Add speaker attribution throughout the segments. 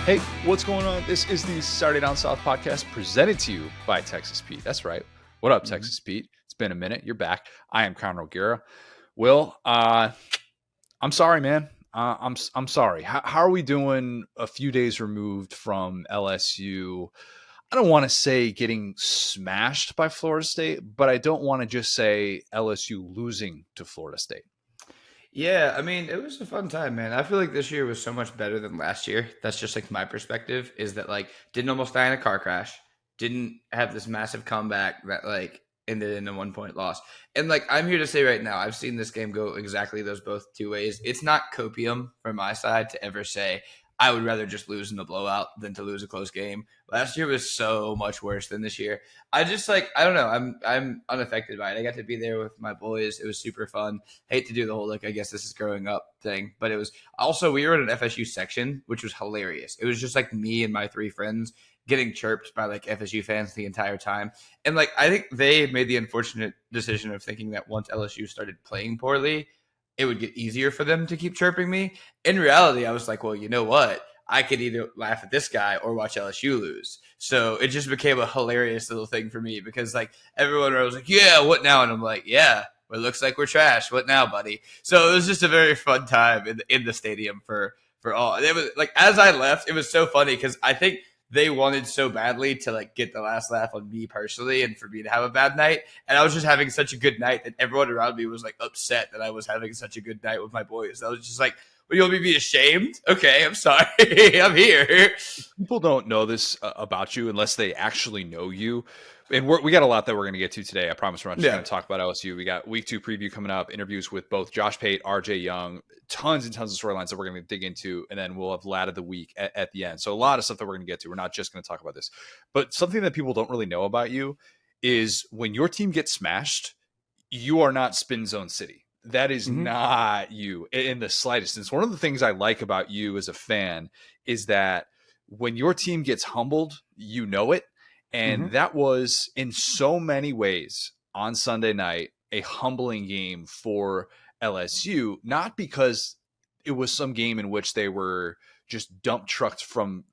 Speaker 1: Hey, what's going on? This is the Saturday Down South podcast presented to you by Texas Pete. That's right. What up, Texas Pete? It's been a minute. You're back. I am Conor O'Gara. Will, I'm sorry, man. I'm sorry. How are we doing a few days removed from LSU? I don't want to say getting smashed by Florida State, but I don't want to just say LSU losing to Florida State.
Speaker 2: Yeah, I mean, it was a fun time, man. I feel like this year was so much better than last year. That's just like my perspective is that like didn't almost die in a car crash, didn't have this massive comeback that like ended in a 1 point loss. And like I'm here to say right now, I've seen this game go exactly those both two ways. It's not copium from my side to ever say I would rather just lose in a blowout than to lose a close game. Last year was so much worse than this year. I just like I don't know. I'm unaffected by it. I got to be there with my boys. It was super fun. Hate to do the whole like I guess this is growing up thing, but it was also we were in an FSU section, which was hilarious. It was just like me and my three friends getting chirped by like FSU fans the entire time. And like I think they made the unfortunate decision of thinking that once LSU started playing poorly, it would get easier for them to keep chirping me. In reality, I was like, well, you know what? I could either laugh at this guy or watch LSU lose. So it just became a hilarious little thing for me because like everyone was like, yeah, what now? And I'm like, yeah, well, it looks like we're trash. What now, buddy? So it was just a very fun time in the stadium for all. And it was like, as I left, it was so funny because I think they wanted so badly to like get the last laugh on me personally and for me to have a bad night. And I was just having such a good night that everyone around me was like upset that I was having such a good night with my boys. I was just like, well, you want me to be ashamed? Okay, I'm sorry. I'm here.
Speaker 1: People don't know this about you unless they actually know you. And we got a lot that we're going to get to today. I promise we're not just going to talk about LSU. We got week 2 preview coming up, interviews with both Josh Pate, RJ Young, tons and tons of storylines that we're going to dig into. And then we'll have lad of the week at the end. So a lot of stuff that we're going to get to. We're not just going to talk about this. But something that people don't really know about you is when your team gets smashed, you are not Spin Zone City. That is not you in the slightest. It's one of the things I like about you as a fan is that when your team gets humbled, you know it. And that was in so many ways on Sunday night, a humbling game for LSU, not because it was some game in which they were just dump trucked from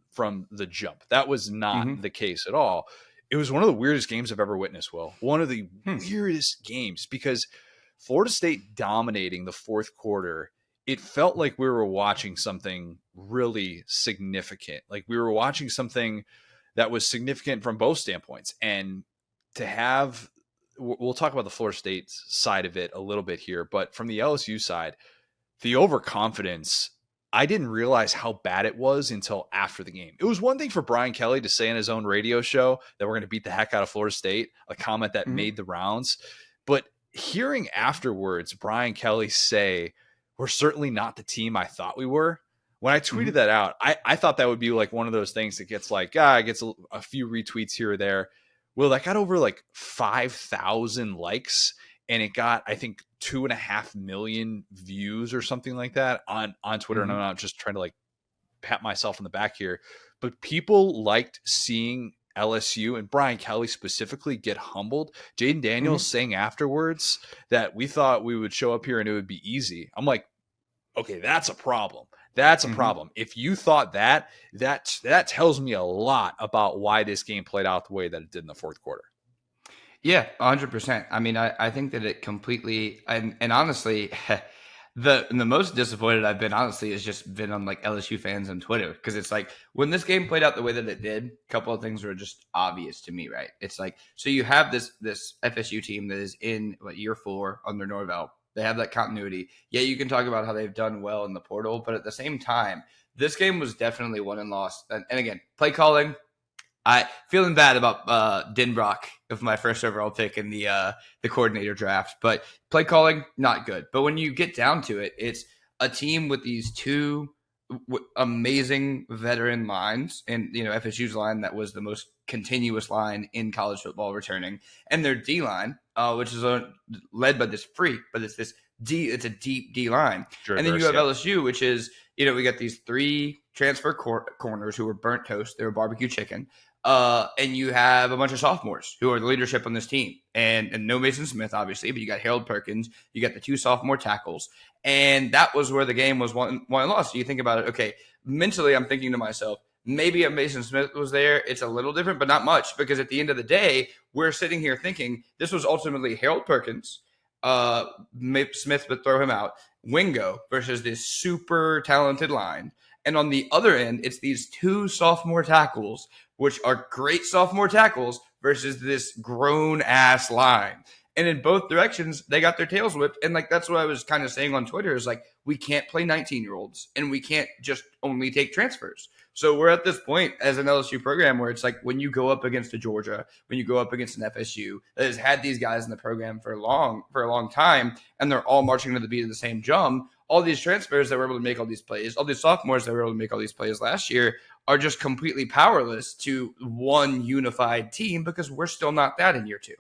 Speaker 1: the jump. That was not the case at all. It was one of the weirdest games I've ever witnessed, Will. One of the weirdest games because Florida State dominating the fourth quarter, it felt like we were watching something really significant. Like we were watching something that was significant from both standpoints. And to have, we'll talk about the Florida State side of it a little bit here, but from the LSU side, the overconfidence, I didn't realize how bad it was until after the game. It was one thing for Brian Kelly to say in his own radio show that we're going to beat the heck out of Florida State, a comment that made the rounds. But hearing afterwards Brian Kelly say, we're certainly not the team I thought we were. When I tweeted that out, I thought that would be like one of those things that gets like, gets a few retweets here or there. Well, that got over like 5,000 likes and it got, I think, 2.5 million views or something like that on Twitter. And I'm not just trying to like pat myself on the back here, but people liked seeing LSU and Brian Kelly specifically get humbled. Jaden Daniels saying afterwards that we thought we would show up here and it would be easy. I'm like, okay, that's a problem. That's a problem. If you thought that tells me a lot about why this game played out the way that it did in the fourth quarter.
Speaker 2: Yeah, 100%. I mean, I think that it completely and honestly, the most disappointed I've been honestly has just been on like LSU fans on Twitter because it's like when this game played out the way that it did, a couple of things were just obvious to me, right? It's like so you have this FSU team that is in year 4 under Norvell. They have that continuity. Yeah, you can talk about how they've done well in the portal, but at the same time, this game was definitely won and lost. And again, play calling. I feeling bad about Denbrock of my first overall pick in the coordinator draft, but play calling not good. But when you get down to it, it's a team with these two amazing veteran lines, and FSU's line that was the most continuous line in college football returning, and their D line, which is led by this freak, but it's a deep D line, and then you have LSU, which is we got these 3 transfer corners who were burnt toast, they were barbecue chicken. And you have a bunch of sophomores who are the leadership on this team. And no Mason Smith, obviously, but you got Harold Perkins. You got the 2 sophomore tackles. And that was where the game was won and lost. So you think about it, okay, mentally I'm thinking to myself, Maybe if Mason Smith was there, it's a little different, but not much, because at the end of the day, we're sitting here thinking this was ultimately Harold Perkins. Smith would throw him out. Wingo versus this super talented line. And on the other end, it's these two sophomore tackles, which are great sophomore tackles, versus this grown ass line. And in both directions, they got their tails whipped. And like that's what I was kind of saying on Twitter is like, we can't play 19-year-olds and we can't just only take transfers. So we're at this point as an LSU program where it's like when you go up against a Georgia, when you go up against an FSU that has had these guys in the program for a long time, and they're all marching to the beat of the same drum. All these transfers that were able to make all these plays, all these sophomores that were able to make all these plays last year are just completely powerless to one unified team because we're still not that in year two.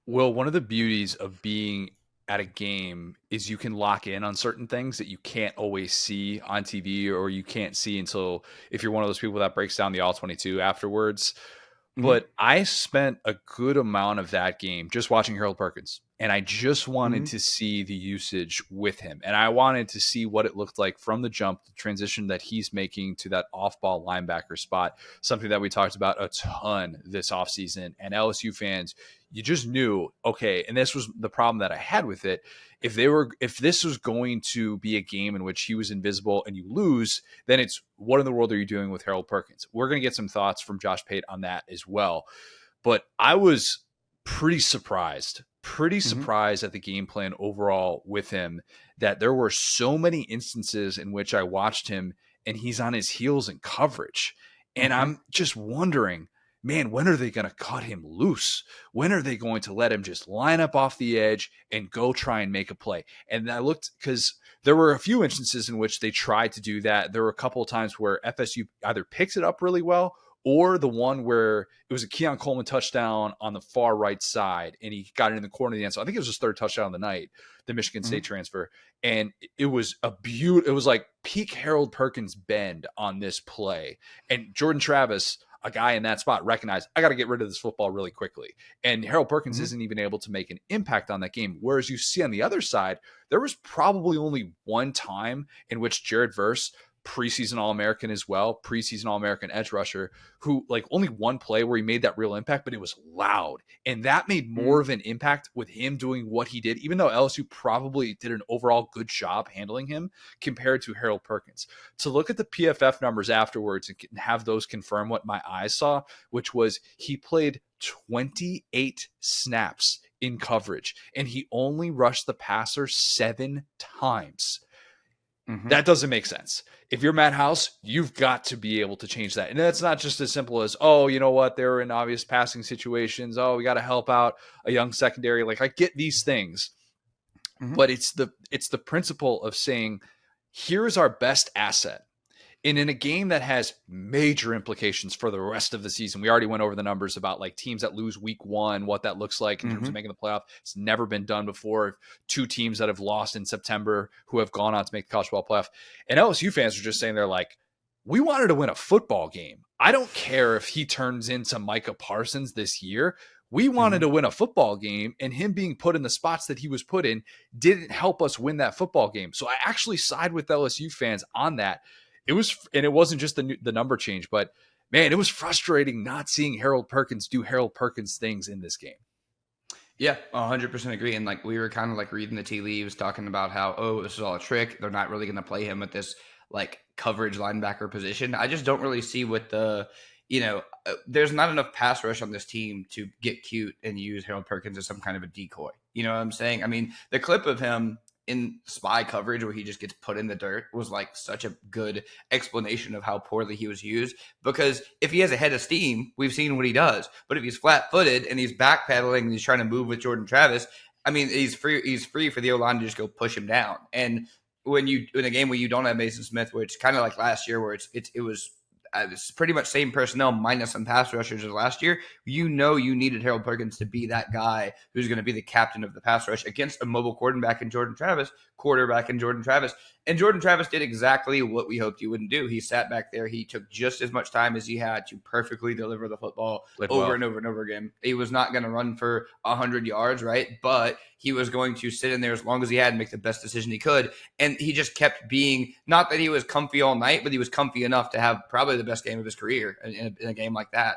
Speaker 1: Well, one of the beauties of being at a game is you can lock in on certain things that you can't always see on TV, or you can't see until if you're one of those people that breaks down the all 22 afterwards. But I spent a good amount of that game just watching Harold Perkins, and I just wanted to see the usage with him. And I wanted to see what it looked like from the jump, the transition that he's making to that off-ball linebacker spot, something that we talked about a ton this offseason. And LSU fans, you just knew, okay, and this was the problem that I had with it. If this was going to be a game in which he was invisible and you lose, then it's what in the world are you doing with Harold Perkins? We're going to get some thoughts from Josh Pate on that as well. But I was pretty surprised at the game plan overall with him, that there were so many instances in which I watched him and he's on his heels in coverage. And I'm just wondering, man, when are they going to cut him loose? When are they going to let him just line up off the edge and go try and make a play? And I looked, because there were a few instances in which they tried to do that. There were a couple of times where FSU either picks it up really well, or the one where it was a Keon Coleman touchdown on the far right side, and he got it in the corner of the end zone. I think it was his third touchdown of the night, the Michigan State transfer. And it was it was like peak Harold Perkins bend on this play. And Jordan Travis, a guy in that spot, recognized, I got to get rid of this football really quickly. And Harold Perkins isn't even able to make an impact on that game. Whereas you see on the other side, there was probably only one time in which Jared Verse, preseason All-American as well, preseason All-American edge rusher, who like only one play where he made that real impact, but it was loud. And that made more of an impact with him doing what he did, even though LSU probably did an overall good job handling him compared to Harold Perkins. To look at the PFF numbers afterwards and have those confirm what my eyes saw, which was he played 28 snaps in coverage and he only rushed the passer 7 times. That doesn't make sense. If you're Matt House, you've got to be able to change that. And that's not just as simple as, oh, you know what, they're in obvious passing situations. Oh, we got to help out a young secondary. Like, I get these things, but it's the principle of saying, here's our best asset. And in a game that has major implications for the rest of the season, we already went over the numbers about like teams that lose week 1, what that looks like in terms of making the playoff. It's never been done before. 2 teams that have lost in September who have gone on to make the college football playoff. And LSU fans are just saying, they're like, we wanted to win a football game. I don't care if he turns into Micah Parsons this year. We wanted to win a football game, and him being put in the spots that he was put in didn't help us win that football game. So I actually side with LSU fans on that. It was, and it wasn't just the number change, but man, it was frustrating not seeing Harold Perkins do Harold Perkins things in this game.
Speaker 2: Yeah, 100% agree. And like we were kind of like reading the tea leaves, talking about how, oh, this is all a trick. They're not really going to play him at this like coverage linebacker position. I just don't really see what there's not enough pass rush on this team to get cute and use Harold Perkins as some kind of a decoy. You know what I'm saying? I mean, the clip of him in spy coverage where he just gets put in the dirt was like such a good explanation of how poorly he was used, because if he has a head of steam, we've seen what he does. But if he's flat-footed and he's backpedaling and he's trying to move with Jordan Travis, I mean, he's free for the O-line to just go push him down. And when you in a game where you don't have Mason Smith, which kind of like last year where it was pretty much same personnel minus some pass rushers as last year, you needed Harold Perkins to be that guy who's going to be the captain of the pass rush against a mobile quarterback in Jordan Travis. And Jordan Travis did exactly what we hoped he wouldn't do. He sat back there. He took just as much time as he had to perfectly deliver the football over and over and over again. He was not going to run for 100 yards, right? But he was going to sit in there as long as he had and make the best decision he could. And he just kept being, not that he was comfy all night, but he was comfy enough to have probably the best game of his career in a game like that.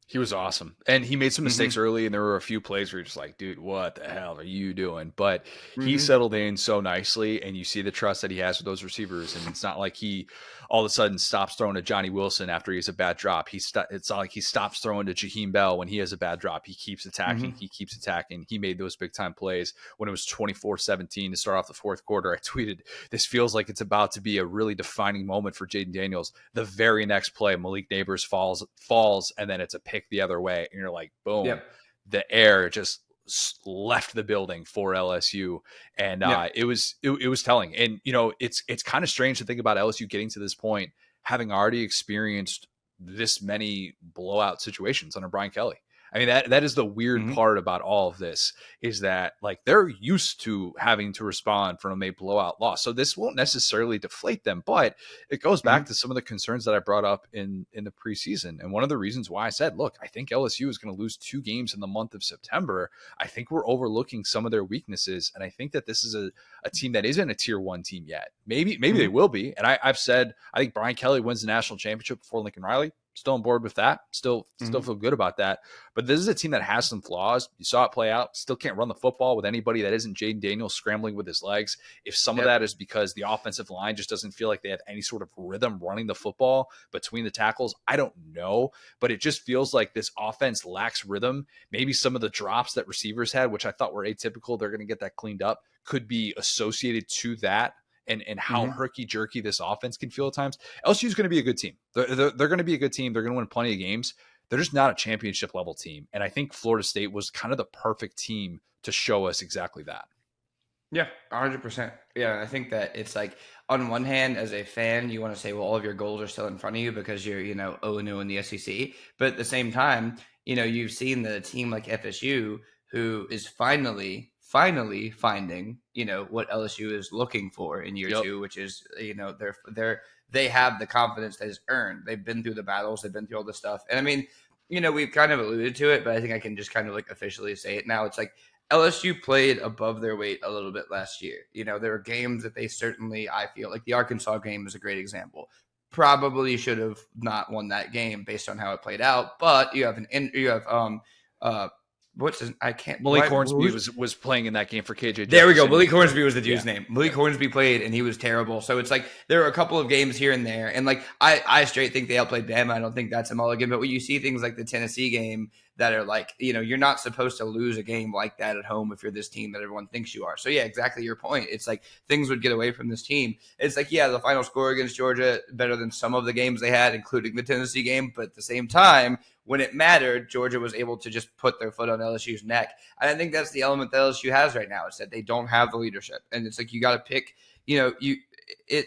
Speaker 1: He was awesome. And he made some mistakes early, and there were a few plays where you're just like, dude, what the hell are you doing? But he settled in so nicely, and you see the trust that he has with those receivers. And it's not like he all of a sudden stops throwing to Johnny Wilson after he has a bad drop. It's not like he stops throwing to Jaheim Bell when he has a bad drop. He keeps attacking. He keeps attacking. He made those big-time plays when it was 24-17 to start off the fourth quarter. I tweeted, this feels like it's about to be a really defining moment for Jaden Daniels. The very next play, Malik Neighbors falls, and then it's a pick the other way, and you're like, boom, the air just left the building for LSU, and it was telling. And it's kind of strange to think about LSU getting to this point having already experienced this many blowout situations under Brian Kelly. I mean, that is the weird part about all of this, is that like they're used to having to respond from a blowout loss. So this won't necessarily deflate them, but it goes back to some of the concerns that I brought up in the preseason. And one of the reasons why I said, look, I think LSU is going to lose 2 games in the month of September. I think we're overlooking some of their weaknesses. And I think that this is a team that isn't a tier 1 team yet. Maybe they will be. And I've said, I think Brian Kelly wins the national championship before Lincoln Riley. Still on board with that. Still feel good about that. But this is a team that has some flaws. You saw it play out. Still can't run the football with anybody that isn't Jaden Daniels scrambling with his legs. If some of that is because the offensive line just doesn't feel like they have any sort of rhythm running the football between the tackles, I don't know. But it just feels like this offense lacks rhythm. Maybe some of the drops that receivers had, which I thought were atypical, they're going to get that cleaned up, could be associated to that. And how herky-jerky this offense can feel at times. LSU is going to be a good team. They're going to be a good team. They're going to win plenty of games. They're just not a championship-level team. And I think Florida State was kind of the perfect team to show us exactly that.
Speaker 2: Yeah, 100%. Yeah, I think that it's like, on one hand, as a fan, you want to say, well, all of your goals are still in front of you because you're, 0-0 in the SEC. But at the same time, you've seen the team like FSU, who is finally finding, what LSU is looking for in year 2, which is, they have the confidence that is earned. They've been through the battles. They've been through all this stuff. And I mean, we've kind of alluded to it, but I think I can just kind of like officially say it now. It's like LSU played above their weight a little bit last year. There were games that they certainly, I feel like the Arkansas game is a great example. Probably should have not won that game based on how it played out, but you have
Speaker 1: Malik Hornsby was playing in that game for KJ.
Speaker 2: There we go. Malik Hornsby was the dude's name. Malik Hornsby played, and he was terrible. So it's like there were a couple of games here and there, and like I straight think they outplayed Bama. I don't think that's a mulligan. But when you see things like the Tennessee game that are like, you're not supposed to lose a game like that at home if you're this team that everyone thinks you are. So yeah, exactly your point. It's like things would get away from this team. It's like, yeah, the final score against Georgia better than some of the games they had, including the Tennessee game. But at the same time, when it mattered, Georgia was able to just put their foot on LSU's neck. And I think that's the element that LSU has right now. It's that they don't have the leadership. And it's like you got to pick,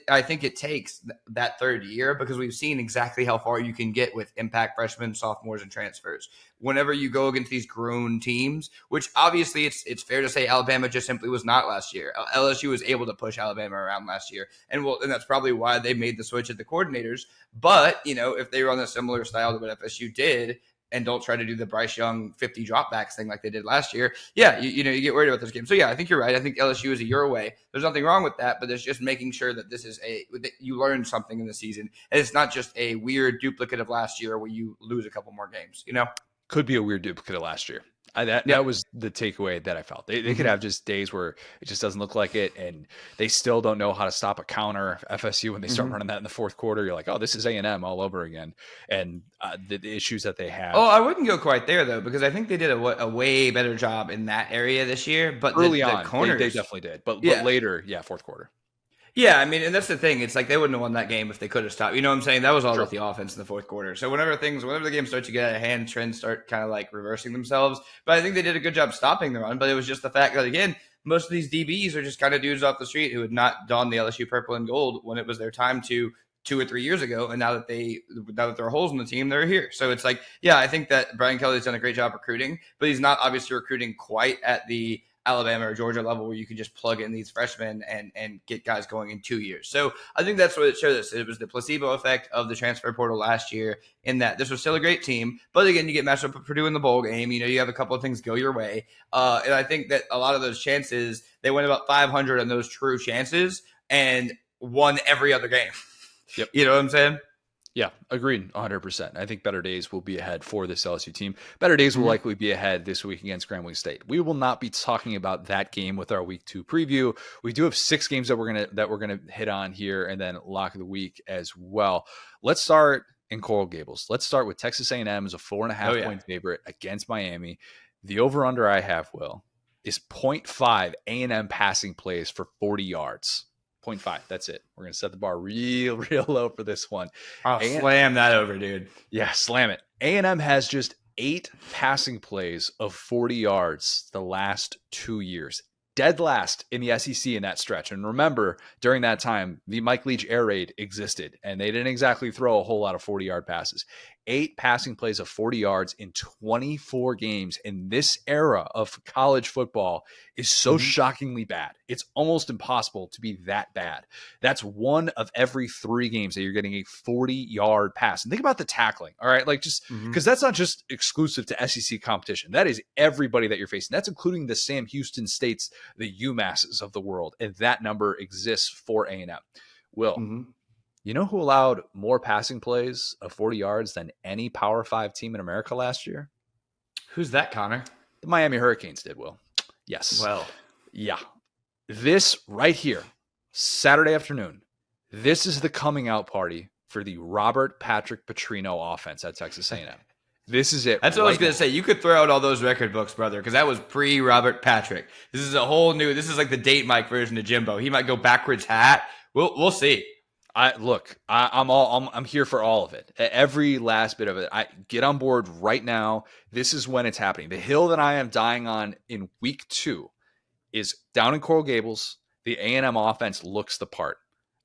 Speaker 2: I think it takes that third year, because we've seen exactly how far you can get with impact freshmen, sophomores, and transfers. Whenever you go against these grown teams, which obviously it's fair to say Alabama just simply was not last year. LSU was able to push Alabama around last year, and that's probably why they made the switch at the coordinators. But if they run a similar style to what FSU did, and don't try to do the Bryce Young 50 dropbacks thing like they did last year, you get worried about this game. So yeah, I think you're right. I think LSU is a year away. There's nothing wrong with that, but there's just making sure that this is that you learn something in the season, and it's not just a weird duplicate of last year where you lose a couple more games.
Speaker 1: Could be a weird duplicate of last year. That was the takeaway that I felt. They could have just days where it just doesn't look like it, and they still don't know how to stop a counter. FSU, when they start running that in the fourth quarter, you're like, oh, this is A&M all over again. And the issues that they have.
Speaker 2: Oh, I wouldn't go quite there, though, because I think they did a way better job in that area this year. But
Speaker 1: early
Speaker 2: the
Speaker 1: on,
Speaker 2: corners,
Speaker 1: they definitely did. But later, fourth quarter.
Speaker 2: Yeah, I mean, and that's the thing. It's like they wouldn't have won that game if they could have stopped. You know what I'm saying? That was all about the offense in the fourth quarter. So whenever the game starts to get out of hand, trends start kind of like reversing themselves. But I think they did a good job stopping the run. But it was just the fact that, again, most of these DBs are just kind of dudes off the street who had not donned the LSU purple and gold when it was their time to 2 or 3 years ago. And now that there are holes in the team, they're here. So it's like, yeah, I think that Brian Kelly's done a great job recruiting, but he's not obviously recruiting quite at the Alabama or Georgia level where you can just plug in these freshmen and get guys going in 2 years. So I think that's what it showed us. It was the placebo effect of the transfer portal last year in that this was still a great team. But again, you get matched up with Purdue in the bowl game. You have a couple of things go your way. And I think that a lot of those chances, they went about 500 on those true chances and won every other game.
Speaker 1: Yep.
Speaker 2: You know what I'm saying?
Speaker 1: Yeah, agreed 100%. I think better days will be ahead for this LSU team. Better days will likely be ahead this week against Grambling State. We will not be talking about that game with our week 2 preview. We do have 6 games that we're gonna hit on here, and then lock of the week as well. Let's start in Coral Gables. Let's start with Texas A&M as a 4.5 point favorite against Miami. The over/under I have, Will, is 0.5 A&M passing plays for 40 yards. 0.5. That's it. We're going to set the bar real low for this one.
Speaker 2: I'll slam that over, dude.
Speaker 1: Yeah, slam it. A&M has just 8 passing plays of 40 yards the last 2 years. Dead last in the SEC in that stretch. And remember, during that time, the Mike Leach air raid existed, and they didn't exactly throw a whole lot of 40-yard passes. 8 passing plays of 40 yards in 24 games in this era of college football is so shockingly bad. It's almost impossible to be that bad. That's 1 of every 3 games that you're getting a 40-yard pass. And think about the tackling, all right? Like, just because that's not just exclusive to SEC competition. That is everybody that you're facing. That's including the Sam Houston States, the UMasses of the world. And that number exists for A&M. Will, you know who allowed more passing plays of 40 yards than any Power 5 team in America last year?
Speaker 2: Who's that, Connor?
Speaker 1: The Miami Hurricanes did, Will. Yes.
Speaker 2: Well.
Speaker 1: Yeah. This right here, Saturday afternoon, this is the coming out party for the Robert Patrick Petrino offense at Texas A&M. This is it.
Speaker 2: That's what I was going to say. You could throw out all those record books, brother, because that was pre-Robert Patrick. This is a whole new – this is like the Date Mike version of Jimbo. He might go backwards hat. We'll see.
Speaker 1: I'm here for all of it. Every last bit of it. I get on board right now. This is when it's happening. The hill that I am dying on in week 2 is down in Coral Gables. The A&M offense looks the part.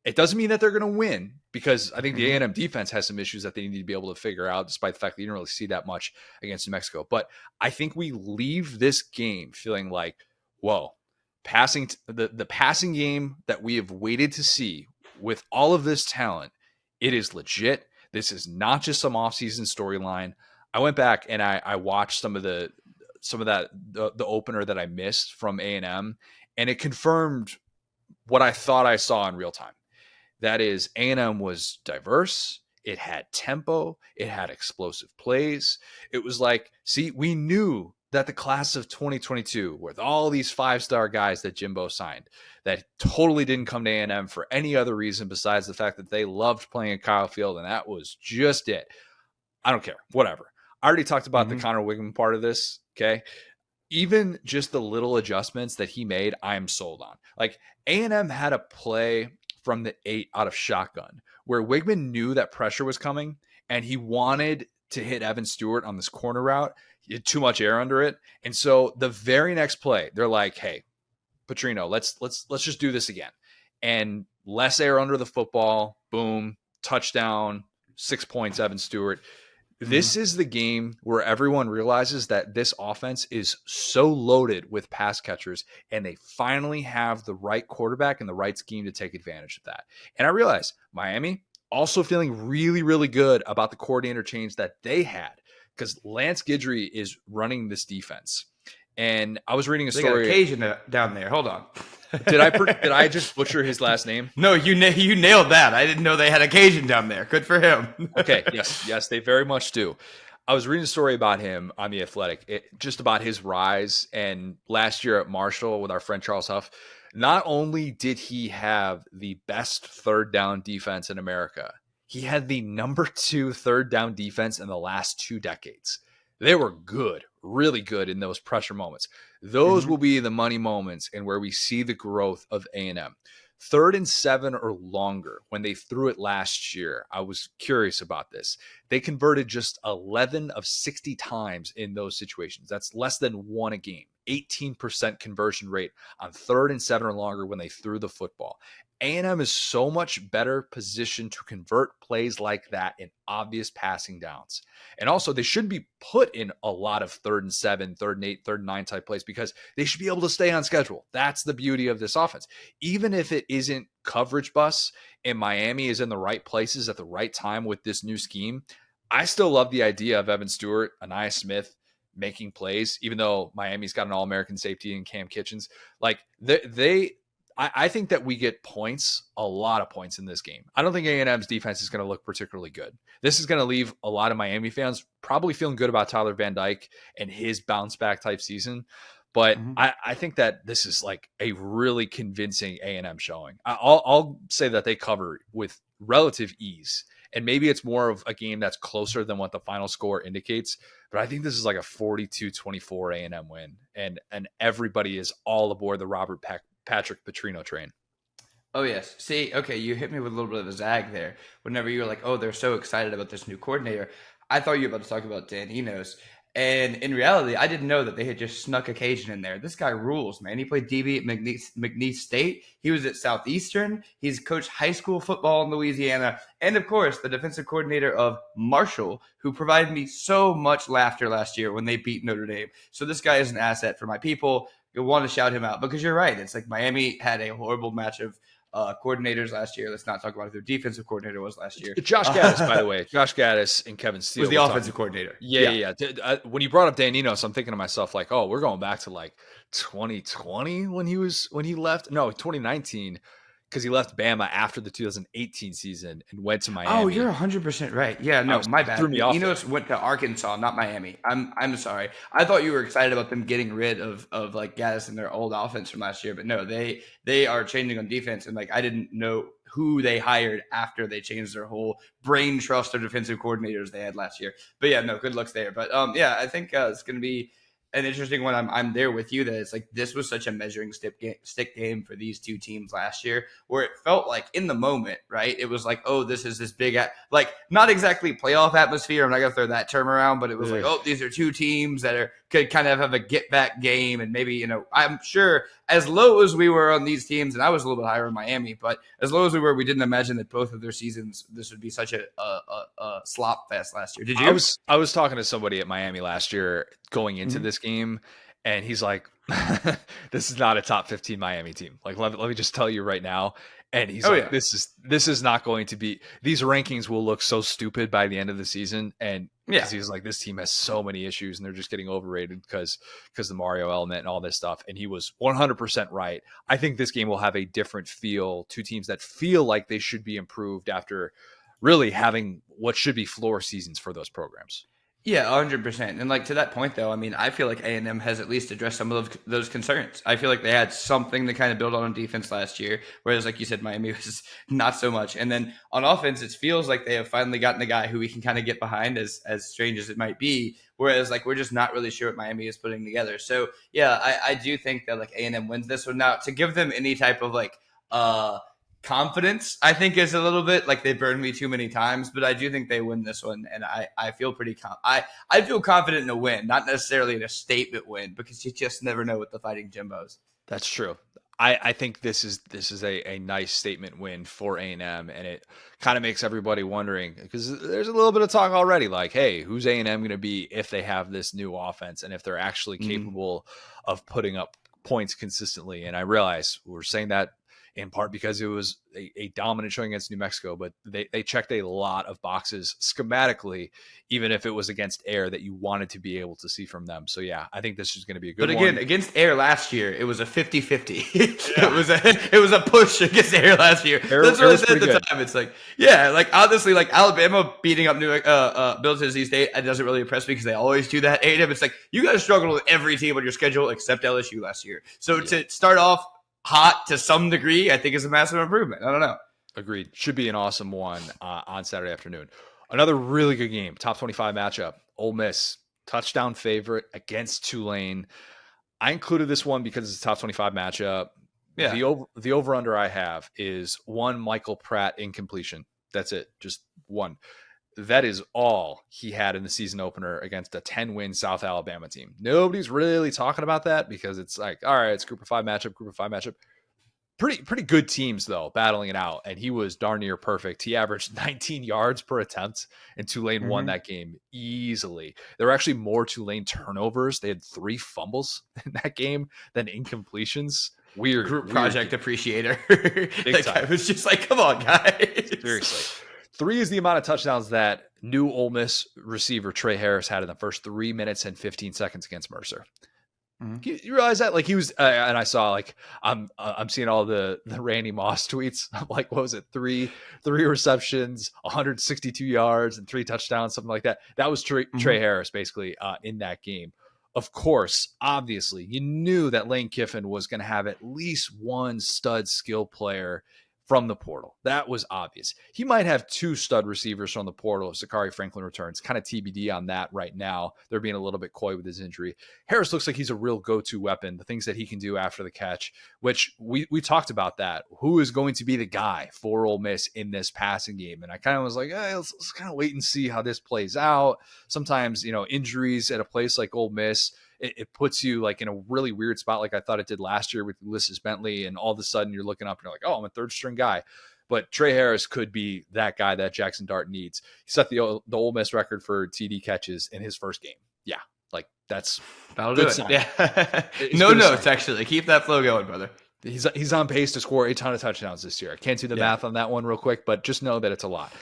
Speaker 1: It doesn't mean that they're going to win, because I think the A&M defense has some issues that they need to be able to figure out, despite the fact that you didn't really see that much against New Mexico. But I think we leave this game feeling like, whoa, the passing game that we have waited to see with all of this talent, it is legit. This is not just some offseason storyline. I went back and I watched some of the opener that I missed from A&M, and it confirmed what I thought I saw in real time. That is, A&M was diverse. It had tempo. It had explosive plays. It was like, see, we knew that the class of 2022, with all these 5-star guys that Jimbo signed, that totally didn't come to A&M for any other reason besides the fact that they loved playing at Kyle Field, and that was just it. I don't care. Whatever. I already talked about the Connor Wigman part of this, okay? Even just the little adjustments that he made, I'm sold on. Like, A&M had a play from the 8 out of shotgun where Wigman knew that pressure was coming, and he wanted to hit Evan Stewart on this corner route. He had too much air under it. And so the very next play, they're like, hey, Petrino, let's just do this again. And less air under the football, boom, touchdown, 6 points, Evan Stewart. This is the game where everyone realizes that this offense is so loaded with pass catchers, and they finally have the right quarterback and the right scheme to take advantage of that. And I realize Miami also feeling really, really good about the coordinator change that they had, because Lance Guidry is running this defense. And I was reading a story.
Speaker 2: They got Cajun down there. Hold on.
Speaker 1: Did I just butcher his last name?
Speaker 2: No, you nailed that. I didn't know they had a Cajun down there. Good for him.
Speaker 1: Okay, yes, they very much do. I was reading a story about him on The Athletic, just about his rise. And last year at Marshall with our friend Charles Huff, not only did he have the best third down defense in America, he had the number 2 third down defense in the last 2 decades. They were good, really good in those pressure moments. Those will be the money moments and where we see the growth of A&M. 3rd and 7 or longer when they threw it last year. I was curious about this. They converted just 11 of 60 times in those situations. That's less than one a game. 18% conversion rate on 3rd and 7 or longer when they threw the football. A&M is so much better positioned to convert plays like that in obvious passing downs. And also, they should be put in a lot of 3rd and 7, 3rd and 8, 3rd and 9 type plays because they should be able to stay on schedule. That's the beauty of this offense. Even if it isn't coverage bus and Miami is in the right places at the right time with this new scheme, I still love the idea of Evan Stewart, Anaya Smith making plays, even though Miami's got an All-American safety in Cam Kitchens. Like I think that we get points, a lot of points in this game. I don't think A&M's defense is going to look particularly good. This is going to leave a lot of Miami fans probably feeling good about Tyler Van Dyke and his bounce back type season. But I think that this is like a really convincing A&M showing. I'll say that they cover with relative ease. And maybe it's more of a game that's closer than what the final score indicates. But I think this is like a 42-24 A&M win. And everybody is all aboard the Patrick Petrino train.
Speaker 2: Oh, yes. See, okay, you hit me with a little bit of a zag there. Whenever you were like, oh, they're so excited about this new coordinator, I thought you were about to talk about Dan Enos. And in reality, I didn't know that they had just snuck a Cajun in there. This guy rules, man. He played DB at McNeese State. He was at Southeastern. He's coached high school football in Louisiana. And, of course, the defensive coordinator of Marshall, who provided me so much laughter last year when they beat Notre Dame. So this guy is an asset for my people. You'll want to shout him out because you're right. It's like Miami had a horrible match of coordinators last year. Let's not talk about who their defensive coordinator was last year.
Speaker 1: Josh Gaddis, by the way. Josh Gaddis and Kevin Steele
Speaker 2: was the offensive coordinator.
Speaker 1: Yeah. When you brought up Dan Enos, I'm thinking to myself, like, oh, we're going back to like 2020 when he left. No, 2019. Because he left Bama after the 2018 season and went to Miami.
Speaker 2: Oh, you're 100% right. Yeah, no, my bad.
Speaker 1: Threw me off.
Speaker 2: Enos went to Arkansas, not Miami. I'm sorry. I thought you were excited about them getting rid of like Gaddis and their old offense from last year, but no, they are changing on defense, and like I didn't know who they hired after they changed their whole brain trust of defensive coordinators they had last year. But yeah, no, good looks there. But yeah, I think it's going to be an interesting one. I'm there with you that it's like this was such a measuring stick game for these two teams last year, where it felt like in the moment, right? It was like, oh, this is this big, like not exactly playoff atmosphere. I'm not gonna throw that term around, but it was like, oh, these are two teams that could kind of have a get back game, and maybe I'm sure as low as we were on these teams, and I was a little bit higher in Miami, but as low as we were, we didn't imagine that both of their seasons this would be such a slop fest last year. Did you?
Speaker 1: I was talking to somebody at Miami last year going into this game, and he's like, this is not a top 15 Miami team. Like, let me just tell you right now. And he's this is not going to be, these rankings will look so stupid by the end of the season. And he's like, this team has so many issues and they're just getting overrated because the Mario element and all this stuff. And he was 100% right. I think this game will have a different feel. Two teams that feel like they should be improved after really having what should be floor seasons for those programs.
Speaker 2: Yeah, 100%. And like to that point, though, I mean, I feel like A&M has at least addressed some of those concerns. I feel like they had something to kind of build on defense last year, whereas, like you said, Miami was not so much. And then on offense, it feels like they have finally gotten a guy who we can kind of get behind, as strange as it might be. Whereas, like, we're just not really sure what Miami is putting together. So, yeah, I do think that like A&M wins this one. Now, to give them any type of like confidence, I think, is a little bit like they burned me too many times, but I do think they win this one, and I feel pretty I feel confident in a win, not necessarily in a statement win, because you just never know with the Fighting Jimbos.
Speaker 1: That's true. I think this is a nice statement win for A&M, and it kind of makes everybody wondering, because there's a little bit of talk already, like, hey, who's A&M going to be if they have this new offense and if they're actually capable of putting up points consistently? And I realize we're saying that in part because it was a dominant showing against New Mexico, but they checked a lot of boxes schematically, even if it was against Air, that you wanted to be able to see from them. So, yeah, I think this is going to be a good one.
Speaker 2: But again, against Air last year, it was a 50-50. Yeah. It was a push against Air last year. That's what I said at the time. It's like, yeah, like honestly, like Alabama beating up Middle Tennessee State, it doesn't really impress me because they always do that. A&M, it's like you guys struggled with every team on your schedule except LSU last year. So to start off hot to some degree, I think is a massive improvement. I don't know.
Speaker 1: Agreed. Should be an awesome one on Saturday afternoon. Another really good game, top 25 matchup. Ole Miss, touchdown favorite against Tulane. I included this one because it's a top 25 matchup. Yeah. The over-under I have is one Michael Pratt incompletion. That's it. Just one. that is all he had in the season opener against a 10-win South Alabama team. Nobody's really talking about that because it's like, all right, it's group of five matchup. Pretty good teams, though, battling it out. And he was darn near perfect. He averaged 19 yards per attempt, and Tulane won that game easily. There were actually more Tulane turnovers. They had 3 fumbles in that game than incompletions. Weird.
Speaker 2: Group project appreciator.
Speaker 1: That
Speaker 2: guy was just like, come on, guys.
Speaker 1: Seriously. 3 is the amount of touchdowns that new Ole Miss receiver Trey Harris had in the first 3 minutes and 15 seconds against Mercer. You realize that? Like, he was, and I saw, like, I'm seeing all the Randy Moss tweets. I'm like, what was it? Three receptions, 162 yards, and 3 touchdowns, something like that. That was Trey Harris, basically, in that game. Of course, obviously, you knew that Lane Kiffin was going to have at least one stud skill player from the portal. That was obvious. He might have 2 stud receivers from the portal if Zachary Franklin returns. Kind of TBD on that right now. They're being a little bit coy with his injury. Harris looks like he's a real go-to weapon, the things that he can do after the catch, which we talked about that. Who is going to be the guy for Ole Miss in this passing game? And I kind of was like, let's kind of wait and see how this plays out. Sometimes, injuries at a place like Ole Miss, it puts you like in a really weird spot, like I thought it did last year with Ulysses Bentley, and all of a sudden you're looking up and you're like, oh, I'm a 3rd string guy. But Trey Harris could be that guy that Jackson Dart needs. He set the Ole Miss record for TD catches in his first game. Yeah, like that's
Speaker 2: that'll do it.
Speaker 1: Sign.
Speaker 2: Yeah, no notes actually. Keep that flow going, brother.
Speaker 1: He's on pace to score a ton of touchdowns this year. I can't do the math on that one real quick, but just know that it's a lot.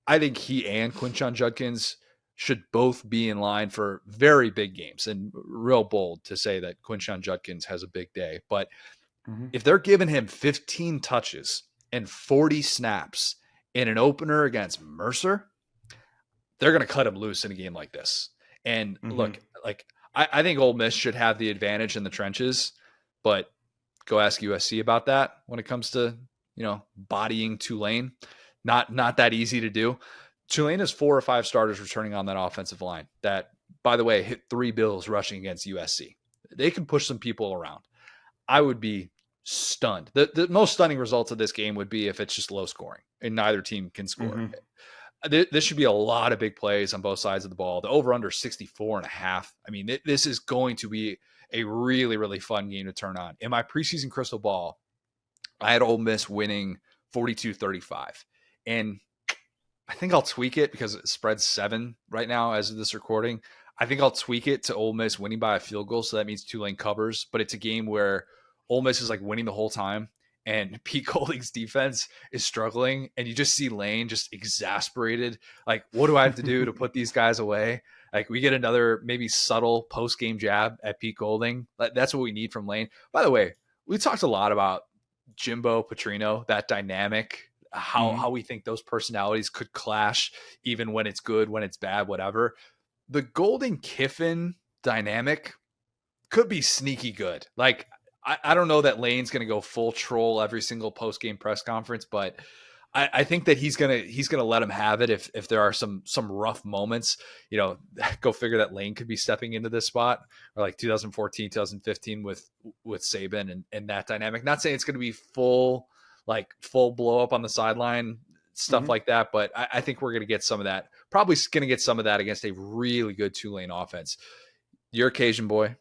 Speaker 1: I think he and Quinshon Judkins should both be in line for very big games, and real bold to say that Quinshon Judkins has a big day. But if they're giving him 15 touches and 40 snaps in an opener against Mercer, they're going to cut him loose in a game like this. And look, like I think Ole Miss should have the advantage in the trenches, but go ask USC about that when it comes to, bodying Tulane. Not that easy to do. Tulane has 4 or 5 starters returning on that offensive line that, by the way, hit 3 bills rushing against USC. They can push some people around. I would be stunned. The most stunning results of this game would be if it's just low scoring and neither team can score. This should be a lot of big plays on both sides of the ball. The over-under 64.5. I mean, this is going to be a really, really fun game to turn on. In my preseason crystal ball, I had Ole Miss winning 42-35. And I think I'll tweak it because it spreads 7 right now as of this recording. I think I'll tweak it to Ole Miss winning by a field goal. So that means Tulane covers, but it's a game where Ole Miss is like winning the whole time and Pete Golding's defense is struggling. And you just see Lane just exasperated. Like, what do I have to do to put these guys away? Like, we get another maybe subtle post-game jab at Pete Golding. That's what we need from Lane. By the way, we talked a lot about Jimbo Petrino, that dynamic, how we think those personalities could clash, even when it's good, when it's bad, whatever. The Golding Kiffin dynamic could be sneaky good. Like, I don't know that Lane's going to go full troll every single post-game press conference, but I think that he's gonna let him have it if there are some rough moments. Go figure that Lane could be stepping into this spot, or like 2014, 2015 with Saban and that dynamic. Not saying it's going to be full blow up on the sideline, stuff like that, but I think we're going to get some of that. Probably going to get some of that against a really good Tulane offense. Your occasion, boy.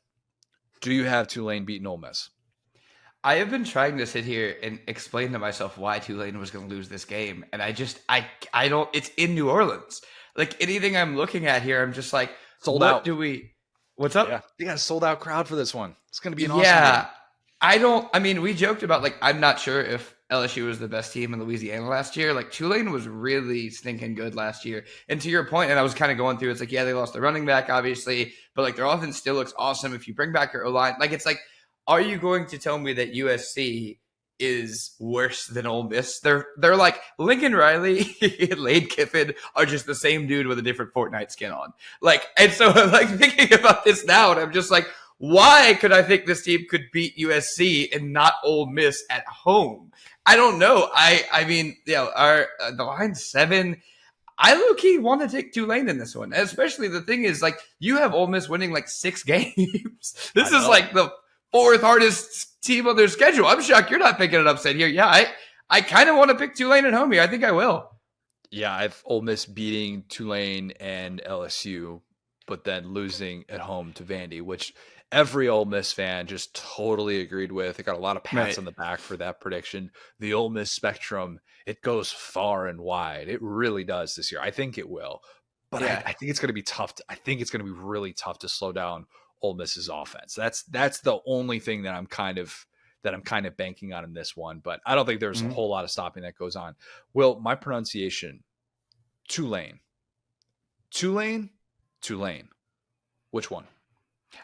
Speaker 1: Do you have Tulane beating Ole Miss?
Speaker 2: I have been trying to sit here and explain to myself why Tulane was going to lose this game. And I don't, it's in New Orleans. Like, anything I'm looking at here, I'm just like,
Speaker 1: sold out.
Speaker 2: What's up?
Speaker 1: Yeah. You got a sold out crowd for this one. It's going to be an awesome game.
Speaker 2: We joked about, like, I'm not sure if LSU was the best team in Louisiana last year. Like, Tulane was really stinking good last year. And to your point, and I was kind of going through, it's like, yeah, they lost their running back, obviously, but like their offense still looks awesome. If you bring back your O-line, like, it's like, are you going to tell me that USC is worse than Ole Miss? They're like Lincoln Riley and Lane Kiffin are just the same dude with a different Fortnite skin on. Like, and so I'm like thinking about this now, and I'm just like, why could I think this team could beat USC and not Ole Miss at home? I don't know. I mean, the line's 7. I low-key want to take Tulane in this one, especially the thing is, like, you have Ole Miss winning like 6 games. This is like the 4th hardest team on their schedule. I'm shocked you're not picking an upset here. Yeah, I kind of want to pick Tulane at home here. I think I will.
Speaker 1: Yeah, I've Ole Miss beating Tulane and LSU, but then losing at home to Vandy, which every Ole Miss fan just totally agreed with. It got a lot of pats
Speaker 2: Right.
Speaker 1: on the back for that prediction. The Ole Miss spectrum, it goes far and wide. It really does this year. I think it will, but
Speaker 2: Yeah.
Speaker 1: I think it's going to be tough. I think it's going to be really tough to slow down Ole Miss's offense. That's the only thing that I'm kind of banking on in this one. But I don't think there's a
Speaker 2: Mhm.
Speaker 1: whole lot of stopping that goes on. Will, my pronunciation, Tulane. Tulane? Tulane. Which one?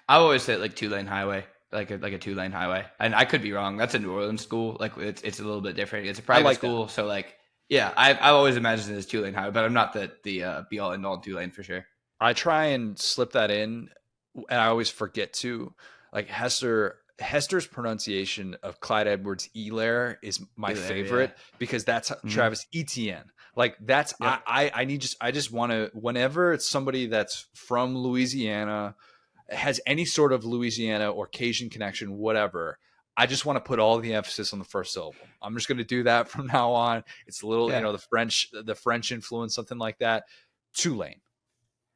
Speaker 2: I always say like two-lane highway, like a two-lane highway. And I could be wrong. That's a New Orleans school. Like it's a little bit different. It's a
Speaker 1: I
Speaker 2: private
Speaker 1: like that.
Speaker 2: school, so like yeah, I've always imagined it as two-lane highway, but I'm not the be all end all two-lane for sure.
Speaker 1: I try and slip that in, and I always forget to. Like Hester's pronunciation of Clyde Edwards Elair is my
Speaker 2: Either, yeah.
Speaker 1: favorite because that's
Speaker 2: Mhm.
Speaker 1: Travis Etienne. Like that's
Speaker 2: Yep.
Speaker 1: I just want to, whenever it's somebody that's from Louisiana, has any sort of Louisiana or Cajun connection, whatever. I just want to put all the emphasis on the first syllable. I'm just going to do that from now on. It's a little,
Speaker 2: Yeah.
Speaker 1: the French influence, something like that. Tulane,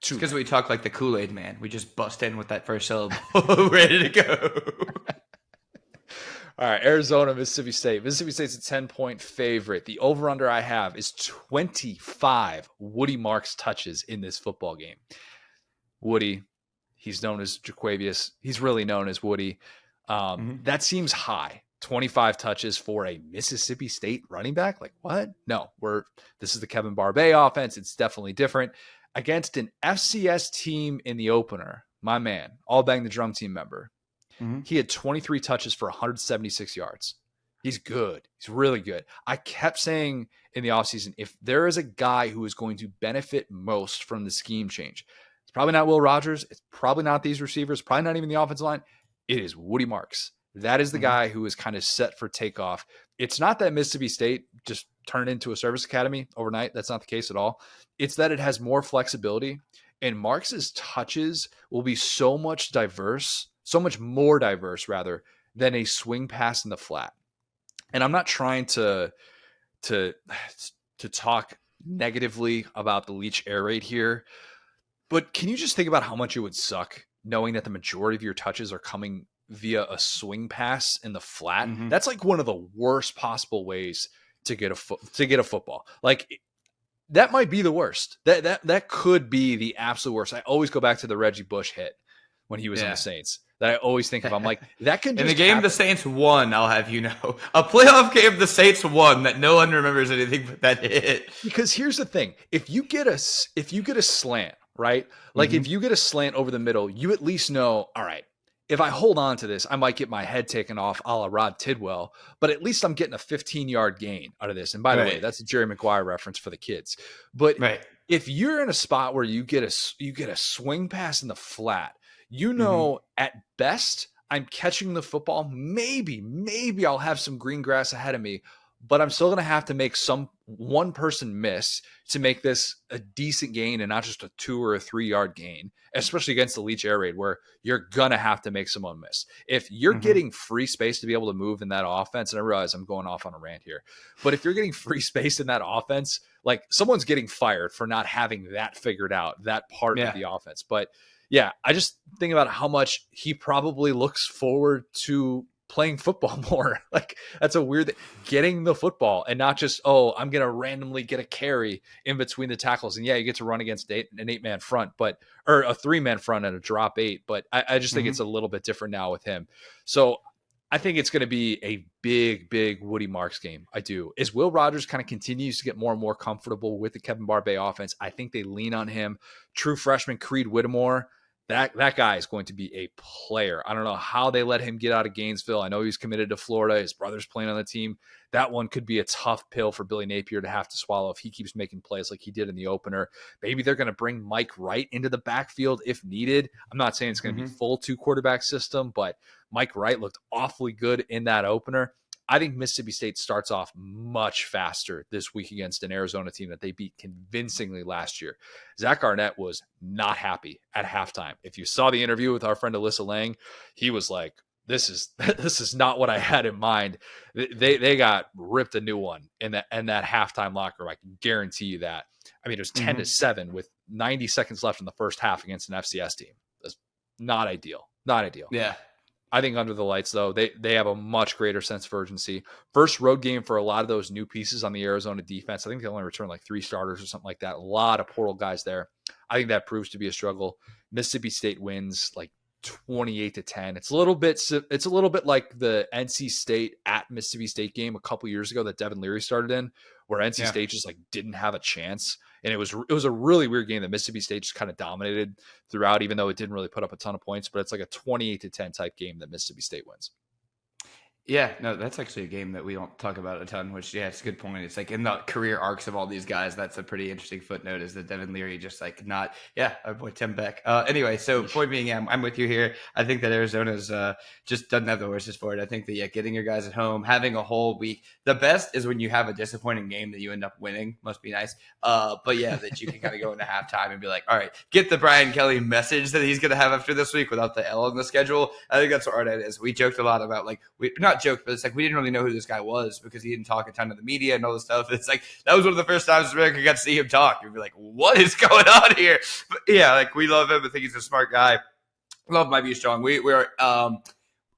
Speaker 2: It's because
Speaker 1: Tulane.
Speaker 2: we talk like the Kool-Aid man. We just bust in with that first syllable, ready to go.
Speaker 1: All right, Arizona, Mississippi State. Mississippi State's a 10-point favorite. The over-under I have is 25 Woody Marks touches in this football game. Woody, he's known as Jaquavius. He's really known as Woody.
Speaker 2: Mhm.
Speaker 1: That seems high. 25 touches for a Mississippi State running back? Like what? No, this is the Kevin Barbay offense. It's definitely different. Against an FCS team in the opener, my man, all bang the drum team member.
Speaker 2: Mhm.
Speaker 1: He had 23 touches for 176 yards. He's good. He's really good. I kept saying in the offseason, if there is a guy who is going to benefit most from the scheme change, it's probably not Will Rogers. It's probably not these receivers, probably not even the offensive line. It is Woody Marks. That is the
Speaker 2: Mhm.
Speaker 1: guy who is kind of set for takeoff. It's not that Mississippi State just turned into a service academy overnight. That's not the case at all. It's that it has more flexibility, and Marks's touches will be so much more diverse rather than a swing pass in the flat. And I'm not trying to to talk negatively about the Leach air raid here, but can you just think about how much it would suck knowing that the majority of your touches are coming via a swing pass in the flat?
Speaker 2: Mhm.
Speaker 1: That's like one of the worst possible ways to get a football. Like that might be the worst. That could be the absolute worst. I always go back to the Reggie Bush hit when he was on the
Speaker 2: Yeah.
Speaker 1: Saints. That I always think of. I'm like, that can
Speaker 2: In the
Speaker 1: just
Speaker 2: game the
Speaker 1: happen.
Speaker 2: Saints won, I'll have you know. A playoff game the Saints won that no one remembers anything but that hit.
Speaker 1: Because here's the thing: if you get a slant, right? Like if
Speaker 2: Mhm.
Speaker 1: you get a slant over the middle, you at least know, all right, if I hold on to this, I might get my head taken off a la Rod Tidwell, but at least I'm getting a 15-yard gain out of this. And by the way,
Speaker 2: Right.
Speaker 1: that's a Jerry Maguire reference for the kids. But
Speaker 2: Right.
Speaker 1: if you're in a spot where you get a swing pass in the flat, you
Speaker 2: Mhm.
Speaker 1: know at best I'm catching the football. Maybe I'll have some green grass ahead of me, but I'm still going to have to make some one person miss to make this a decent gain and not just a 2 or a 3 yard gain, especially against the Leach air raid where you're going to have to make someone miss. If you're
Speaker 2: Mhm.
Speaker 1: getting free space to be able to move in that offense, and I realize I'm going off on a rant here, but if you're getting free space in that offense, like someone's getting fired for not having that figured out, that part of
Speaker 2: Yeah.
Speaker 1: the offense. But yeah, I just think about how much he probably looks forward to playing football more. Like that's a weird thing. Getting the football and not just, oh, I'm going to randomly get a carry in between the tackles. And yeah, you get to run against an 8-man front, or a 3-man front and a drop 8. But I just think it's
Speaker 2: Mhm.
Speaker 1: a little bit different now with him. So I think it's going to be a big Woody Marks game. I do. As Will Rogers kind of continues to get more and more comfortable with the Kevin Barbay offense, I think they lean on him. True freshman Creed Whittemore, that guy is going to be a player. I don't know how they let him get out of Gainesville. I know he's committed to Florida. His brother's playing on the team. That one could be a tough pill for Billy Napier to have to swallow if he keeps making plays like he did in the opener. Maybe they're going to bring Mike Wright into the backfield if needed. I'm not saying it's going to be
Speaker 2: Mhm.
Speaker 1: full 2 quarterback system, but Mike Wright looked awfully good in that opener. I think Mississippi State starts off much faster this week against an Arizona team that they beat convincingly last year. Zach Arnett was not happy at halftime. If you saw the interview with our friend Alyssa Lang, he was like, this is this is not what I had in mind. They got ripped a new one in that halftime locker room. I can guarantee you that. I mean, it was 10-7 with 90 seconds left in the first half against an FCS team. That's not ideal. Not ideal.
Speaker 2: Yeah.
Speaker 1: I think under the lights, though, they have a much greater sense of urgency. First road game for a lot of those new pieces on the Arizona defense. I think they only returned like 3 starters or something like that. A lot of portal guys there. I think that proves to be a struggle. Mississippi State wins like 28-10. It's a little bit like the NC State at Mississippi State game a couple years ago that Devin Leary started in, where NC State just like didn't have a chance. And it was a really weird game that Mississippi State just kind of dominated throughout, even though it didn't really put up a ton of points. But it's like a 28-10 type game that Mississippi State wins.
Speaker 2: Yeah, no, that's actually a game that we don't talk about a ton, which, yeah, it's a good point. It's like in the career arcs of all these guys, that's a pretty interesting footnote is that Devin Leary just like not, our boy Tim Beck. Anyway, so point being, I'm with you here. I think that Arizona's just doesn't have the horses for it. I think that, getting your guys at home, having a whole week. The best is when you have a disappointing game that you end up winning. Must be nice. But yeah, that you can kind of go into halftime and be like, all right, get the Brian Kelly message that he's going to have after this week without the L on the schedule. I think that's what Arnett is. We joked a lot about like, not joked, but it's like we didn't really know who this guy was because he didn't talk a ton to the media and all this stuff. It's like that was one of the first times America got to see him talk. You'd be like, what is going on here? But yeah, like we love him. I think he's a smart guy. Love might be strong. We're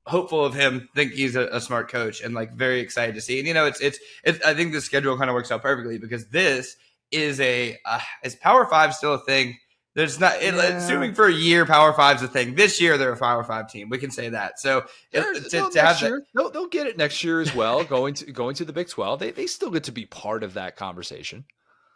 Speaker 2: hopeful of him. Think he's a smart coach and like very excited to see. And it's I think the schedule kind of works out perfectly because this is is Power 5 still a thing? There's not assuming for a year Power 5's a thing. This year they're a Power 5 team. We can say that. So
Speaker 1: they'll get it next year as well. Going to the Big 12, they still get to be part of that conversation.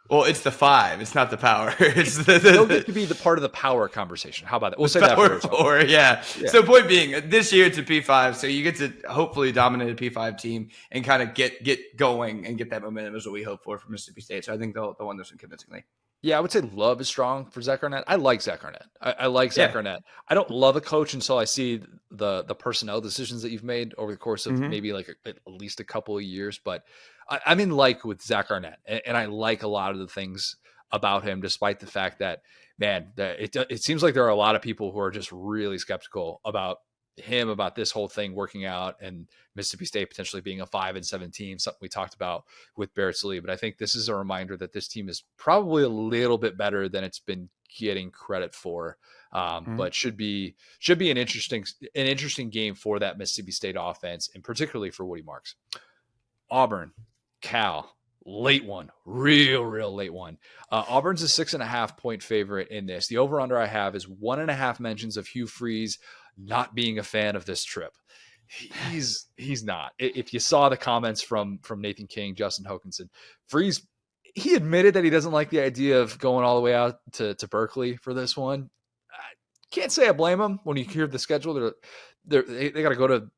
Speaker 2: Well, it's the 5. It's not the Power. It's
Speaker 1: they'll get to be the part of the Power conversation. How about that? We'll say that for
Speaker 2: 4. Yeah. So point being, this year it's a P5, so you get to hopefully dominate a P5 team and kind of get going and get that momentum is what we hope for from Mississippi State. So I think they'll win this one convincingly.
Speaker 1: Yeah, I would say love is strong for Zach Arnett. I like Zach Arnett. I like Zach Arnett. I don't love a coach until I see the personnel decisions that you've made over the course of maybe like at least a couple of years. But I'm in like with Zach Arnett, and I like a lot of the things about him, despite the fact that, man, it seems like there are a lot of people who are just really skeptical about him, about this whole thing working out, and Mississippi State potentially being a 5-7 team, something we talked about with Barrett Lee. But I think this is a reminder that this team is probably a little bit better than it's been getting credit for. But should be an interesting game for that Mississippi State offense, and particularly for Woody Marks. Auburn, Cal, late one, real late one. Auburn's a 6.5 point favorite in this. The over under I have is 1.5 mentions of Hugh Freeze not being a fan of this trip. He's not. If you saw the comments from Nathan King, Justin Hokanson, Freeze, he admitted that he doesn't like the idea of going all the way out to Berkeley for this one. I can't say I blame him. When you hear the schedule, they got to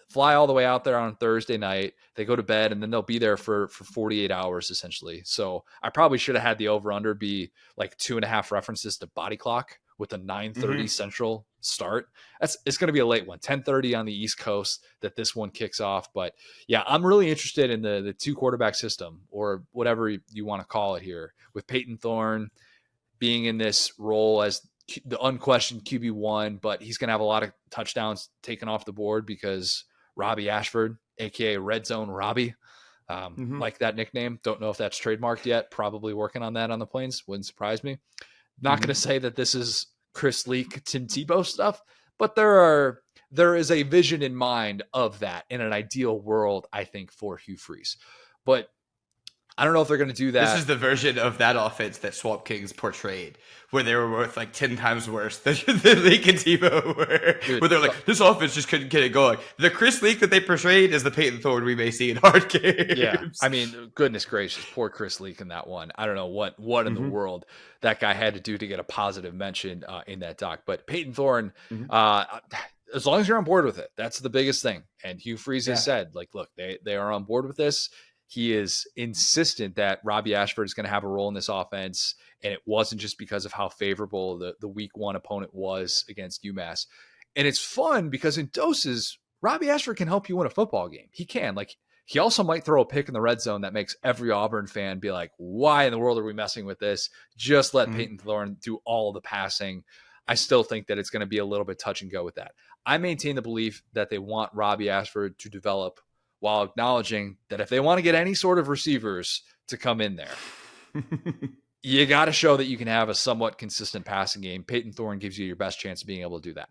Speaker 1: fly all the way out there on Thursday night. They go to bed, and then they'll be there for 48 hours essentially. So I probably should have had the over under be like 2.5 references to body clock with a 9:30 Central start. It's going to be a late one, 10:30 on the East Coast that this one kicks off. But yeah, I'm really interested in the 2 quarterback system, or whatever you want to call it here, with Peyton Thorne being in this role as the unquestioned QB1, but he's going to have a lot of touchdowns taken off the board because Robbie Ashford, aka Red Zone Robbie, like that nickname. Don't know if that's trademarked yet. Probably working on that on the Plains. Wouldn't surprise me. Not going to say that this is Chris Leak, Tim Tebow stuff, but there is a vision in mind of that in an ideal world, I think, for Hugh Freeze. But I don't know if they're going to do that.
Speaker 2: This is the version of that offense that Swamp Kings portrayed, where they were worth like 10 times worse than Leak and Tebow were. Dude, where they're like, this offense just couldn't get it going. The Chris Leak that they portrayed is the Peyton Thorne we may see in hard games.
Speaker 1: Yeah, I mean, goodness gracious, poor Chris Leak in that one. I don't know what in the world that guy had to do to get a positive mention in that doc. But Peyton Thorne, as long as you're on board with it, that's the biggest thing. And Hugh Freeze has said, like, look, they are on board with this. He is insistent that Robbie Ashford is going to have a role in this offense, and it wasn't just because of how favorable the week 1 opponent was against UMass. And it's fun because in doses, Robbie Ashford can help you win a football game. He can. Like, he also might throw a pick in the red zone that makes every Auburn fan be like, why in the world are we messing with this? Just let Peyton Thorne do all the passing. I still think that it's going to be a little bit touch and go with that. I maintain the belief that they want Robbie Ashford to develop while acknowledging that if they want to get any sort of receivers to come in there, you got to show that you can have a somewhat consistent passing game. Peyton Thorne gives you your best chance of being able to do that.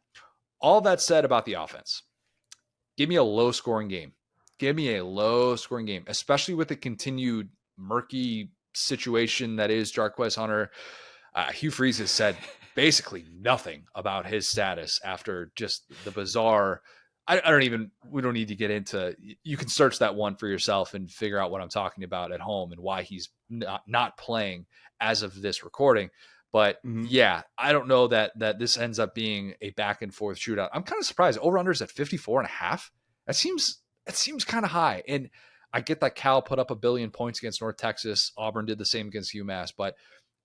Speaker 1: All that said about the offense, give me a low-scoring game. Give me a low-scoring game, especially with the continued murky situation that is Jarquez Hunter. Hugh Freeze has said basically nothing about his status after just the bizarre. We don't need to get into, you can search that one for yourself and figure out what I'm talking about at home and why he's not playing as of this recording. But yeah, I don't know that this ends up being a back and forth shootout. I'm kind of surprised. Over-unders at 54.5. That seems kind of high. And I get that Cal put up 1 billion points against North Texas. Auburn did the same against UMass, but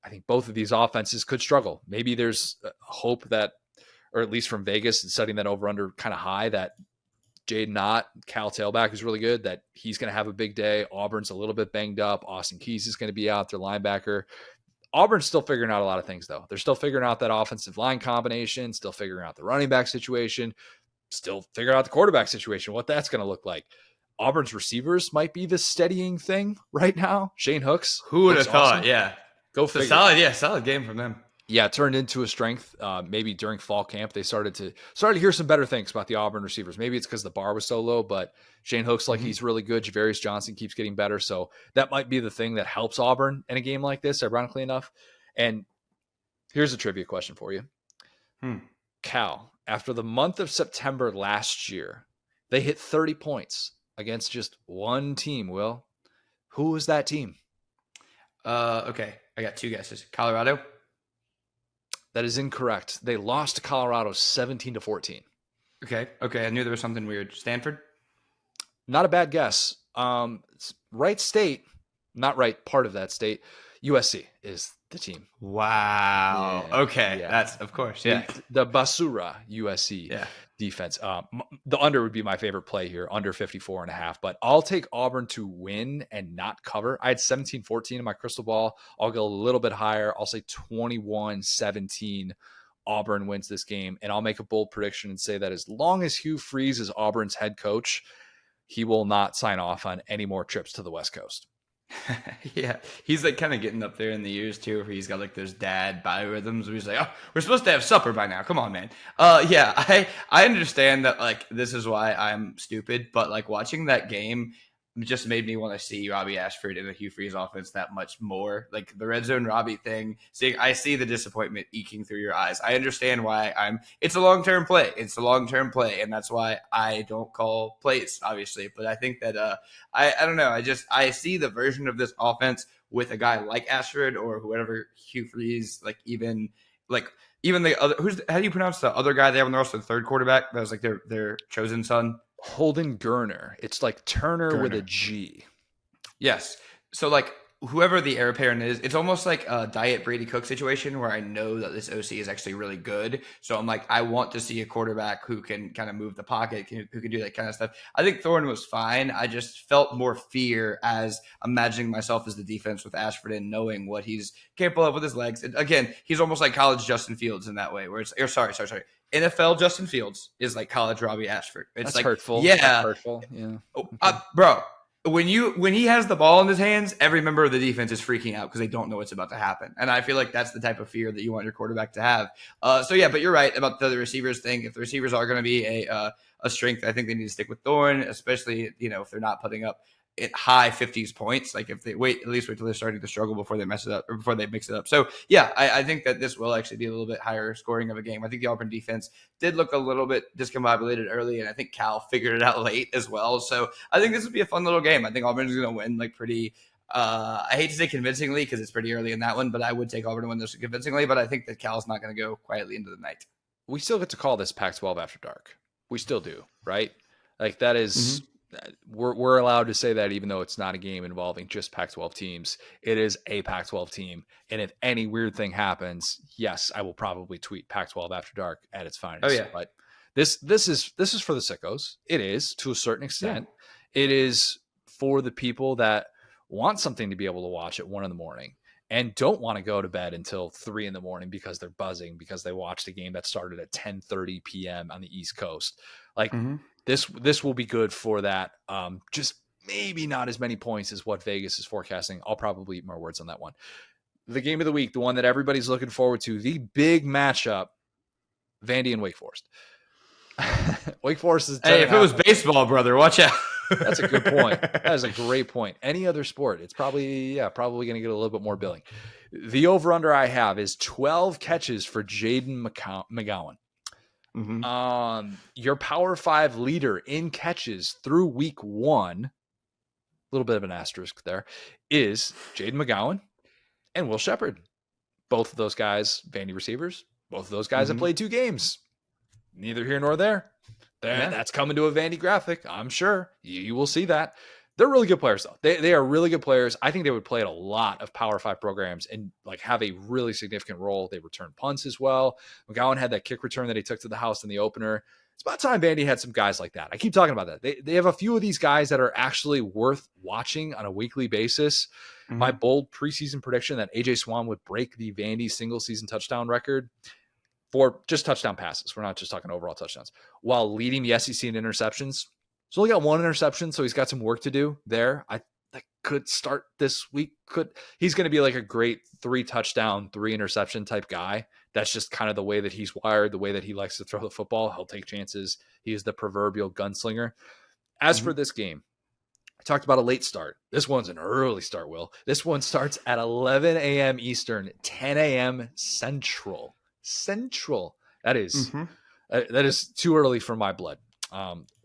Speaker 1: I think both of these offenses could struggle. Maybe there's hope that, or at least from Vegas, setting that over-under kind of high, that Jaden Ott, Cal tailback, is really good, that he's going to have a big day. Auburn's a little bit banged up. Austin Keys is going to be out, their linebacker. Auburn's still figuring out a lot of things, though. They're still figuring out that offensive line combination, still figuring out the running back situation, still figuring out the quarterback situation, what that's going to look like. Auburn's receivers might be the steadying thing right now. Shane Hooks.
Speaker 2: Who would have thought?
Speaker 1: Awesome.
Speaker 2: Yeah.
Speaker 1: Go figure.
Speaker 2: Solid game from them.
Speaker 1: Yeah, it turned into a strength. Maybe during fall camp, they started to hear some better things about the Auburn receivers. Maybe it's because the bar was so low, but Shane Hooks, he's really good. Javarius Johnson keeps getting better. So that might be the thing that helps Auburn in a game like this, ironically enough. And here's a trivia question for you. Cal, after the month of September last year, they hit 30 points against just one team, Will. Who was that team?
Speaker 2: Okay, I got 2 guesses. Colorado?
Speaker 1: That is incorrect. They lost to Colorado 17-14.
Speaker 2: Okay. I knew there was something weird. Stanford?
Speaker 1: Not a bad guess. Right state, not right part of that state. USC is the team.
Speaker 2: Wow. Yeah. Okay. Yeah. That's, of course. Yeah.
Speaker 1: The Basura USC defense. The under would be my favorite play here, under 54.5. But I'll take Auburn to win and not cover. I had 17-14 in my crystal ball. I'll go a little bit higher. I'll say 21-17. Auburn wins this game. And I'll make a bold prediction and say that as long as Hugh Freeze is Auburn's head coach, he will not sign off on any more trips to the West Coast.
Speaker 2: Yeah, he's kind of getting up there in the years too, where he's got those dad biorhythms where he's like, oh, we're supposed to have supper by now, come on, man. Yeah, I understand that this is why I'm stupid, but watching that game just made me want to see Robbie Ashford in the Hugh Freeze offense that much more. The red zone Robbie thing, I see the disappointment eking through your eyes. I understand why it's a long-term play. It's a long-term play, and that's why I don't call plays, obviously. But I think that, I don't know. I see the version of this offense with a guy like Ashford or whoever Hugh Freeze, even the other, how do you pronounce the other guy they have on the roster, the third quarterback? That was their chosen son.
Speaker 1: Holden Gerner. It's like Turner
Speaker 2: Gerner.
Speaker 1: With a G.
Speaker 2: Yes. So whoever the heir apparent is, it's almost like a Diet Brady Cook situation where I know that this OC is actually really good. So I'm I want to see a quarterback who can kind of move the pocket, who can do that kind of stuff. I think Thorne was fine. I just felt more fear as imagining myself as the defense with Ashford and knowing what he's capable of with his legs. And again, he's almost like college Justin Fields in that way, where sorry. NFL Justin Fields is like college Robbie Ashford. It's
Speaker 1: That's hurtful.
Speaker 2: Yeah.
Speaker 1: That's hurtful. Yeah.
Speaker 2: Bro. When he has the ball in his hands, every member of the defense is freaking out because they don't know what's about to happen. And I feel like that's the type of fear that you want your quarterback to have. But you're right about the receivers thing. If the receivers are going to be a strength, I think they need to stick with Thorne, especially, if they're not putting up high 50s points. If they at least wait till they're starting to struggle before they mess it up or before they mix it up. So yeah, I think that this will actually be a little bit higher scoring of a game. I think the Auburn defense did look a little bit discombobulated early, and I think Cal figured it out late as well. So I think this would be a fun little game. I think Auburn is going to win pretty. I hate to say convincingly because it's pretty early in that one, but I would take Auburn to win this convincingly. But I think that Cal's not going to go quietly into the night.
Speaker 1: We still get to call this Pac-12 after dark. We still do, right? That is. Mm-hmm. We're allowed to say that even though it's not a game involving just Pac-12 teams, it is a Pac-12 team. And if any weird thing happens, yes, I will probably tweet Pac-12 after dark at its finest.
Speaker 2: Oh yeah.
Speaker 1: But this is for the sickos. It is to a certain extent. Yeah. It is for the people that want something to be able to watch at 1 a.m. and don't want to go to bed until 3 a.m. because they're buzzing because they watched a game that started at 10:30 p.m. on the East Coast. Like this will be good for that. Just maybe not as many points as what Vegas is forecasting. I'll probably eat more words on that one. The game of the week, the one that everybody's looking forward to, the big matchup, Vandy and Wake Forest. Wake Forest is.
Speaker 2: Hey, if it was baseball, brother, watch out.
Speaker 1: That's a good point. That is a great point. Any other sport, it's probably going to get a little bit more billing. The over-under I have is 12 catches for Jaden McGowan. Your Power 5 leader in catches through week 1, a little bit of an asterisk there, is Jaden McGowan and Will Shepherd. Both of those guys, Vandy receivers, both of those guys have played 2 games. Neither here nor there. That's coming to a Vandy graphic. I'm sure you will see that. They're really good players, though. They are really good players. I think they would play at a lot of Power 5 programs and like have a really significant role. They return punts as well. McGowan had that kick return that he took to the house in the opener. It's about time Vandy had some guys like that. I keep talking about that. They have a few of these guys that are actually worth watching on a weekly basis. My bold preseason prediction that A.J. Swan would break the Vandy single-season touchdown record for just touchdown passes. We're not just talking overall touchdowns. While leading the SEC in interceptions. He's only got 1 interception, so he's got some work to do there. That could start this week. He's going to be like a great 3 touchdown, 3 interception type guy. That's just kind of the way that he's wired, the way that he likes to throw the football. He'll take chances. He is the proverbial gunslinger. As for this game, I talked about a late start. This one's an early start, Will. This one starts at 11 a.m. Eastern, 10 a.m. Central. That is too early for my blood.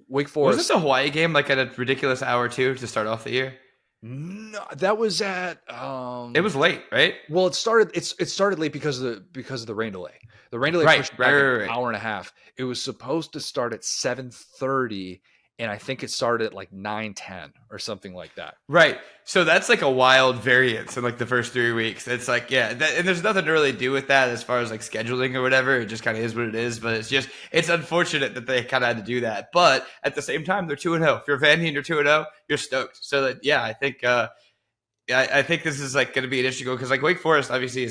Speaker 1: Wake Forest.
Speaker 2: Was this a Hawaii game like at a ridiculous hour too to start off the year?
Speaker 1: No, that was at.
Speaker 2: It was late, right?
Speaker 1: Well, it started late because of the rain delay. The rain delay pushed back an hour and a half. It was supposed to start at 7:30, and I think it started at like 9:10 or something like that.
Speaker 2: Right. So that's like a wild variance in like the first 3 weeks. It's like, and there's nothing to really do with that as far as like scheduling or whatever. It just kind of is what it is. But it's unfortunate that they kind of had to do that. But at the same time, they're 2-0. If you're Vandy and you're 2-0, you're stoked. So that, I think, I think this is like going to be an interesting goal because like Wake Forest obviously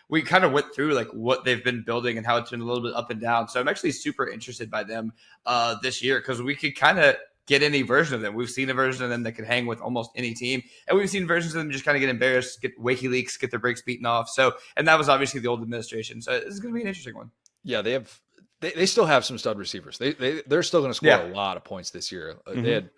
Speaker 2: we kind of went through like what they've been building and how it's been a little bit up and down. So I'm actually super interested by them this year because we could kind of get any version of them. We've seen a version of them that could hang with almost any team. And we've seen versions of them just kind of get embarrassed, get WikiLeaks, get their breaks beaten off. So, and that was obviously the old administration. So this is going to be an interesting one.
Speaker 1: Yeah, they still have some stud receivers. They're still going to score a lot of points this year. They had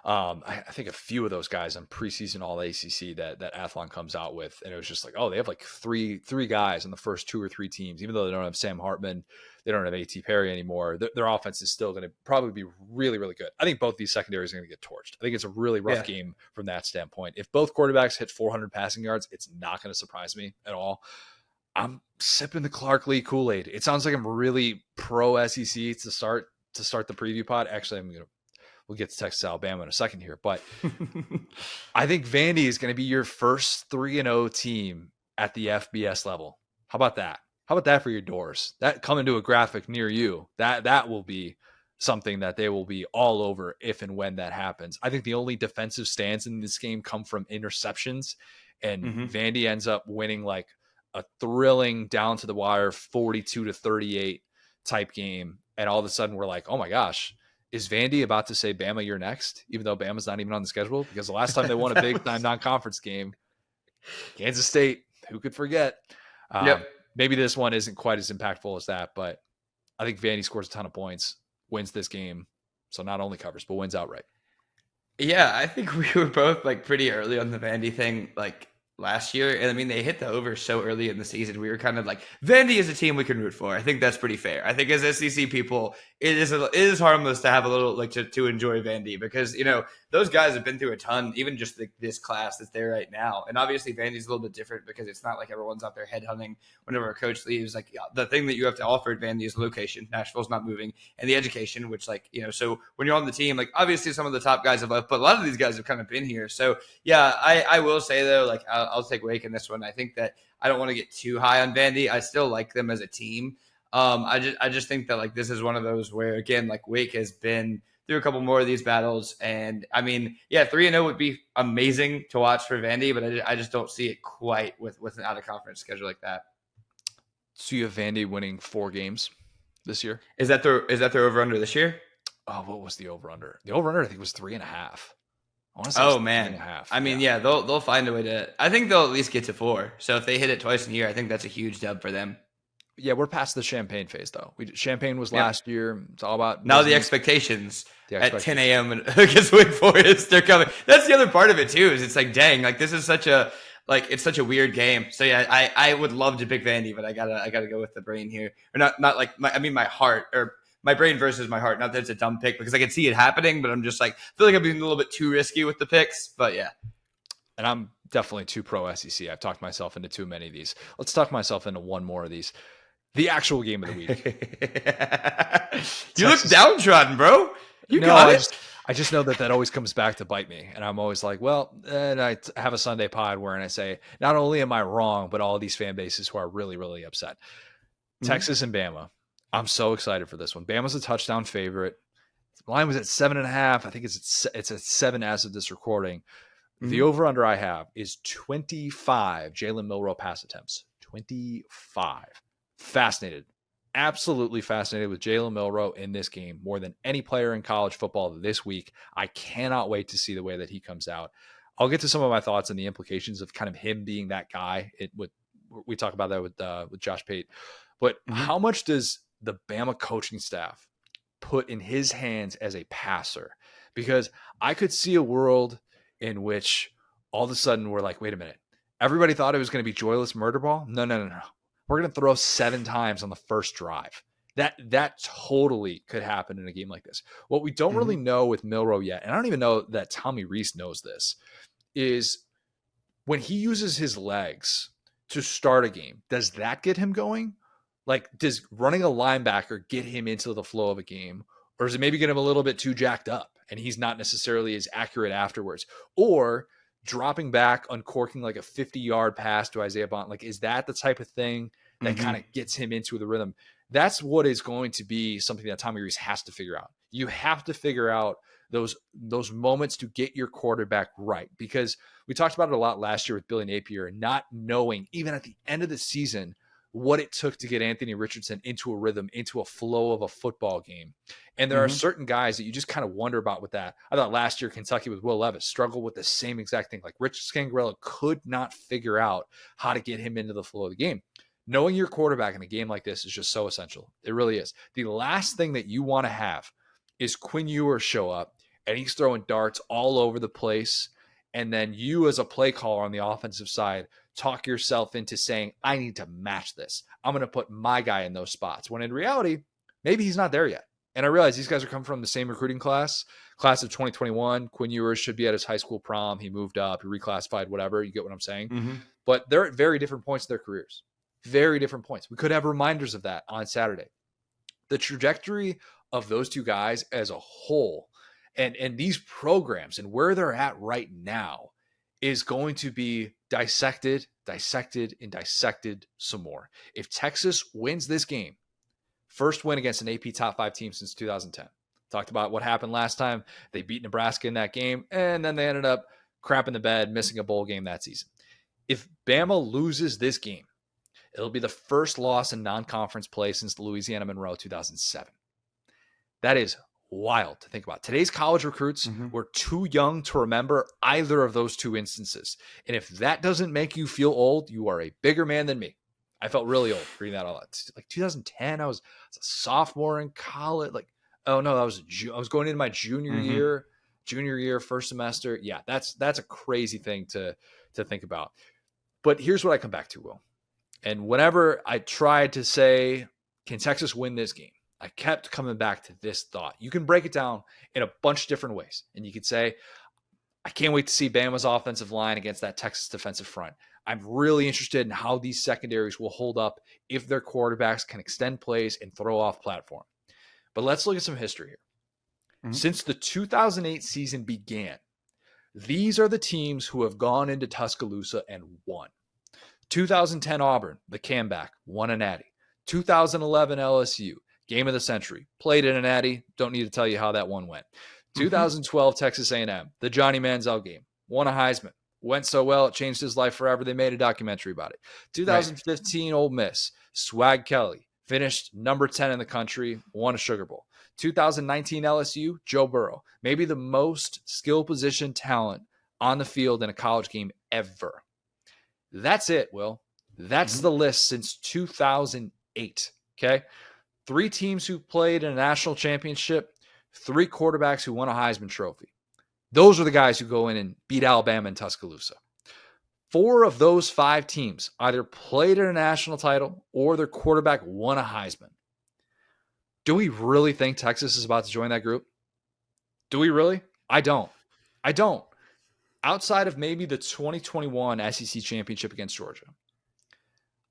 Speaker 1: I think a few of those guys on preseason All ACC that Athlon comes out with, and it was just like, oh, they have like three guys in the first 2 or 3 teams, even though they don't have Sam Hartman, they don't have A.T. Perry anymore. Their offense is still going to probably be really, really good. I think both these secondaries are going to get torched. I think it's a really rough game from that standpoint. If both quarterbacks hit 400 passing yards, it's not going to surprise me at all. I'm sipping the Clark Lee Kool-Aid. It sounds like I'm really pro SEC to start the preview pod. Actually, we'll get to Texas-Alabama in a second here, but I think Vandy is going to be your first 3-0 team at the FBS level. How about that? How about that for your doors? That coming to a graphic near you. That will be something that they will be all over if and when that happens. I think the only defensive stands in this game come from interceptions, and Vandy ends up winning like a thrilling down to the wire 42-38 type game. And all of a sudden we're like, oh my gosh, is Vandy about to say, Bama, you're next? Even though Bama's not even on the schedule, because the last time they won a big time non-conference game, Kansas State, who could forget? Maybe this one isn't quite as impactful as that, but I think Vandy scores a ton of points, wins this game. So not only covers, but wins outright.
Speaker 2: Yeah, I think we were both like pretty early on the Vandy thing, like last year. And I mean, they hit the over so early in the season. We were kind of like, Vandy is a team we can root for. I think that's pretty fair. I think as SEC people, it is harmless to have a little like to enjoy Vandy because, those guys have been through a ton, even just this class that's there right now. And obviously Vandy's a little bit different because it's not like everyone's out there headhunting whenever a coach leaves. Like the thing that you have to offer at Vandy is location. Nashville's not moving, and the education, which so when you're on the team, like obviously some of the top guys have left, but a lot of these guys have kind of been here. So yeah, I will say though, like I'll take Wake in this one. I think that I don't want to get too high on Vandy. I still like them as a team. I just think that like this is one of those where again, like Wake has been through a couple more of these battles. And I mean, yeah, 3-0 would be amazing to watch for Vandy, but I just don't see it quite with an out of conference schedule like that.
Speaker 1: So you have Vandy winning 4 games this year.
Speaker 2: Is that their over under this year?
Speaker 1: Oh, what was the over under? The over under I think was 3.5. I want to say
Speaker 2: oh man,
Speaker 1: 3.5.
Speaker 2: I mean, yeah, they'll find a way to. I think they'll at least get to 4. So if they hit it twice in a year, I think that's a huge dub for them.
Speaker 1: Yeah, we're past the Champaign phase though. Champagne was last year. It's all about
Speaker 2: now the expectations. At 10 a.m. against Wake Forest, they're coming. That's the other part of it too. Is it's like, dang, like this is such a it's such a weird game. So yeah, I would love to pick Vandy, but I gotta go with the brain here, or not like my heart, or my brain versus my heart. Not that it's a dumb pick, because I can see it happening, but I'm just like feel like I'm being a little bit too risky with the picks. But yeah,
Speaker 1: and I'm definitely too pro SEC. I've talked myself into too many of these. Let's talk myself into one more of these. The actual game of the week.
Speaker 2: You look downtrodden, bro. You got it.
Speaker 1: I just know that always comes back to bite me. And I'm always like, well, and I have a Sunday pod where I say, not only am I wrong, but all of these fan bases who are really, really upset. Mm-hmm. Texas and Bama. I'm so excited for this one. Bama's a touchdown favorite. The line was at 7.5. I think it's at 7 as of this recording. Mm-hmm. The over-under I have is 25 Jalen Milroe pass attempts. 25. Fascinated. Absolutely fascinated with Jalen Milroe in this game more than any player in college football this week. I cannot wait to see the way that he comes out. I'll get to some of my thoughts and the implications of kind of him being that guy. We talk about that with Josh Pate. But how much does the Bama coaching staff put in his hands as a passer? Because I could see a world in which all of a sudden we're like, wait a minute. Everybody thought it was going to be joyless murder ball. No. We're going to throw 7 times on the first drive. That totally could happen in a game like this. What we don't really know with Milroe yet, and I don't even know that Tommy Rees knows this, is when he uses his legs to start a game, does that get him going? Like, does running a linebacker get him into the flow of a game? Or does it maybe get him a little bit too jacked up and he's not necessarily as accurate afterwards? Or dropping back, uncorking like a 50-yard pass to Isaiah Bond, like, is that the type of thing that kind of gets him into the rhythm? That's what is going to be something that Tommy Rees has to figure out. You have to figure out those moments to get your quarterback right, because we talked about it a lot last year with Billy Napier, not knowing even at the end of the season what it took to get Anthony Richardson into a rhythm, into a flow of a football game. And there are certain guys that you just kind of wonder about with that. I thought last year Kentucky with Will Levis struggled with the same exact thing. Like, Rich Scangarello could not figure out how to get him into the flow of the game. Knowing your quarterback in a game like this is just so essential. It really is. The last thing that you want to have is Quinn Ewers show up and he's throwing darts all over the place. And then you as a play caller on the offensive side talk yourself into saying, I need to match this. I'm going to put my guy in those spots. When in reality, maybe he's not there yet. And I realize these guys are coming from the same recruiting class of 2021. Quinn Ewers should be at his high school prom. He moved up, he reclassified, whatever. You get what I'm saying? But they're at very different points in their careers. Very different points. We could have reminders of that on Saturday. The trajectory of those two guys as a whole and these programs and where they're at right now is going to be dissected some more. If Texas wins this game, first win against an AP top 5 team since 2010. Talked about what happened last time. They beat Nebraska in that game, and then they ended up crapping the bed, missing a bowl game that season. If Bama loses this game, it'll be the first loss in non-conference play since Louisiana Monroe 2007. That is wild to think about. Today's college recruits were too young to remember either of those two instances. And if that doesn't make you feel old, you are a bigger man than me. I felt really old reading that all out. Like 2010, I was a sophomore in college. Like, oh no, I was going into my junior year, first semester. Yeah, that's a crazy thing to think about. But here's what I come back to, Will. And whenever I tried to say, can Texas win this game? I kept coming back to this thought. You can break it down in a bunch of different ways. And you could say, I can't wait to see Bama's offensive line against that Texas defensive front. I'm really interested in how these secondaries will hold up if their quarterbacks can extend plays and throw off platform. But let's look at some history here. Since the 2008 season began, these are the teams who have gone into Tuscaloosa and won. 2010 Auburn, the comeback, won a natty. 2011 LSU game of the century. Played in an Natty. Don't need to tell you how that one went. 2012 Texas A&M, the Johnny Manziel game. Won a Heisman. Went so well, it changed his life forever. They made a documentary about it. 2015 Ole Miss, Swag Kelly. Finished number 10 in the country. Won a Sugar Bowl. 2019 LSU, Joe Burrow. Maybe the most skill position talent on the field in a college game ever. That's it, Will. That's the list since 2008. Okay. 3 teams who played in a national championship, 3 quarterbacks who won a Heisman Trophy. Those are the guys who go in and beat Alabama in Tuscaloosa. 4 of those 5 teams either played in a national title or their quarterback won a Heisman. Do we really think Texas is about to join that group? Do we really? I don't. Outside of maybe the 2021 SEC championship against Georgia,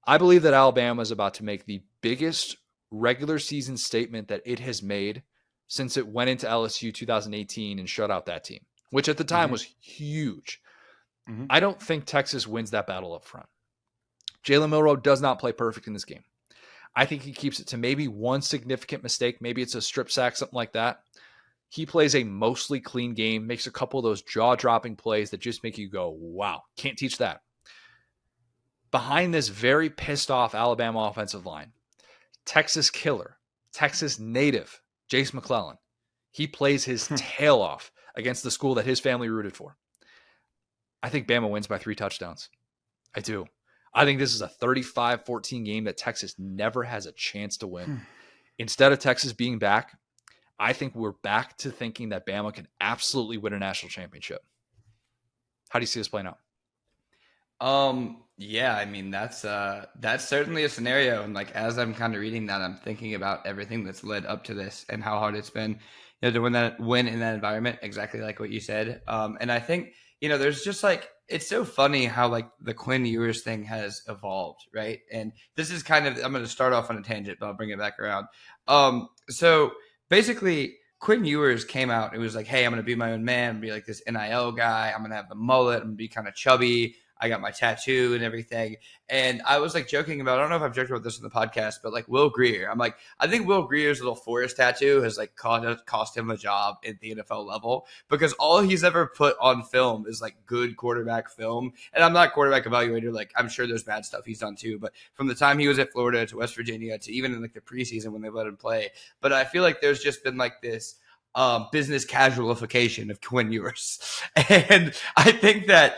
Speaker 1: I believe that Alabama is about to make the biggest regular season statement that it has made since it went into LSU 2018 and shut out that team, which at the time was huge. I don't think Texas wins that battle up front. Jalen Milroe does not play perfect in this game. I think he keeps it to maybe one significant mistake. Maybe it's a strip sack, something like that. He plays a mostly clean game, makes a couple of those jaw-dropping plays that just make you go, wow, can't teach that. Behind this very pissed-off Alabama offensive line, Texas killer, Texas native, Jace McClellan. He plays his tail off against the school that his family rooted for. I think Bama wins by 3 touchdowns. I do. I think this is a 35-14 game that Texas never has a chance to win. Instead of Texas being back, I think we're back to thinking that Bama can absolutely win a national championship. How do you see this playing out?
Speaker 2: Yeah, I mean, that's certainly a scenario. And like, as I'm kind of reading that, I'm thinking about everything that's led up to this and how hard it's been, to win in that environment, exactly like what you said. And I think, there's just like, it's so funny how like the Quinn Ewers thing has evolved, right? And this is kind of, I'm going to start off on a tangent, but I'll bring it back around. So basically Quinn Ewers came out. It was like, hey, I'm going to be my own man. I'm going to be like this NIL guy. I'm going to have the mullet. I'm going to be kind of chubby. I got my tattoo and everything. And I was like joking about, I don't know if I've joked about this in the podcast, but like Will Grier, I'm like, I think Will Grier's little forest tattoo has like cost him a job at the NFL level, because all he's ever put on film is like good quarterback film. And I'm not a quarterback evaluator. Like, I'm sure there's bad stuff he's done too, but from the time he was at Florida to West Virginia to even in like the preseason when they let him play. But I feel like there's just been like this business casualification of Quinn Ewers. And I think that,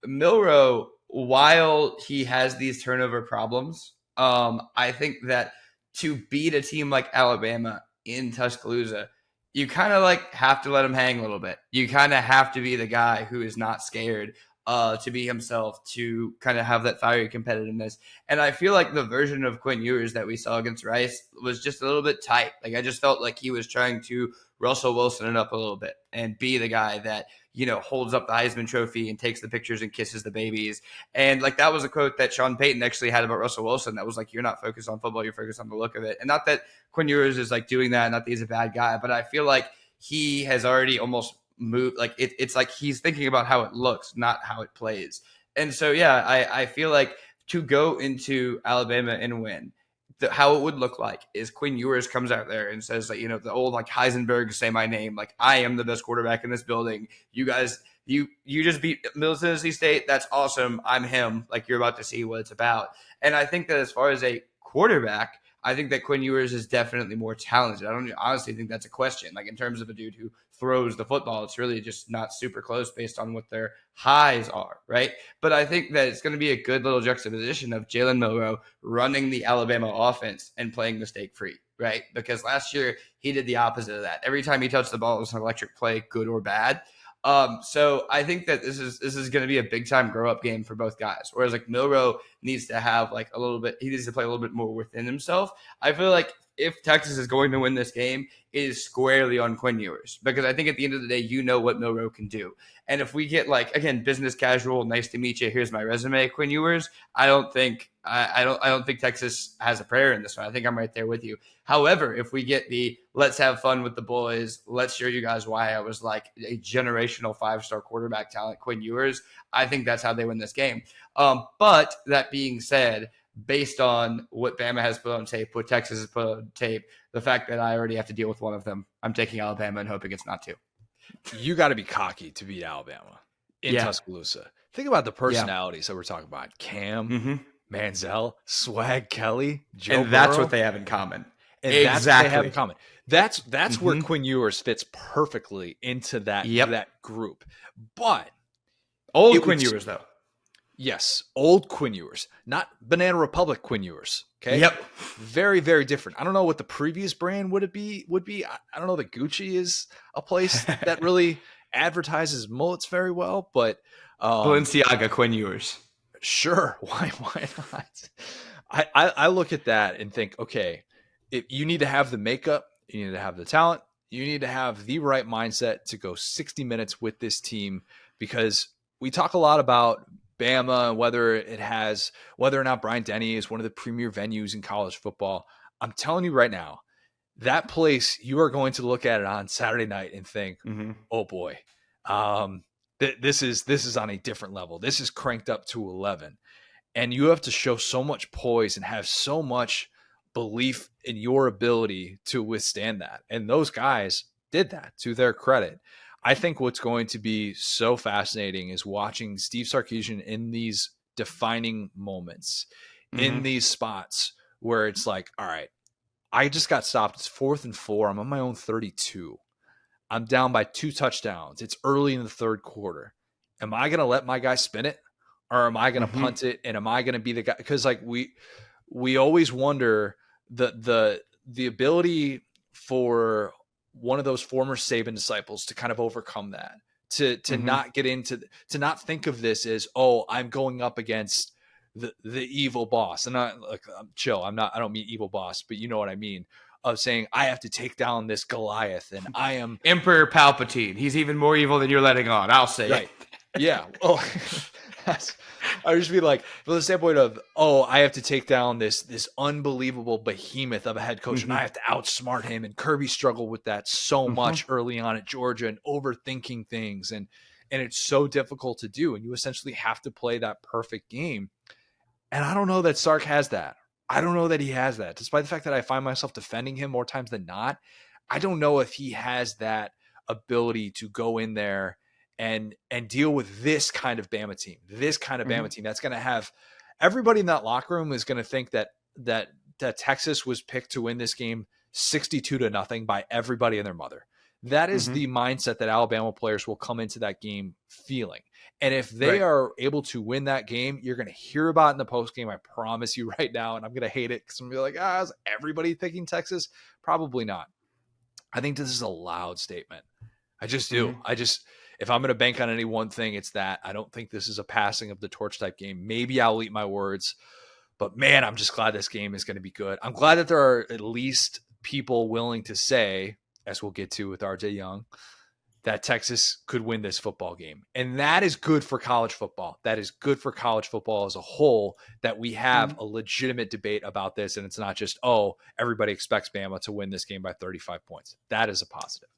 Speaker 2: Milroe, while he has these turnover problems, I think that to beat a team like Alabama in Tuscaloosa, you kind of like have to let him hang a little bit. You kind of have to be the guy who is not scared to be himself, to kind of have that fiery competitiveness. And I feel like the version of Quinn Ewers that we saw against Rice was just a little bit tight. Like, I just felt like he was trying to Russell Wilson it up a little bit and be the guy that, holds up the Heisman Trophy and takes the pictures and kisses the babies. And like, that was a quote that Sean Payton actually had about Russell Wilson. That was like, you're not focused on football, you're focused on the look of it. And not that Quinn Ewers is like doing that, not that he's a bad guy, but I feel like he has already almost moved. Like it's like he's thinking about how it looks, not how it plays. And so, yeah, I feel like to go into Alabama and win, how it would look like is Quinn Ewers comes out there and says, like, the old like Heisenberg, say my name, like, I am the best quarterback in this building. You guys, you just beat Middle Tennessee State. That's awesome. I'm him. Like, you're about to see what it's about. And I think that as far as a quarterback, I think that Quinn Ewers is definitely more talented. I don't honestly think that's a question. Like, in terms of a dude who throws the football, it's really just not super close based on what their highs are, right? But I think that it's going to be a good little juxtaposition of Jalen Milroe running the Alabama offense and playing mistake-free, right? Because last year he did the opposite of that. Every time he touched the ball, it was an electric play, good or bad. So I think that this is going to be a big time grow up game for both guys. Whereas like Milroe needs to have like he needs to play a little bit more within himself. I feel like if Texas is going to win this game, it is squarely on Quinn Ewers, because I think at the end of the day, what Milroe can do. And if we get like, again, business casual, nice to meet you, here's my resume, Quinn Ewers, I don't think Texas has a prayer in this one. I think I'm right there with you. However, if we get let's have fun with the boys, let's show you guys why I was like a generational 5-star quarterback talent, Quinn Ewers, I think that's how they win this game. But that being said, based on what Bama has put on tape, what Texas has put on tape, the fact that I already have to deal with one of them, I'm taking Alabama and hoping it's not two.
Speaker 1: You got to be cocky to beat Alabama in Tuscaloosa. Think about the personalities that we're talking about. Cam, Manziel, Swag Kelly, Joe
Speaker 2: and that's
Speaker 1: Burrow.
Speaker 2: what they have in common.
Speaker 1: And that's what they have in common. That's where Quinn Ewers fits perfectly into that group. But
Speaker 2: old Quinn Ewers, though.
Speaker 1: Yes, old Quinn Ewers, not Banana Republic Quinn Ewers. Okay.
Speaker 2: Yep.
Speaker 1: Very, very different. I don't know what the previous brand would be. I don't know that Gucci is a place that really advertises mullets very well, but
Speaker 2: Balenciaga Quinn Ewers.
Speaker 1: Sure. Why not? I look at that and think, okay, if you need to have the makeup, you need to have the talent, you need to have the right mindset to go 60 minutes with this team, because we talk a lot about Bama and whether or not Bryant Denny is one of the premier venues in college football. I'm telling you right now, that place, you are going to look at it on Saturday night and think, oh boy, this is on a different level. This is cranked up to 11. And you have to show so much poise and have so much belief in your ability to withstand that. And those guys did that, to their credit. I think what's going to be so fascinating is watching Steve Sarkisian in these defining moments, in these spots where it's like, all right, I just got stopped. It's 4th and 4. I'm on my own 32. I'm down by 2 touchdowns. It's early in the third quarter. Am I going to let my guy spin it, or am I going to punt it? And am I going to be the guy? Because like we always wonder the ability for one of those former Saban disciples to kind of overcome that, to not get into, to not think of this as, oh, I'm going up against the evil boss. And I'm chill. I don't mean evil boss, but you know what I mean, of saying I have to take down this Goliath and I am
Speaker 2: Emperor Palpatine. He's even more evil than you're letting on. I'll say it.
Speaker 1: Yeah. Well, I would just be like, from the standpoint of, oh, I have to take down this unbelievable behemoth of a head coach, and I have to outsmart him. And Kirby struggled with that so much early on at Georgia, and overthinking things, and it's so difficult to do. And you essentially have to play that perfect game. And I don't know that Sark has that. I don't know that he has that, despite the fact that I find myself defending him more times than not. I don't know if he has that ability to go in there and deal with this kind of Bama team, team that's going to have everybody in that locker room is going to think that Texas was picked to win this game 62-0 by everybody and their mother. That is the mindset that Alabama players will come into that game feeling. And if they are able to win that game, you're going to hear about it in the post game. I promise you right now. And I'm going to hate it because I'm going to be like, is everybody picking Texas? Probably not. I think this is a loud statement. I just do. If I'm going to bank on any one thing, it's that. I don't think this is a passing of the torch type game. Maybe I'll eat my words, but man, I'm just glad this game is going to be good. I'm glad that there are at least people willing to say, as we'll get to with RJ Young, that Texas could win this football game. And that is good for college football. That is good for college football as a whole, that we have a legitimate debate about this. And it's not just, oh, everybody expects Bama to win this game by 35 points. That is a positive.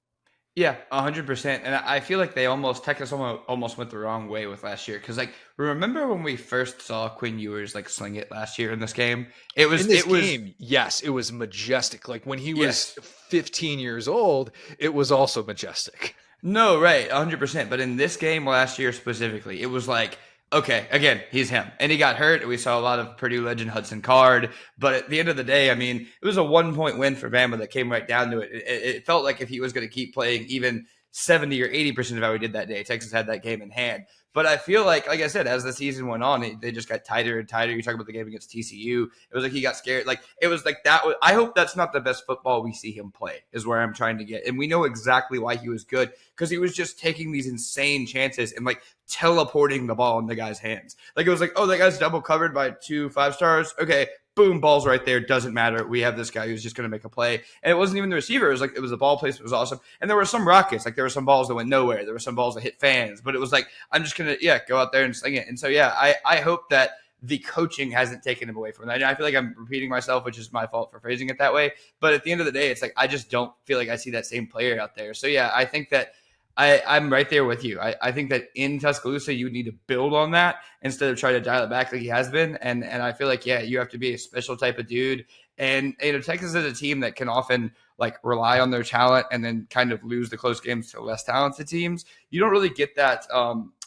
Speaker 2: Yeah, 100%. And I feel like Texas almost went the wrong way with last year. Because, like, remember when we first saw Quinn Ewers, like, sling it last year in this game?
Speaker 1: Yes, it was majestic. Like, when he was 15 years old, it was also majestic.
Speaker 2: No, right, 100%. But in this game last year specifically, it was like, okay, again, he's him. And he got hurt. We saw a lot of Purdue legend Hudson Card. But at the end of the day, I mean, it was a 1-point win for Bama that came right down to it. It felt like if he was going to keep playing even 70 or 80% of how he did that day, Texas had that game in hand. But I feel like I said, as the season went on, they just got tighter and tighter. You talk about the game against TCU. It was like he got scared. Like, it was like that. I hope that's not the best football we see him play, is where I'm trying to get. And we know exactly why he was good, because he was just taking these insane chances and, like, teleporting the ball in the guy's hands. Like, it was like, oh, that guy's double covered by 2 5-stars. Okay, boom, ball's right there. Doesn't matter. We have this guy who's just going to make a play. And it wasn't even the receiver. It was like, it was the ball placement was awesome. And there were some rockets. Like, there were some balls that went nowhere. There were some balls that hit fans. But it was like, I'm just going to, go out there and sling it. And so, I hope that the coaching hasn't taken him away from that. And I feel like I'm repeating myself, which is my fault for phrasing it that way. But at the end of the day, it's like, I just don't feel like I see that same player out there. So, I think that I'm right there with you. I think that in Tuscaloosa, you need to build on that instead of trying to dial it back like he has been. And I feel like, yeah, you have to be a special type of dude. And, Texas is a team that can often like rely on their talent and then kind of lose the close games to less talented teams. You don't really get that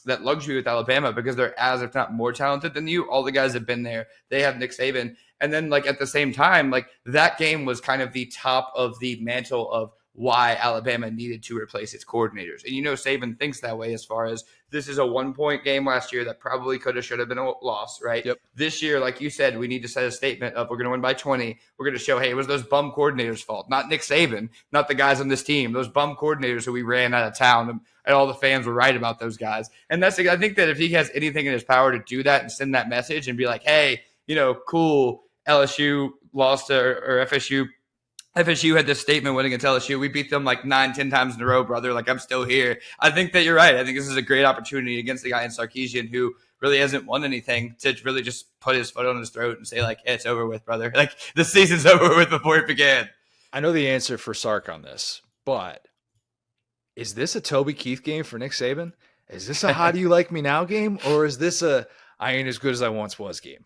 Speaker 2: that luxury with Alabama because they're as, if not more talented than you. All the guys have been there. They have Nick Saban. And then like at the same time, like that game was kind of the top of the mantle of why Alabama needed to replace its coordinators. And Saban thinks that way as far as this is a 1-point game last year that probably should have been a loss, right?
Speaker 1: Yep.
Speaker 2: This year, like you said, we need to set a statement of we're going to win by 20. We're going to show, hey, it was those bum coordinators' fault, not Nick Saban, not the guys on this team, those bum coordinators who we ran out of town, and all the fans were right about those guys. And I think that if he has anything in his power to do that and send that message and be like, hey, cool, LSU lost or FSU had this statement winning against LSU. We beat them like 9-10 times in a row, brother. Like, I'm still here. I think that you're right. I think this is a great opportunity against the guy in Sarkisian who really hasn't won anything to really just put his foot on his throat and say, like, hey, it's over with, brother. Like, the season's over with before it began.
Speaker 1: I know the answer for Sark on this, but is this a Toby Keith game for Nick Saban? Is this a how do you like me now game? Or is this a I ain't as good as I once was game?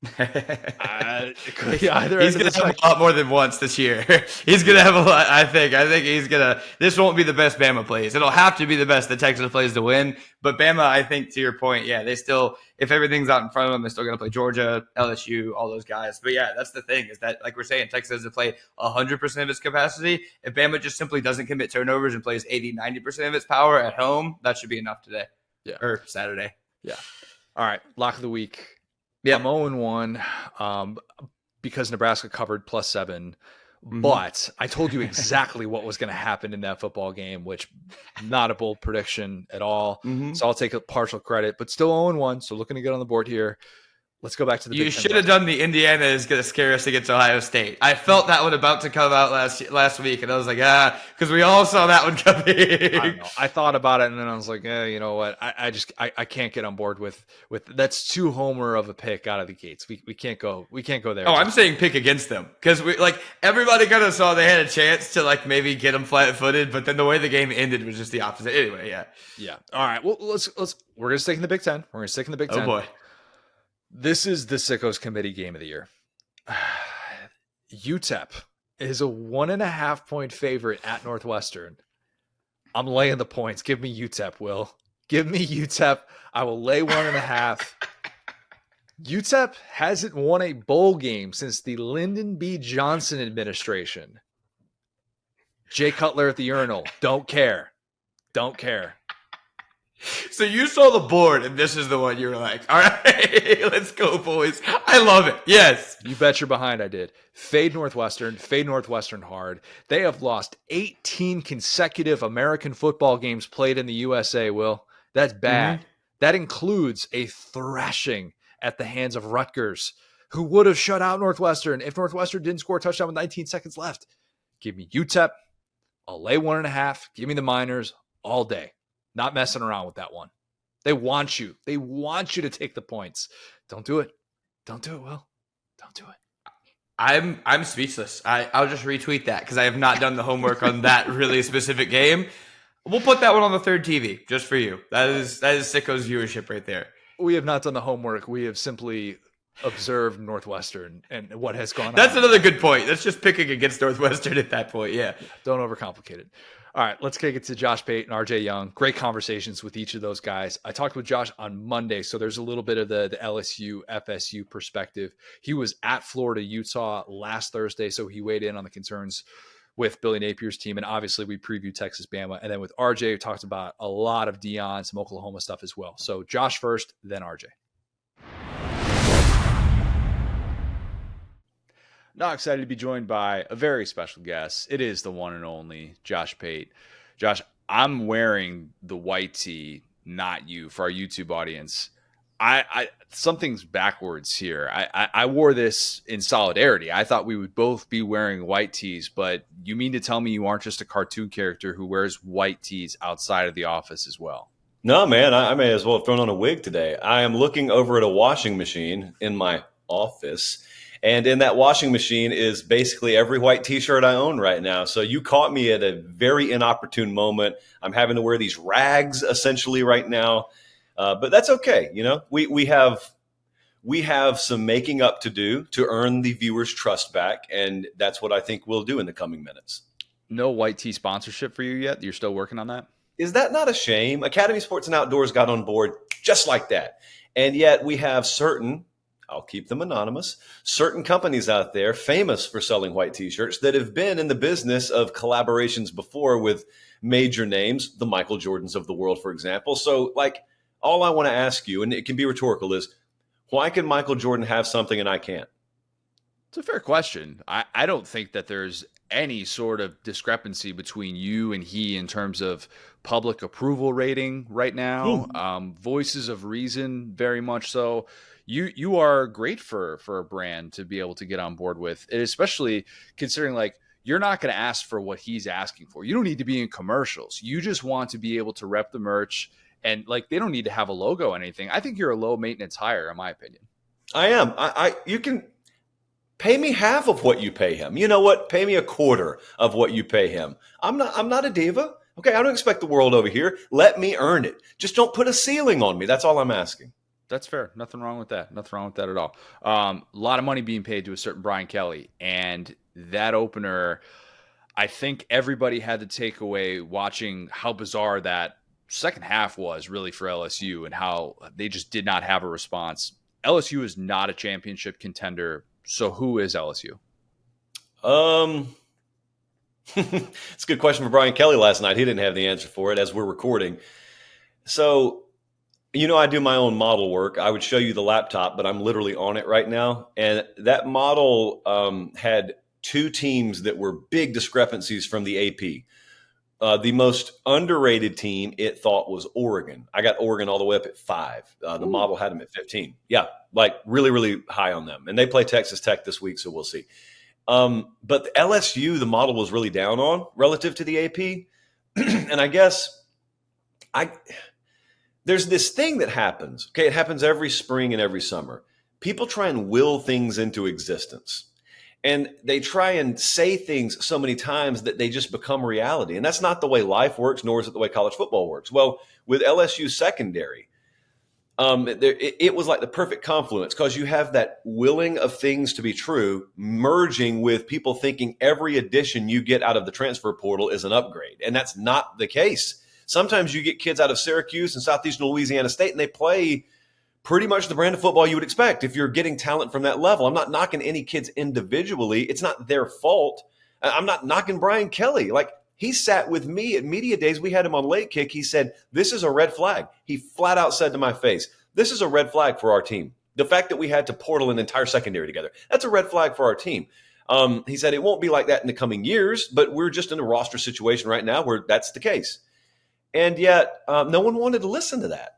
Speaker 1: He's
Speaker 2: gonna have a lot more than once this year. He's gonna have a lot. I think he's gonna. This won't be the best Bama plays. It'll have to be the best that Texas plays to win. But Bama, I think to your point, yeah, they still, if everything's out in front of them, they're still gonna play Georgia, LSU, all those guys. But yeah, that's the thing is that, like we're saying, Texas has to play 100% of its capacity. If Bama just simply doesn't commit turnovers and plays 80-90% of its power at home, that should be enough today.
Speaker 1: Yeah,
Speaker 2: or Saturday.
Speaker 1: Yeah. All right, lock of the week.
Speaker 2: Yeah,
Speaker 1: I'm 0-1 because Nebraska covered +7. But I told you exactly what was going to happen in that football game, which not a bold prediction at all. So I'll take a partial credit, but still 0-1. So looking to get on the board here. Let's go back to the
Speaker 2: You should have done the Indiana is going to scare us against Ohio State. I felt that one about to come out last week, and I was like, because we all saw that one coming.
Speaker 1: I don't know. I thought about it, and then I was like, you know what? I can't get on board with that's too homer of a pick out of the gates. We can't go there.
Speaker 2: Oh, I'm saying pick against them because we everybody kind of saw they had a chance to maybe get them flat-footed, but then the way the game ended was just the opposite. Anyway,
Speaker 1: yeah. All right. Well, we're gonna stick in the Big Ten. We're gonna stick in the Big Ten.
Speaker 2: Oh boy.
Speaker 1: This is the Sickos Committee game of the year. UTEP is a 1.5-point favorite at Northwestern. I'm laying the points. Give me UTEP, Will. Give me UTEP. I will lay 1.5. UTEP hasn't won a bowl game since the Lyndon B. Johnson administration. Jay Cutler at the urinal. Don't care.
Speaker 2: So you saw the board, and this is the one you were like, all right, let's go, boys. I love it. Yes.
Speaker 1: You bet you're behind I did. Fade Northwestern hard. They have lost 18 consecutive American football games played in the USA, Will. That's bad. That includes a thrashing at the hands of Rutgers, who would have shut out Northwestern if Northwestern didn't score a touchdown with 19 seconds left. Give me UTEP. I'll lay 1.5. Give me the Miners all day. Not messing around with that one. They want you. They want you to take the points. Don't do it. Don't do it, Will. Don't do it.
Speaker 2: I'm speechless. I'll just retweet that because I have not done the homework on that really specific game. We'll put that one on the third TV just for you. That is Sicko's viewership right there.
Speaker 1: We have not done the homework. We have simply observed Northwestern and what has gone on.
Speaker 2: That's another good point. That's just picking against Northwestern at that point. Yeah.
Speaker 1: Don't overcomplicate it. All right, let's kick it to Josh Pate and RJ Young. Great conversations with each of those guys. I talked with Josh on Monday, so there's a little bit of the LSU, FSU perspective. He was at Florida, Utah last Thursday, so he weighed in on the concerns with Billy Napier's team, and obviously we previewed Texas-Bama. And then with RJ, we talked about a lot of Deion, some Oklahoma stuff as well. So Josh first, then RJ. Now excited to be joined by a very special guest. It is the one and only Josh Pate. Josh, I'm wearing the white tee, not you, for our YouTube audience. I something's backwards here. I wore this in solidarity. I thought we would both be wearing white tees, but you mean to tell me you aren't just a cartoon character who wears white tees outside of the office as well?
Speaker 3: No, man, I may as well have thrown on a wig today. I am looking over at a washing machine in my office, And in that washing machine is basically every white T-shirt I own right now. So you caught me at a very inopportune moment. I'm having to wear these rags essentially right now, but that's okay. You know, we have some making up to do to earn the viewers' trust back, and that's what I think we'll do in the coming minutes.
Speaker 1: No white tee sponsorship for you yet? You're still working on that?
Speaker 3: Is that not a shame? Academy Sports and Outdoors got on board just like that. And yet we have certain, I'll keep them anonymous, certain companies out there famous for selling white T-shirts that have been in the business of collaborations before with major names, the Michael Jordans of the world, for example. So, like, all I want to ask you, and it can be rhetorical, is why can Michael Jordan have something and I can't?
Speaker 1: It's a fair question. I don't think that there's any sort of discrepancy between you and he in terms of public approval rating right now. Voices of reason, very much so. You are great for a brand to be able to get on board with, and especially considering like you're not going to ask for what he's asking for. You don't need to be in commercials. You just want to be able to rep the merch, and like they don't need to have a logo or anything. I think you're a low maintenance hire, in my opinion.
Speaker 3: I am. You can pay me half of what you pay him. You know what? Pay me a quarter of what you pay him. I'm not a diva. Okay, I don't expect the world over here. Let me earn it. Just don't put a ceiling on me. That's all I'm asking.
Speaker 1: That's fair. Nothing wrong with that. Nothing wrong with that at all. A lot of money being paid to a certain Brian Kelly. And that opener, I think everybody had to take away watching how bizarre that second half was really for LSU and how they just did not have a response. LSU is not a championship contender. So who is LSU?
Speaker 3: It's a good question for Brian Kelly last night. He didn't have the answer for it as we're recording. So, you know, I do my own model work. I would show you the laptop, but I'm literally on it right now. And that model had two teams that were big discrepancies from the AP. The most underrated team it thought was Oregon. I got Oregon all the way up at 5. The model had them at 15. Yeah, like really, really high on them. And they play Texas Tech this week, so we'll see. But the LSU, the model was really down on relative to the AP. And I guess there's this thing that happens. Okay, it happens every spring and every summer. People try and will things into existence. And they try and say things so many times that they just become reality. And that's not the way life works, nor is it the way college football works. Well, with LSU secondary, it was like the perfect confluence because you have that willing of things to be true merging with people thinking every addition you get out of the transfer portal is an upgrade. And that's not the case. Sometimes you get kids out of Syracuse and Southeastern Louisiana State, and they play pretty much the brand of football you would expect if you're getting talent from that level. I'm not knocking any kids individually. It's not their fault. I'm not knocking Brian Kelly. Like, he sat with me at media days. We had him on Late Kick. He said, this is a red flag. He flat out said to my face, this is a red flag for our team. The fact that we had to portal an entire secondary together, that's a red flag for our team. He said, it won't be like that in the coming years, but we're just in a roster situation right now where that's the case. And yet no one wanted to listen to that.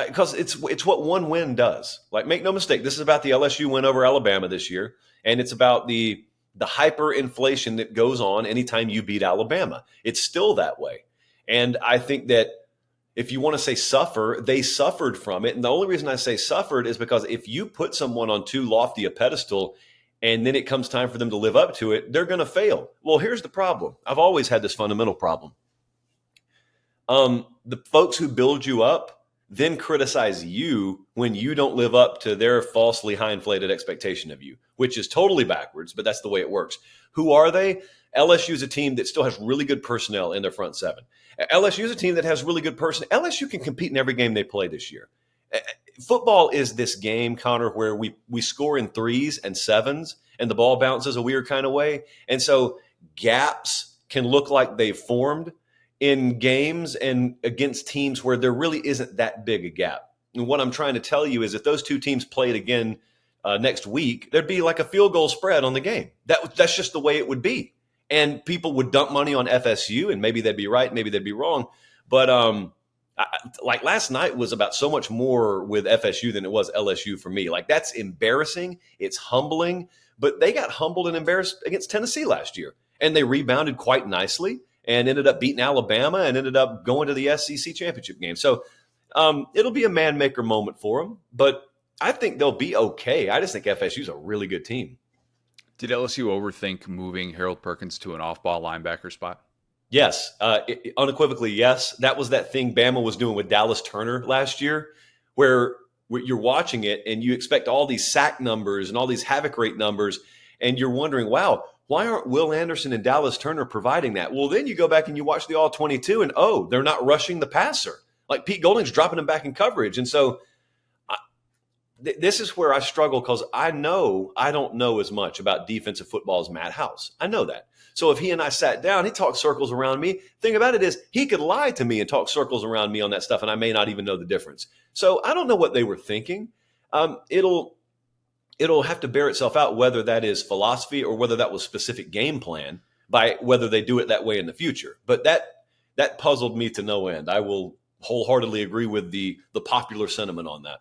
Speaker 3: Because it's what one win does. Like, make no mistake, this is about the LSU win over Alabama this year, and it's about the hyperinflation that goes on anytime you beat Alabama. It's still that way. And I think that if you want to say suffer, they suffered from it. And the only reason I say suffered is because if you put someone on too lofty a pedestal and then it comes time for them to live up to it, they're going to fail. Well, here's the problem. I've always had this fundamental problem. The folks who build you up then criticize you when you don't live up to their falsely high inflated expectation of you, which is totally backwards, but that's the way it works. Who are they? LSU is a team that still has really good personnel in their front seven. LSU is a team that has really good personnel. LSU can compete in every game they play this year. Football is this game, Connor, where we score in 3s and 7s and the ball bounces a weird kind of way. And so gaps can look like they've formed in games and against teams where there really isn't that big a gap. And what I'm trying to tell you is if those two teams played again next week, there'd be like a field goal spread on the game. That's just the way it would be. And people would dump money on FSU, and maybe they'd be right, maybe they'd be wrong. But like last night was about so much more with FSU than it was LSU for me. Like, that's embarrassing. It's humbling. But they got humbled and embarrassed against Tennessee last year, and they rebounded quite nicely and ended up beating Alabama and ended up going to the SEC championship game. So it'll be a man-maker moment for them. But I think they'll be okay. I just think FSU's a really good team.
Speaker 1: Did LSU overthink moving Harold Perkins to an off-ball linebacker spot?
Speaker 3: Yes, unequivocally, yes. That was that thing Bama was doing with Dallas Turner last year, where you're watching it and you expect all these sack numbers and all these havoc rate numbers, and you're wondering, wow, why aren't Will Anderson and Dallas Turner providing that? Well, then you go back and you watch the All-22, and they're not rushing the passer. Like Pete Golding's dropping them back in coverage. And so this is where I struggle, because I know I don't know as much about defensive football as Matt House. I know that. So if he and I sat down, he talked circles around me. Thing about it is he could lie to me and talk circles around me on that stuff, and I may not even know the difference. So I don't know what they were thinking. It'll have to bear itself out whether that is philosophy or whether that was specific game plan, by whether they do it that way in the future. But that puzzled me to no end. I will wholeheartedly agree with the popular sentiment on that.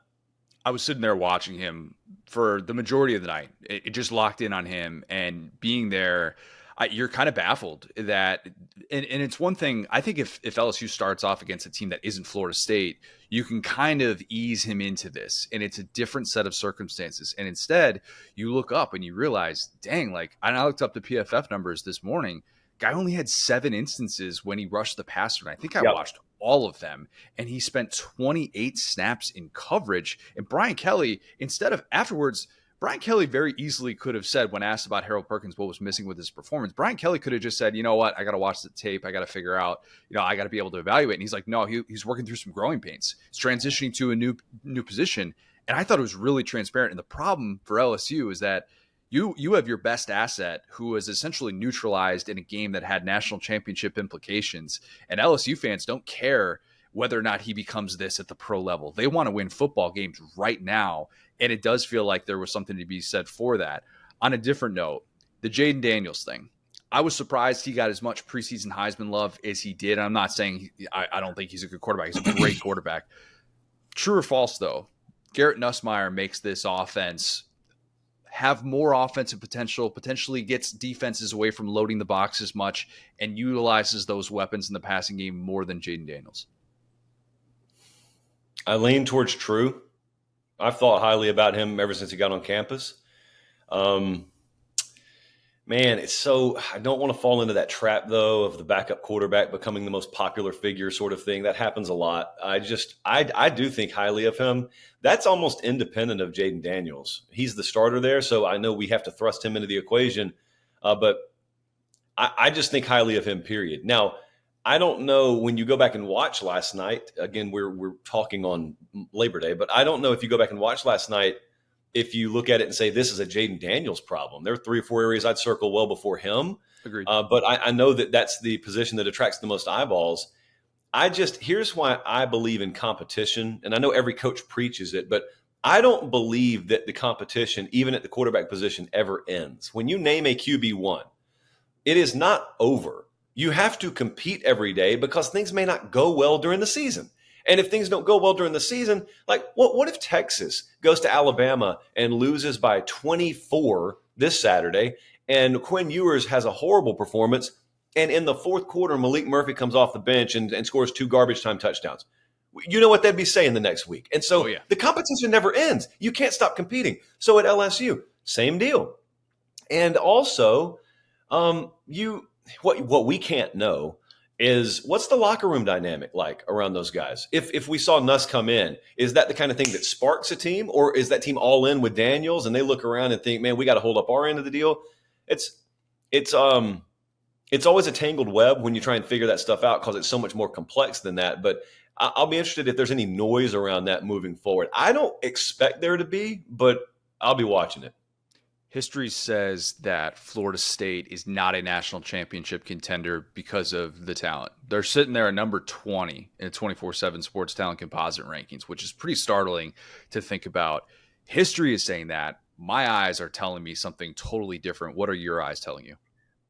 Speaker 1: I was sitting there watching him for the majority of the night. It just locked in on him, and being there, you're kind of baffled that, and it's one thing, I think if LSU starts off against a team that isn't Florida State, you can kind of ease him into this, and it's a different set of circumstances. And instead, you look up and you realize, dang, like, I looked up the PFF numbers this morning. Guy only had 7 instances when he rushed the passer, and I think I watched all of them, and he spent 28 snaps in coverage. And Brian Kelly, Brian Kelly very easily could have said, when asked about Harold Perkins, what was missing with his performance, Brian Kelly could have just said, you know what, I got to watch the tape. I got to figure out, I got to be able to evaluate. And he's like, no, he's working through some growing pains. He's transitioning to a new position. And I thought it was really transparent. And the problem for LSU is that you have your best asset who was essentially neutralized in a game that had national championship implications. And LSU fans don't care whether or not he becomes this at the pro level. They want to win football games right now. And it does feel like there was something to be said for that. On a different note, the Jaden Daniels thing. I was surprised he got as much preseason Heisman love as he did. I'm not saying I don't think he's a good quarterback. He's a great quarterback. True or false, though, Garrett Nussmeier makes this offense have more offensive potential, potentially gets defenses away from loading the box as much, and utilizes those weapons in the passing game more than Jaden Daniels.
Speaker 3: I lean towards true. I've thought highly about him ever since he got on campus. Man, I don't want to fall into that trap, though, of the backup quarterback becoming the most popular figure sort of thing. That happens a lot. I do think highly of him. That's almost independent of Jaden Daniels. He's the starter there, so I know we have to thrust him into the equation. But I just think highly of him, period. Now, I don't know when you go back and watch last night. Again, we're talking on Labor Day, but I don't know if you go back and watch last night, if you look at it and say, this is a Jaden Daniels problem. There are 3 or 4 areas I'd circle well before him.
Speaker 1: Agreed.
Speaker 3: But I know that that's the position that attracts the most eyeballs. Here's why I believe in competition. And I know every coach preaches it, but I don't believe that the competition, even at the quarterback position, ever ends. When you name a QB1, it is not over. You have to compete every day because things may not go well during the season. And if things don't go well during the season, like what if Texas goes to Alabama and loses by 24 this Saturday, and Quinn Ewers has a horrible performance, and in the fourth quarter, Malik Murphy comes off the bench and scores 2 garbage time touchdowns? You know what they'd be saying the next week. And so The competition never ends. You can't stop competing. So at LSU, same deal. And also, what we can't know is what's the locker room dynamic like around those guys? If we saw Nuss come in, is that the kind of thing that sparks a team, or is that team all in with Daniels and they look around and think, man, we got to hold up our end of the deal? It's always a tangled web when you try and figure that stuff out because it's so much more complex than that. But I'll be interested if there's any noise around that moving forward. I don't expect there to be, but I'll be watching it.
Speaker 1: History says that Florida State is not a national championship contender because of the talent. They're sitting there at number 20 in the 24/7 Sports Talent Composite rankings, which is pretty startling to think about. History is saying that. My eyes are telling me something totally different. What are your eyes telling you?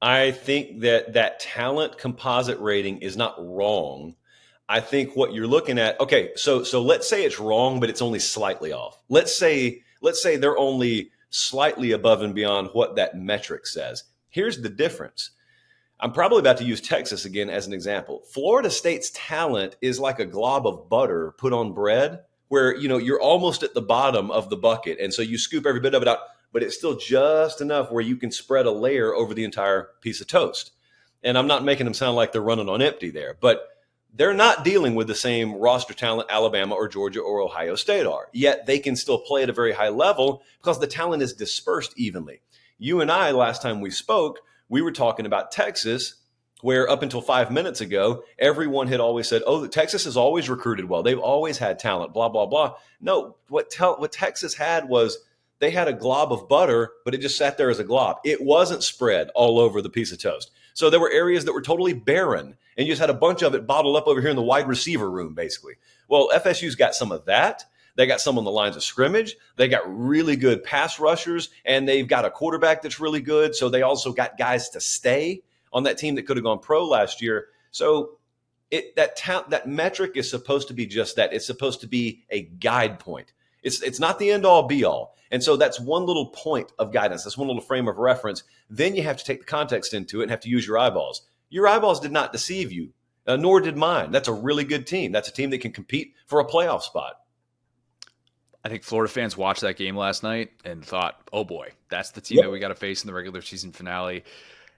Speaker 3: I think that talent composite rating is not wrong. I think what you're looking at, okay, so let's say it's wrong, but it's only slightly off. Let's say they're only slightly above and beyond what that metric says. Here's the difference. I'm probably about to use Texas again as an example. Florida State's talent is like a glob of butter put on bread where, you're almost at the bottom of the bucket. And so you scoop every bit of it out, but it's still just enough where you can spread a layer over the entire piece of toast. And I'm not making them sound like they're running on empty there, but they're not dealing with the same roster talent Alabama or Georgia or Ohio State are. Yet they can still play at a very high level because the talent is dispersed evenly. You and I, last time we spoke, we were talking about Texas, where up until 5 minutes ago, everyone had always said, oh, Texas has always recruited well. They've always had talent, blah, blah, blah. No, what Texas had was they had a glob of butter, but it just sat there as a glob. It wasn't spread all over the piece of toast. So there were areas that were totally barren, and you just had a bunch of it bottled up over here in the wide receiver room, basically. Well, FSU's got some of that. They got some on the lines of scrimmage. They got really good pass rushers, and they've got a quarterback that's really good. So they also got guys to stay on that team that could have gone pro last year. So that metric is supposed to be just that. It's supposed to be a guide point. It's not the end all be all. And so that's one little point of guidance. That's one little frame of reference. Then you have to take the context into it and have to use your eyeballs. Your eyeballs did not deceive you, nor did mine. That's a really good team. That's a team that can compete for a playoff spot.
Speaker 1: I think Florida fans watched that game last night and thought, oh boy, that's the team that we got to face in the regular season finale.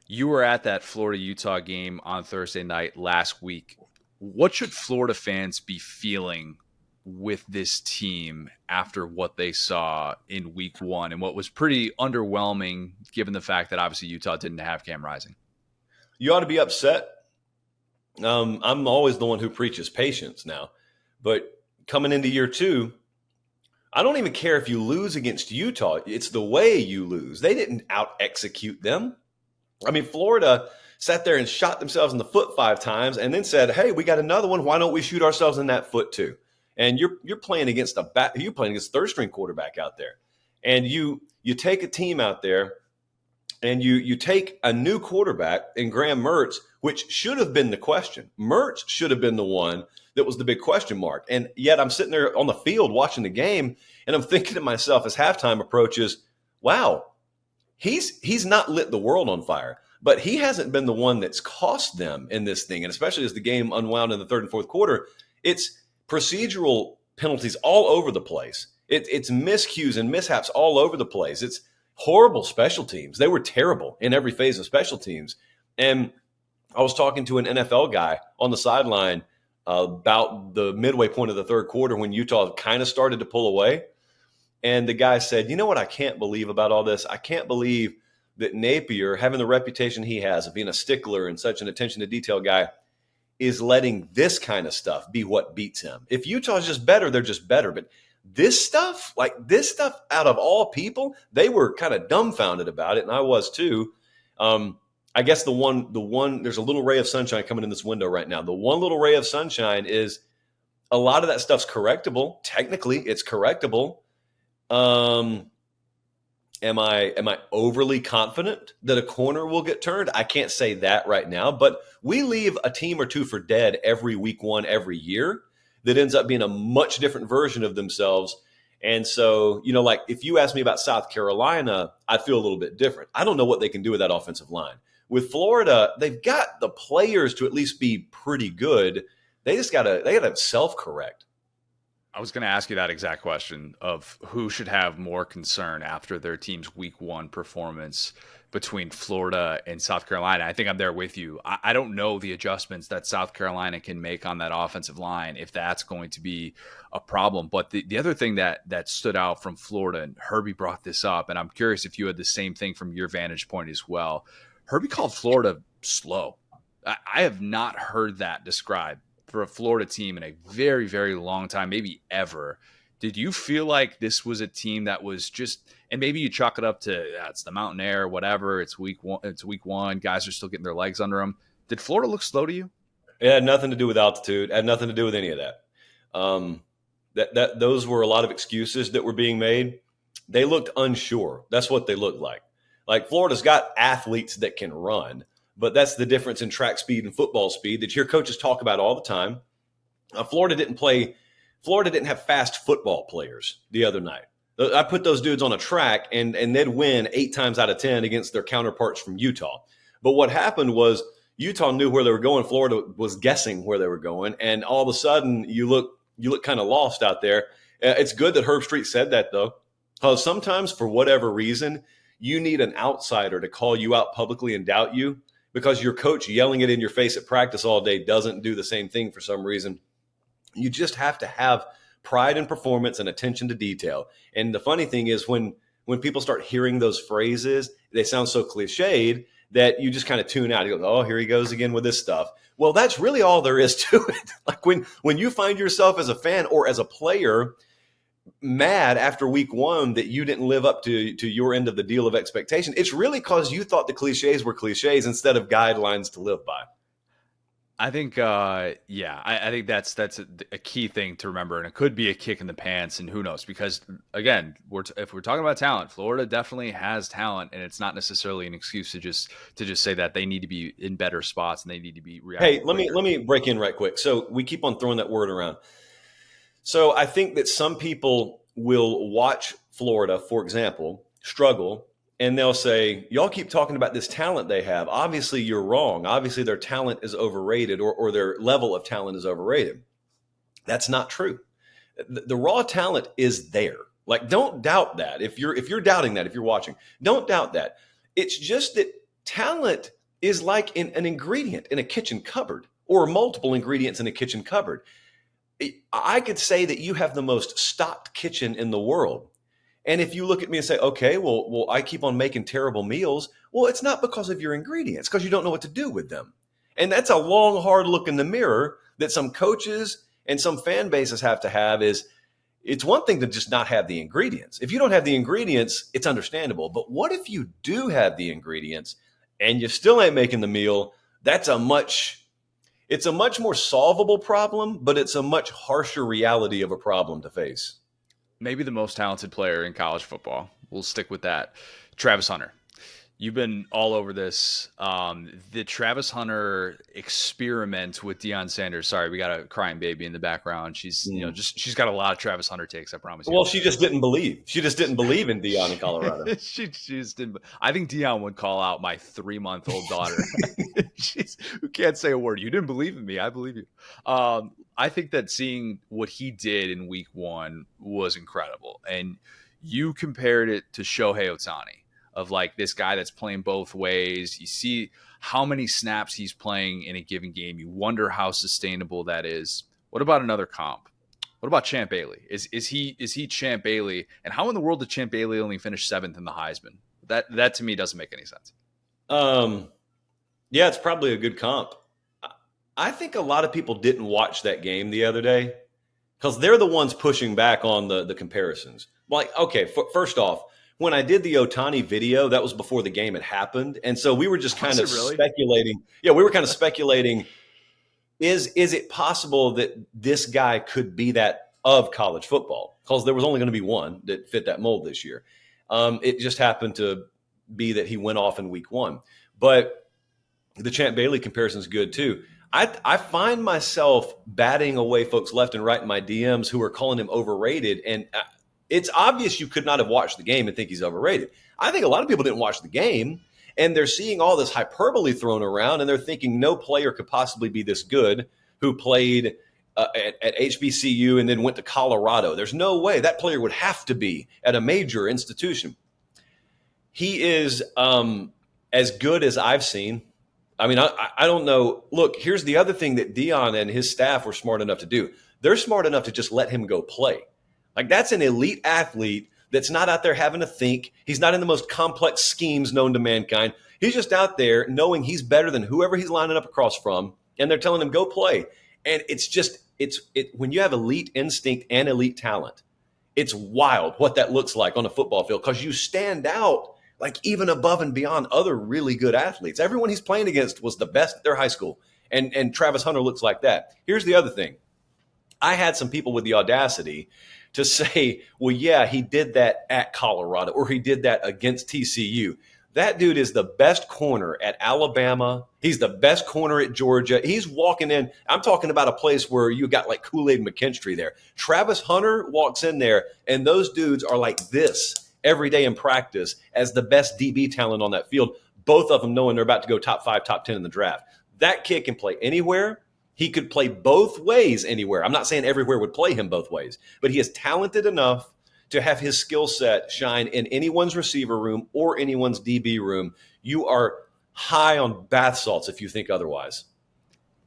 Speaker 1: You were at that Florida-Utah game on Thursday night last week. What should Florida fans be feeling with this team after what they saw in week one and what was pretty underwhelming given the fact that obviously Utah didn't have Cam Rising?
Speaker 3: You ought to be upset. I'm always the one who preaches patience now, but coming into year two, I don't even care if you lose against Utah. It's the way you lose. They didn't out-execute them. I mean, Florida sat there and shot themselves in the foot 5 times and then said, hey, we got another one. Why don't we shoot ourselves in that foot too? And you're playing against third string quarterback out there. And you take a team out there and you take a new quarterback in Graham Mertz, which should have been the question. Mertz should have been the one that was the big question mark. And yet I'm sitting there on the field watching the game and I'm thinking to myself as halftime approaches, wow, he's not lit the world on fire, but he hasn't been the one that's cost them in this thing. And especially as the game unwound in the third and fourth quarter, it's procedural penalties all over the place. It's miscues and mishaps all over the place. It's horrible special teams. They were terrible in every phase of special teams. And I was talking to an NFL guy on the sideline about the midway point of the third quarter when Utah kind of started to pull away. And the guy said, you know what I can't believe about all this? I can't believe that Napier, having the reputation he has of being a stickler and such an attention to detail guy, is letting this kind of stuff be what beats him. If Utah's just better, they're just better. But this stuff out of all people, they were kind of dumbfounded about it, and I was too. I guess the one there's a little ray of sunshine coming in this window right now. The one little ray of sunshine is a lot of that stuff's correctable. Technically, it's correctable. Am I overly confident that a corner will get turned? I can't say that right now, but we leave a team or two for dead every week one every year that ends up being a much different version of themselves. And so, like if you ask me about South Carolina, I'd feel a little bit different. I don't know what they can do with that offensive line. With Florida, they've got the players to at least be pretty good. They gotta self-correct.
Speaker 1: I was going to ask you that exact question of who should have more concern after their team's week one performance between Florida and South Carolina. I think I'm there with you. I don't know the adjustments that South Carolina can make on that offensive line, if that's going to be a problem. But the other thing that stood out from Florida, and Herbie brought this up, and I'm curious if you had the same thing from your vantage point as well. Herbie called Florida slow. I have not heard that described for a Florida team in a very, very long time, maybe ever. Did you feel like this was a team that was just, and maybe you chalk it up to it's the mountain air, whatever. It's week one. Guys are still getting their legs under them. Did Florida look slow to you?
Speaker 3: It had nothing to do with altitude. It had nothing to do with any of that. Those were a lot of excuses that were being made. They looked unsure. That's what they looked like. Like Florida's got athletes that can run, but that's the difference in track speed and football speed that your coaches talk about all the time. Florida didn't have fast football players the other night. I put those dudes on a track and they'd win 8 times out of 10 against their counterparts from Utah. But what happened was Utah knew where they were going. Florida was guessing where they were going. And all of a sudden you look you look kind of lost out there. It's good that Herb Street said that, though, because sometimes for whatever reason, you need an outsider to call you out publicly and doubt you, because your coach yelling it in your face at practice all day doesn't do the same thing for some reason. You just have to have pride in performance and attention to detail. And the funny thing is when people start hearing those phrases, they sound so cliched that you just kind of tune out. You go, oh, here he goes again with this stuff. Well, that's really all there is to it. Like when you find yourself as a fan or as a player mad after week one that you didn't live up to your end of the deal of expectation, it's really because you thought the cliches were cliches instead of guidelines to live by.
Speaker 1: I think, I think that's a key thing to remember, and it could be a kick in the pants, and who knows? Because again, if we're talking about talent, Florida definitely has talent, and it's not necessarily an excuse to just say that they need to be in better spots and they need to be reacting.
Speaker 3: Hey, let me break in right quick. So we keep on throwing that word around. So I think that some people will watch Florida, for example, struggle, and they'll say, y'all keep talking about this talent they have. Obviously, you're wrong. Obviously, their talent is overrated, or their level of talent is overrated. That's not true. The raw talent is there. Like, don't doubt that. If you're doubting that, if you're watching, don't doubt that. It's just that talent is like an ingredient in a kitchen cupboard, or multiple ingredients in a kitchen cupboard. I could say that you have the most stocked kitchen in the world. And if you look at me and say, okay, well, I keep on making terrible meals. Well, it's not because of your ingredients, because you don't know what to do with them. And that's a long, hard look in the mirror that some coaches and some fan bases have to have. Is it's one thing to just not have the ingredients. If you don't have the ingredients, it's understandable. But what if you do have the ingredients and you still ain't making the meal? It's a much more solvable problem, but it's a much harsher reality of a problem to face.
Speaker 1: Maybe the most talented player in college football. We'll stick with that. Travis Hunter. You've been all over this. The Travis Hunter experiment with Deion Sanders. Sorry, we got a crying baby in the background. She's she's got a lot of Travis Hunter takes, I promise you.
Speaker 3: Well, she just didn't believe. She just didn't believe in Deion in Colorado.
Speaker 1: she just didn't. I think Deion would call out my 3-month-old daughter. Who can't say a word. You didn't believe in me. I believe you. I think that seeing what he did in week one was incredible. And you compared it to Shohei Ohtani, of like this guy that's playing both ways. You see how many snaps he's playing in a given game. You wonder how sustainable that is. What about another comp? What about Champ Bailey? Is he Champ Bailey? And how in the world did Champ Bailey only finish 7th in the Heisman? That to me doesn't make any sense.
Speaker 3: Yeah, it's probably a good comp. I think a lot of people didn't watch that game the other day because they're the ones pushing back on the comparisons. Like, okay, first off, when I did the Ohtani video, that was before the game had happened. And so we were just kind of speculating. Yeah, we were kind of speculating, is it possible that this guy could be that of college football? Because there was only going to be one that fit that mold this year. It just happened to be that he went off in week one. But the Champ Bailey comparison is good too. I find myself batting away folks left and right in my DMs who are calling him overrated. And it's obvious you could not have watched the game and think he's overrated. I think a lot of people didn't watch the game, and they're seeing all this hyperbole thrown around, and they're thinking no player could possibly be this good who played at HBCU and then went to Colorado. There's no way that player would have to be at a major institution. He is as good as I've seen. I mean, I don't know. Look, here's the other thing that Deion and his staff were smart enough to do. They're smart enough to just let him go play. Like, that's an elite athlete that's not out there having to think. He's not in the most complex schemes known to mankind. He's just out there knowing he's better than whoever he's lining up across from, and they're telling him, go play. And it's when you have elite instinct and elite talent, it's wild what that looks like on a football field because you stand out like even above and beyond other really good athletes. Everyone he's playing against was the best at their high school, and Travis Hunter looks like that. Here's the other thing. I had some people with the audacity to say, well, yeah, he did that at Colorado or he did that against TCU. That dude is the best corner at Alabama. He's the best corner at Georgia. He's walking in. I'm talking about a place where you got like Kool-Aid McKinstry there. Travis Hunter walks in there, and those dudes are like this every day in practice as the best DB talent on that field, both of them knowing they're about to go top 5, top 10 in the draft. That kid can play anywhere. He could play both ways anywhere. I'm not saying everywhere would play him both ways, but he is talented enough to have his skill set shine in anyone's receiver room or anyone's DB room. You are high on bath salts if you think otherwise.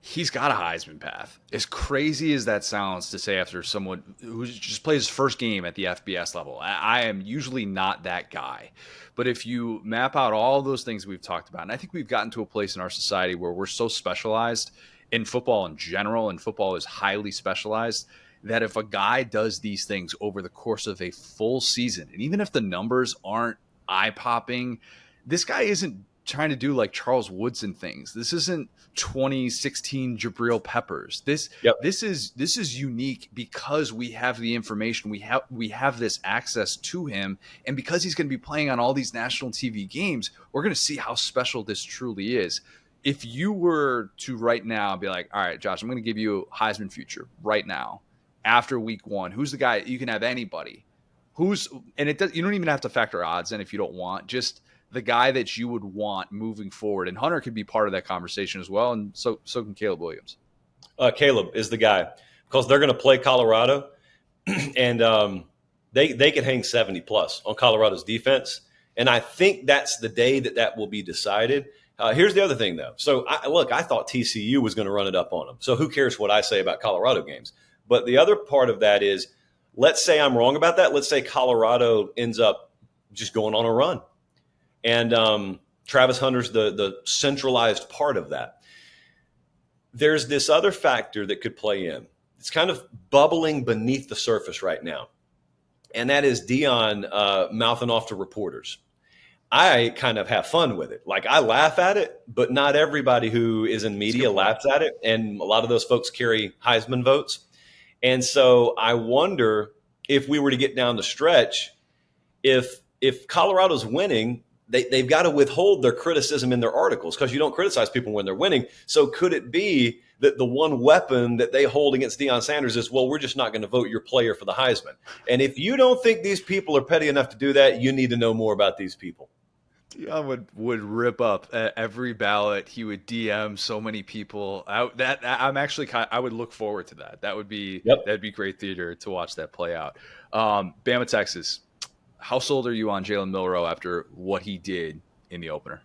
Speaker 1: He's got a Heisman path. As crazy as that sounds to say after someone who just plays his first game at the FBS level, I am usually not that guy. But if you map out all those things we've talked about, and I think we've gotten to a place in our society where we're so specialized in football in general, and football is highly specialized, that if a guy does these things over the course of a full season, and even if the numbers aren't eye-popping, this guy isn't trying to do like Charles Woodson things. This isn't 2016 Jabril Peppers. This is unique because we have the information. We have this access to him, and because he's going to be playing on all these national TV games, we're going to see how special this truly is. If you were to right now be like, all right, Josh, I'm going to give you Heisman future right now after week 1, who's the guy? You can have anybody. You don't even have to factor odds in if you don't want, just the guy that you would want moving forward. And Hunter could be part of that conversation as well, and so can Caleb Williams.
Speaker 3: Caleb is the guy because they're going to play Colorado, and they could hang 70+ on Colorado's defense. And I think that's the day that will be decided. Here's the other thing, though. So, I thought TCU was going to run it up on them. So who cares what I say about Colorado games? But the other part of that is, let's say I'm wrong about that. Let's say Colorado ends up just going on a run. And Travis Hunter's the centralized part of that. There's this other factor that could play in. It's kind of bubbling beneath the surface right now. And that is Deion mouthing off to reporters. I kind of have fun with it. Like, I laugh at it, but not everybody who is in media laughs at it. And a lot of those folks carry Heisman votes. And so I wonder if we were to get down the stretch, if Colorado's winning, they've got to withhold their criticism in their articles because you don't criticize people when they're winning. So could it be that the one weapon that they hold against Deion Sanders is, well, we're just not going to vote your player for the Heisman? And if you don't think these people are petty enough to do that, you need to know more about these people.
Speaker 1: Deion would rip up every ballot. He would DM so many people. I would look forward to that. That'd be great theater to watch that play out. Bama, Texas. How sold are you on Jalen Milroe after what he did in the opener?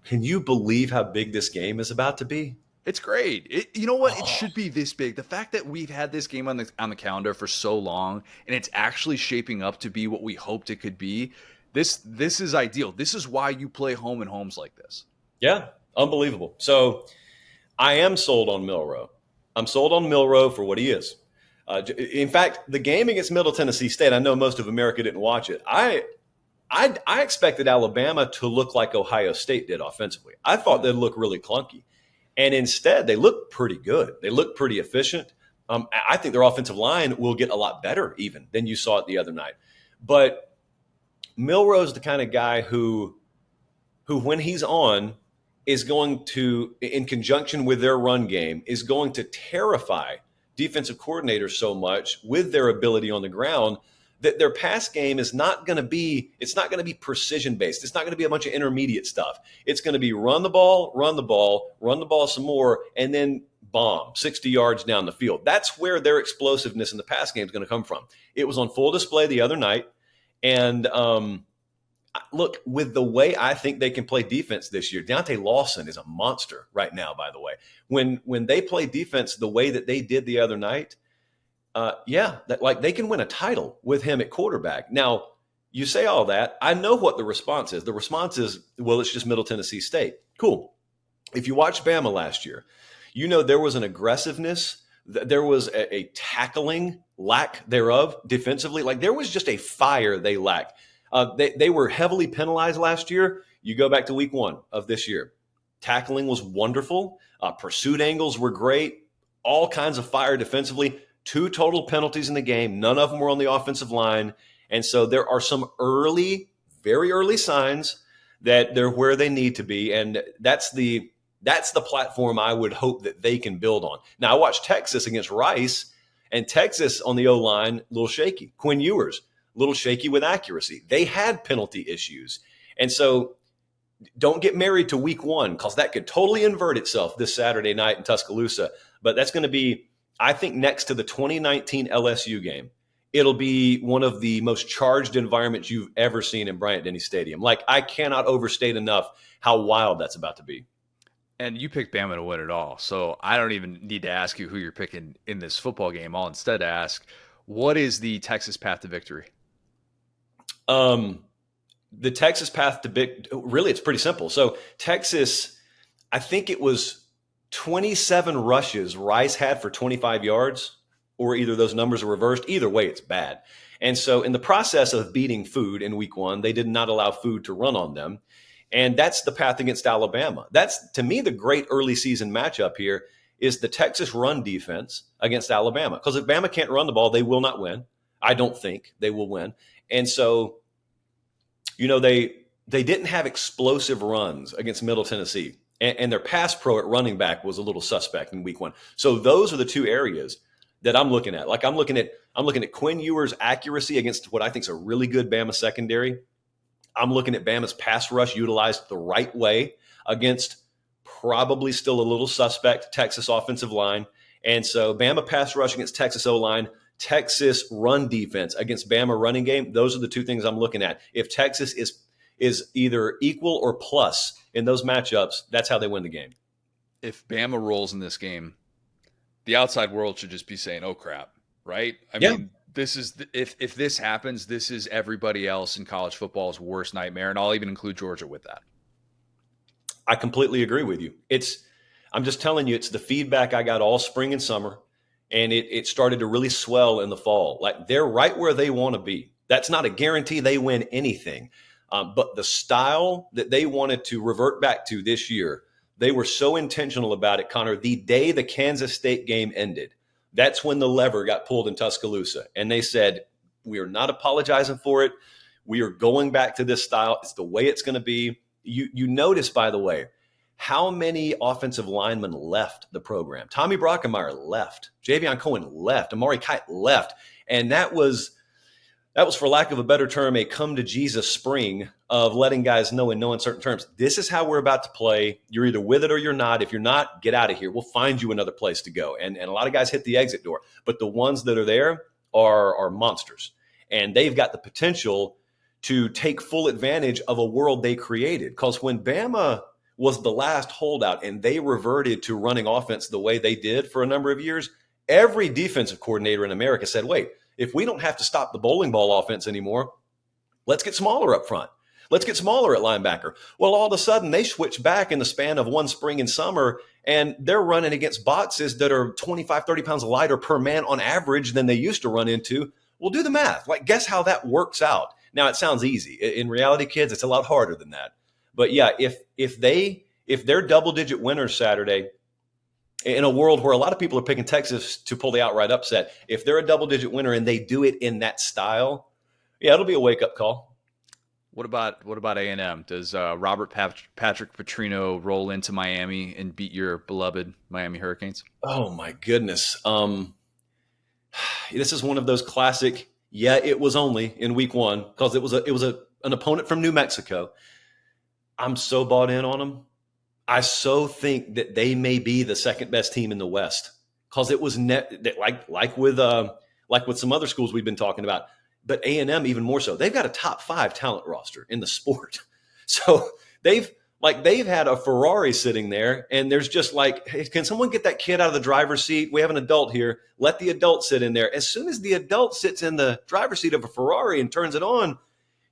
Speaker 3: Can you believe how big this game is about to be?
Speaker 1: It's great. You know what? It should be this big. The fact that we've had this game on the calendar for so long, and it's actually shaping up to be what we hoped it could be. This is ideal. This is why you play home in homes like this.
Speaker 3: Yeah, unbelievable. So I am sold on Milroe. I'm sold on Milroe for what he is. In fact, the game against Middle Tennessee State, I know most of America didn't watch it. I expected Alabama to look like Ohio State did offensively. I thought they'd look really clunky. And instead, they look pretty good. They look pretty efficient. I think their offensive line will get a lot better even than you saw it the other night. But Milroe's the kind of guy who when he's on, is going to, in conjunction with their run game, is going to terrify defensive coordinators so much with their ability on the ground that their pass game is not going to be precision based. It's not going to be a bunch of intermediate stuff. It's going to be run the ball some more, and then bomb 60 yards down the field. That's where their explosiveness in the pass game is going to come from. It was on full display the other night. And look, with the way I think they can play defense this year, Deontay Lawson is a monster right now, by the way. When they play defense the way that they did the other night, they can win a title with him at quarterback. Now, you say all that. I know what the response is. The response is, well, it's just Middle Tennessee State. Cool. If you watched Bama last year, you know there was an aggressiveness. There was a tackling lack thereof defensively. Like, there was just a fire they lacked. They were heavily penalized last year. You go back to week 1 of this year. Tackling was wonderful. Pursuit angles were great. All kinds of fire defensively. 2 total penalties in the game. None of them were on the offensive line. And so there are some very early signs that they're where they need to be. And that's the platform I would hope that they can build on. Now, I watched Texas against Rice, and Texas on the O-line, a little shaky. Quinn Ewers, a little shaky with accuracy. They had penalty issues. And so don't get married to week 1 because that could totally invert itself this Saturday night in Tuscaloosa But that's going to be, I think, next to the 2019 LSU game, it'll be one of the most charged environments you've ever seen in Bryant-Denny Stadium. Like, I cannot overstate enough how wild that's about to be.
Speaker 1: And you picked Bama to win it all. So I don't even need to ask you who you're picking in this football game. I'll instead ask, what is the Texas path to victory?
Speaker 3: The Texas path to really, it's pretty simple. So Texas, I think it was 27 rushes Rice had for 25 yards, or either those numbers are reversed. Either way, it's bad. And so in the process of beating Food in week 1, they did not allow Food to run on them. And that's the path against Alabama. That's, to me, the great early season matchup here is the Texas run defense against Alabama. Because if Bama can't run the ball, they will not win. I don't think they will win. And so, they didn't have explosive runs against Middle Tennessee. And their pass pro at running back was a little suspect in week 1. So those are the two areas that I'm looking at. Like I'm looking at Quinn Ewers' accuracy against what I think is a really good Bama secondary. I'm looking at Bama's pass rush utilized the right way against probably still a little suspect Texas offensive line. And so Bama pass rush against Texas O-line, Texas run defense against Bama running game. Those are the two things I'm looking at. If Texas is either equal or plus in those matchups, that's how they win the game.
Speaker 1: If Bama rolls in this game, the outside world should just be saying, oh, crap, right? I mean, this is if this happens, this is everybody else in college football's worst nightmare, and I'll even include Georgia with that.
Speaker 3: I completely agree with you. I'm just telling you, it's the feedback I got all spring and summer, and it started to really swell in the fall. Like, they're right where they want to be. That's not a guarantee they win anything, but the style that they wanted to revert back to this year, they were so intentional about it, Connor. The day the Kansas State game ended, that's when the lever got pulled in Tuscaloosa. And they said, we are not apologizing for it. We are going back to this style. It's the way it's going to be. You notice, by the way, how many offensive linemen left the program. Tommy Brockemeyer left. Javion Cohen left. Amari Kite left. And that was, for lack of a better term, a come to Jesus spring of letting guys know in no uncertain terms, this is how we're about to play. You're either with it or you're not. If you're not, get out of here. We'll find you another place to go. And a lot of guys hit the exit door. But the ones that are there are monsters. And they've got the potential to take full advantage of a world they created. Because when Bama was the last holdout and they reverted to running offense the way they did for a number of years, every defensive coordinator in America said, wait, if we don't have to stop the bowling ball offense anymore, let's get smaller up front. Let's get smaller at linebacker. Well, all of a sudden, they switch back in the span of one spring and summer, and they're running against boxes that are 25, 30 pounds lighter per man on average than they used to run into. Well, do the math. Like, guess how that works out. Now, it sounds easy. In reality, kids, it's a lot harder than that. But yeah, if they're double-digit winners Saturday, in a world where a lot of people are picking Texas to pull the outright upset, if they're a double-digit winner and they do it in that style, yeah, it'll be a wake-up call.
Speaker 1: What about A&M? Does Robert Patrick Petrino roll into Miami and beat your beloved Miami Hurricanes?
Speaker 3: Oh my goodness! This is one of those classic. Yeah, it was only in week 1 because it was an opponent from New Mexico. I'm so bought in on them. I so think that they may be the second best team in the West because it was like with some other schools we've been talking about, but A&M even more so. They've got a top 5 talent roster in the sport, so they've had a Ferrari sitting there, and there's just like, hey, can someone get that kid out of the driver's seat? We have an adult here. Let the adult sit in there. As soon as the adult sits in the driver's seat of a Ferrari and turns it on,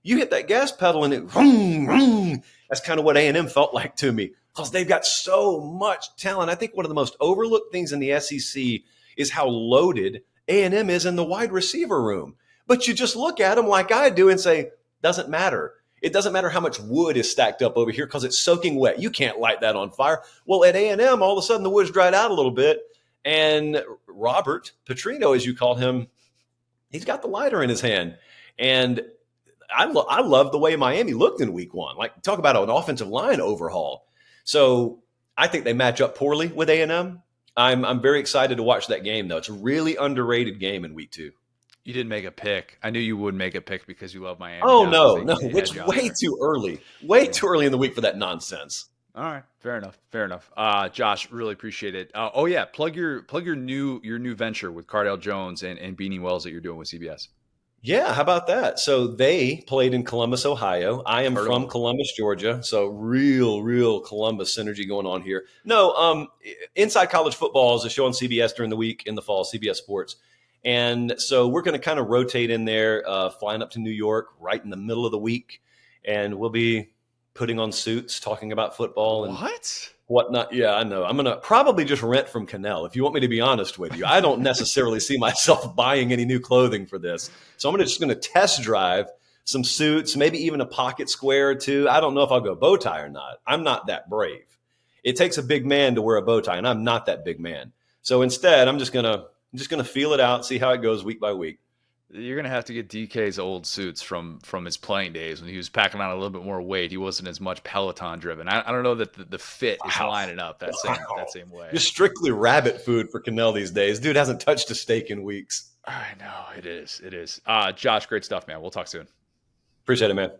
Speaker 3: you hit that gas pedal and it vroom, vroom. That's kind of what A&M felt like to me because they've got so much talent. I think one of the most overlooked things in the SEC is how loaded A&M is in the wide receiver room. But you just look at them like I do and say, doesn't matter. It doesn't matter how much wood is stacked up over here because it's soaking wet. You can't light that on fire. Well, at A&M, all of a sudden the wood's dried out a little bit. And Robert Petrino, as you call him, he's got the lighter in his hand. And I love the way Miami looked in week 1. Like, talk about an offensive line overhaul. So I think they match up poorly with A&M. I'm very excited to watch that game, though. It's a really underrated game in week 2.
Speaker 1: You didn't make a pick. I knew you would make a pick because you love Miami.
Speaker 3: Oh, no. It's way too early. Way too early in the week for that nonsense.
Speaker 1: All right, fair enough. Fair enough. Josh, really appreciate it. Oh yeah, plug your new venture with Cardale Jones and Beanie Wells that you're doing with CBS.
Speaker 3: Yeah, how about that? So they played in Columbus, Ohio. I am
Speaker 1: Heard of
Speaker 3: from
Speaker 1: them.
Speaker 3: Columbus, Georgia. So real Columbus synergy going on here. No, Inside College Football is a show on CBS during the week in the fall, CBS Sports. And so we're going to kind of rotate in there, flying up to New York right in the middle of the week. And we'll be putting on suits, talking about football and
Speaker 1: What?
Speaker 3: whatnot. Yeah, I know. I'm going to probably just rent from Cannell, if you want me to be honest with you. I don't necessarily see myself buying any new clothing for this. So I'm just going to test drive some suits, maybe even a pocket square or two. I don't know if I'll go bow tie or not. I'm not that brave. It takes a big man to wear a bow tie, and I'm not that big man. So instead, I'm just going to feel it out, see how it goes week by week.
Speaker 1: You're gonna have to get DK's old suits from his playing days when he was packing on a little bit more weight. He wasn't as much Peloton driven. I don't know that the fit is lining up that same way.
Speaker 3: Just strictly rabbit food for Cannell these days. Dude hasn't touched a steak in weeks.
Speaker 1: I know it is. It is. Josh, great stuff, man. We'll talk soon.
Speaker 3: Appreciate it, man.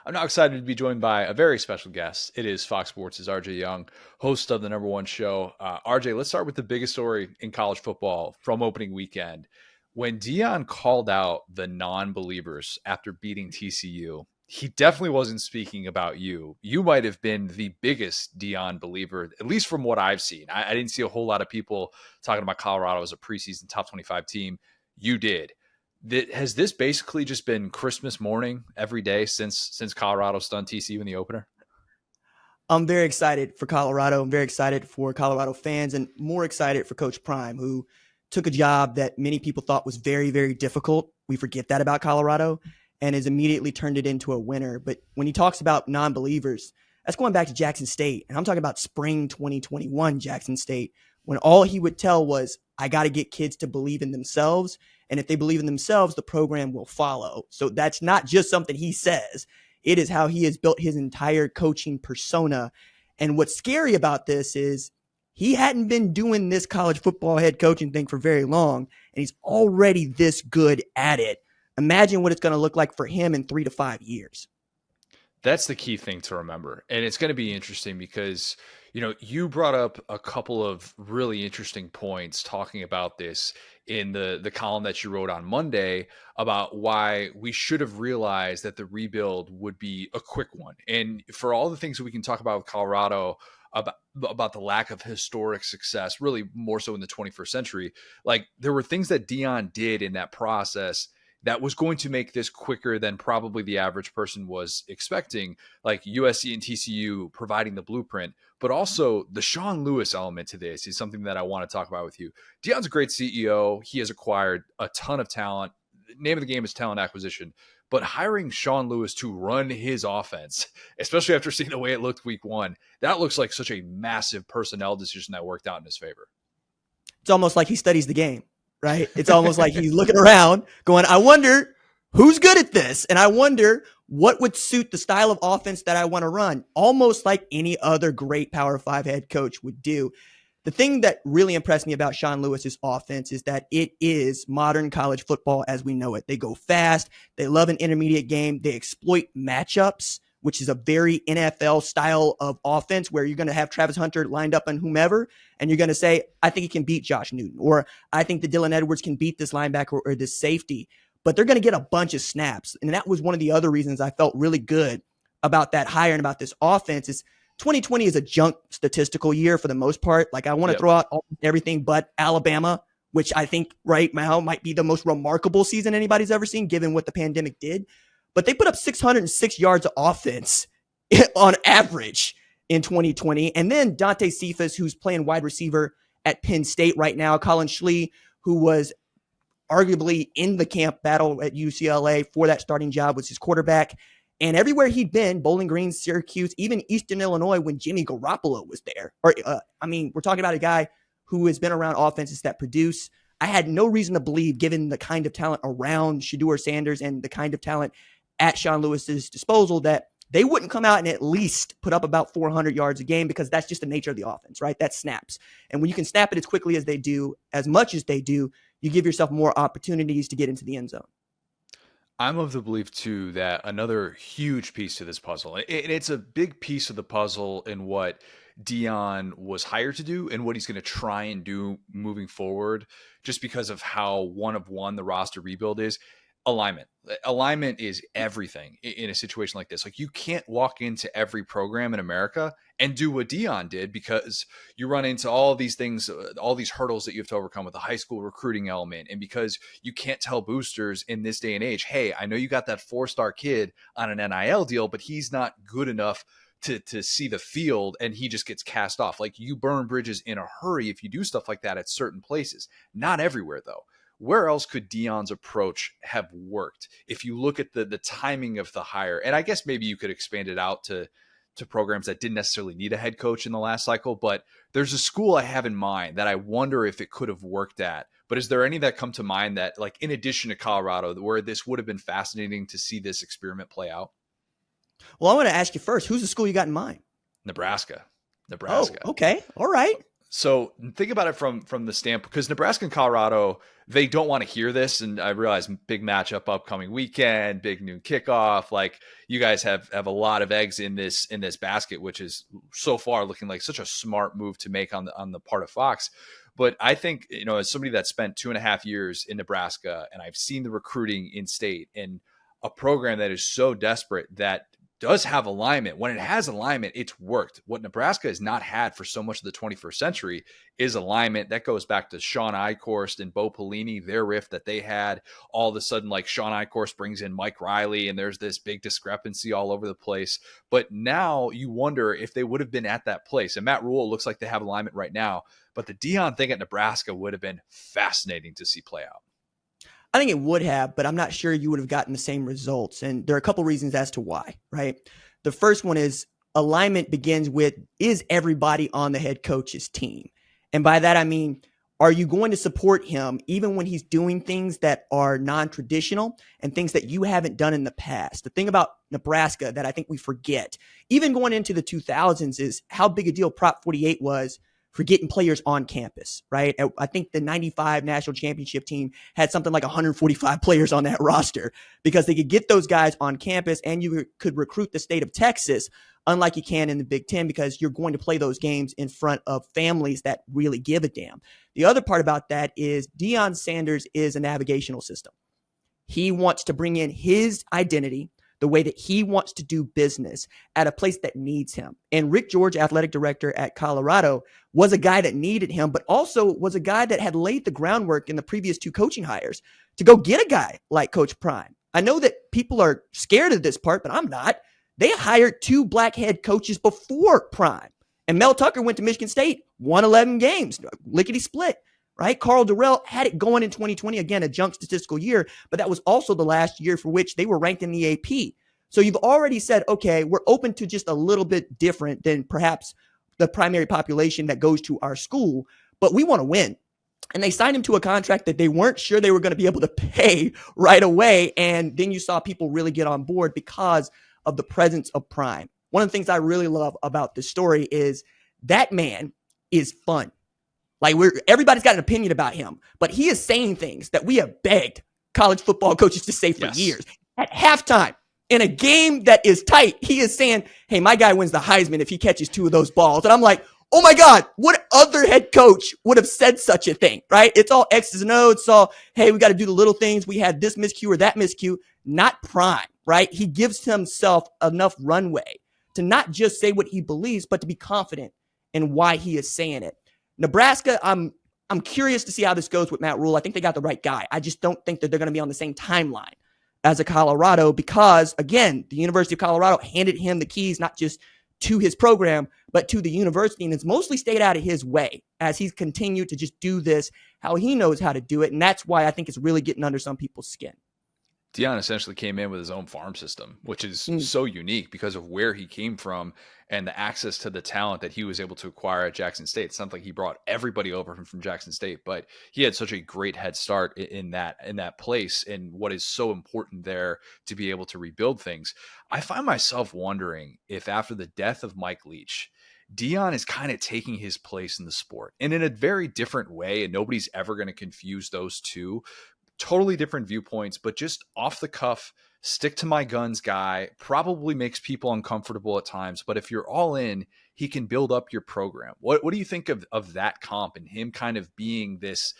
Speaker 1: I'm now excited to be joined by a very special guest. It is Fox Sports' RJ Young, host of the number one show. RJ, let's start with the biggest story in college football from opening weekend. When Deion called out the non-believers after beating TCU, he definitely wasn't speaking about you. You might have been the biggest Deion believer, at least from what I've seen. I didn't see a whole lot of people talking about Colorado as a preseason top 25 team. You did. Has this basically just been Christmas morning every day since Colorado stunned TCU in the opener?
Speaker 4: I'm very excited for Colorado. I'm very excited for Colorado fans and more excited for Coach Prime, who took a job that many people thought was very, very difficult. We forget that about Colorado and has immediately turned it into a winner. But when he talks about non-believers, that's going back to Jackson State. And I'm talking about spring 2021 Jackson State, when all he would tell was, I got to get kids to believe in themselves. And if they believe in themselves, the program will follow. So that's not just something he says. It is how he has built his entire coaching persona. And what's scary about this is he hadn't been doing this college football head coaching thing for very long, and he's already this good at it. Imagine what it's going to look like for him in 3 to 5 years.
Speaker 1: That's the key thing to remember. And it's going to be interesting because, you brought up a couple of really interesting points talking about this in the column that you wrote on Monday about why we should have realized that the rebuild would be a quick one. And for all the things that we can talk about with Colorado, about the lack of historic success, really more so in the 21st century, like there were things that Deion did in that process that was going to make this quicker than probably the average person was expecting, like USC and TCU providing the blueprint, but also the Sean Lewis element to this is something that I want to talk about with you. Deion's a great CEO. He has acquired a ton of talent. The name of the game is talent acquisition, but hiring Sean Lewis to run his offense, especially after seeing the way it looked week one, that looks like such a massive personnel decision that worked out in his favor.
Speaker 4: It's almost like he studies the game. Right? It's almost like he's looking around going, I wonder who's good at this. And I wonder what would suit the style of offense that I want to run, almost like any other great Power 5 head coach would do. The thing that really impressed me about Sean Lewis's offense is that it is modern college football as we know it. They go fast. They love an intermediate game. They exploit matchups, which is a very NFL style of offense where you're going to have Travis Hunter lined up on whomever, and you're going to say, I think he can beat Josh Newton, or I think that Dylan Edwards can beat this linebacker or this safety, but they're going to get a bunch of snaps. And that was one of the other reasons I felt really good about that hire and about this offense is 2020 is a junk statistical year for the most part. Like I want to throw out everything but Alabama, which I think right now might be the most remarkable season anybody's ever seen, given what the pandemic did. But they put up 606 yards of offense on average in 2020. And then Dante Cephas, who's playing wide receiver at Penn State right now. Colin Schlee, who was arguably in the camp battle at UCLA for that starting job, was his quarterback. And everywhere he'd been, Bowling Green, Syracuse, even Eastern Illinois when Jimmy Garoppolo was there. We're talking about a guy who has been around offenses that produce. I had no reason to believe, given the kind of talent around Shedeur Sanders and the kind of talent at Sean Lewis's disposal, that they wouldn't come out and at least put up about 400 yards a game, because that's just the nature of the offense, right? That snaps. And when you can snap it as quickly as they do, as much as they do, you give yourself more opportunities to get into the end zone.
Speaker 1: I'm of the belief too that another huge piece to this puzzle, and it's a big piece of the puzzle in what Deion was hired to do and what he's going to try and do moving forward, just because of how one of one the roster rebuild is. Alignment. Alignment is everything in a situation like this. Like, you can't walk into every program in America and do what Deion did, because you run into all these things, all these hurdles that you have to overcome with the high school recruiting element. And because you can't tell boosters in this day and age, hey, I know you got that 4-star kid on an NIL deal, but he's not good enough to see the field, and he just gets cast off. Like, you burn bridges in a hurry if you do stuff like that at certain places. Not everywhere, though. Where else could Deion's approach have worked? If you look at the timing of the hire, and I guess maybe you could expand it out to programs that didn't necessarily need a head coach in the last cycle, but there's a school I have in mind that I wonder if it could have worked at. But is there any that come to mind that, like, in addition to Colorado, where this would have been fascinating to see this experiment play out?
Speaker 4: Well, I want to ask you first, who's the school you got in mind?
Speaker 1: Nebraska.
Speaker 4: Oh, okay. All right.
Speaker 1: So think about it from the standpoint, because Nebraska and Colorado, they don't want to hear this. And I realize big matchup upcoming weekend, big noon kickoff. Like, you guys have a lot of eggs in this basket, which is so far looking like such a smart move to make on the part of Fox. But I think, as somebody that spent 2.5 years in Nebraska, and I've seen the recruiting in state, and a program that is so desperate that does have alignment. When it has alignment, it's worked. What Nebraska has not had for so much of the 21st century is alignment. That goes back to Sean Eichhorst and Bo Pelini, their rift that they had. All of a sudden, like, Sean Eichhorst brings in Mike Riley, and there's this big discrepancy all over the place. But now you wonder if they would have been at that place. And Matt Rule looks like they have alignment right now. But the Deion thing at Nebraska would have been fascinating to see play out.
Speaker 4: I think it would have, but I'm not sure you would have gotten the same results. And there are a couple reasons as to why, right? The first one is alignment begins with, is everybody on the head coach's team? And by that, I mean, are you going to support him even when he's doing things that are non-traditional and things that you haven't done in the past? The thing about Nebraska that I think we forget, even going into the 2000s, is how big a deal Prop 48 was for getting players on campus, right? I think the 95 national championship team had something like 145 players on that roster, because they could get those guys on campus, and you could recruit the state of Texas, unlike you can in the Big Ten, because you're going to play those games in front of families that really give a damn. The other part about that is Deion Sanders is a navigational system. He wants to bring in his identity, the way that he wants to do business at a place that needs him. And Rick George, athletic director at Colorado, was a guy that needed him, but also was a guy that had laid the groundwork in the previous 2 coaching hires to go get a guy like Coach Prime. I know that people are scared of this part, but I'm not. They hired 2 black head coaches before Prime. And Mel Tucker went to Michigan State, won 11 games, lickety split. Right? Carl Durrell had it going in 2020, again, a junk statistical year, but that was also the last year for which they were ranked in the AP. So you've already said, okay, we're open to just a little bit different than perhaps the primary population that goes to our school, but we want to win. And they signed him to a contract that they weren't sure they were going to be able to pay right away. And then you saw people really get on board because of the presence of Prime. One of the things I really love about this story is that man is fun. Like, everybody's got an opinion about him, but he is saying things that we have begged college football coaches to say for years. At halftime, in a game that is tight, he is saying, hey, my guy wins the Heisman if he catches 2 of those balls. And I'm like, oh my God, what other head coach would have said such a thing, right? It's all X's and O's. It's all, hey, we got to do the little things. We had this miscue or that miscue. Not Prime, right? He gives himself enough runway to not just say what he believes, but to be confident in why he is saying it. Nebraska, I'm curious to see how this goes with Matt Rule. I think they got the right guy. I just don't think that they're going to be on the same timeline as a Colorado, because, again, the University of Colorado handed him the keys, not just to his program, but to the university, and it's mostly stayed out of his way as he's continued to just do this how he knows how to do it. And that's why I think it's really getting under some people's skin.
Speaker 1: Deion essentially came in with his own farm system, which is so unique because of where he came from and the access to the talent that he was able to acquire at Jackson State. It's not like he brought everybody over from Jackson State, but he had such a great head start in that place, and what is so important there to be able to rebuild things. I find myself wondering if after the death of Mike Leach, Deion is kind of taking his place in the sport, and in a very different way, and nobody's ever going to confuse those two. totally different viewpoints, but just off the cuff, stick to my guns guy, probably makes people uncomfortable at times. But if you're all in, he can build up your program. What do you think of that comp and him kind of being this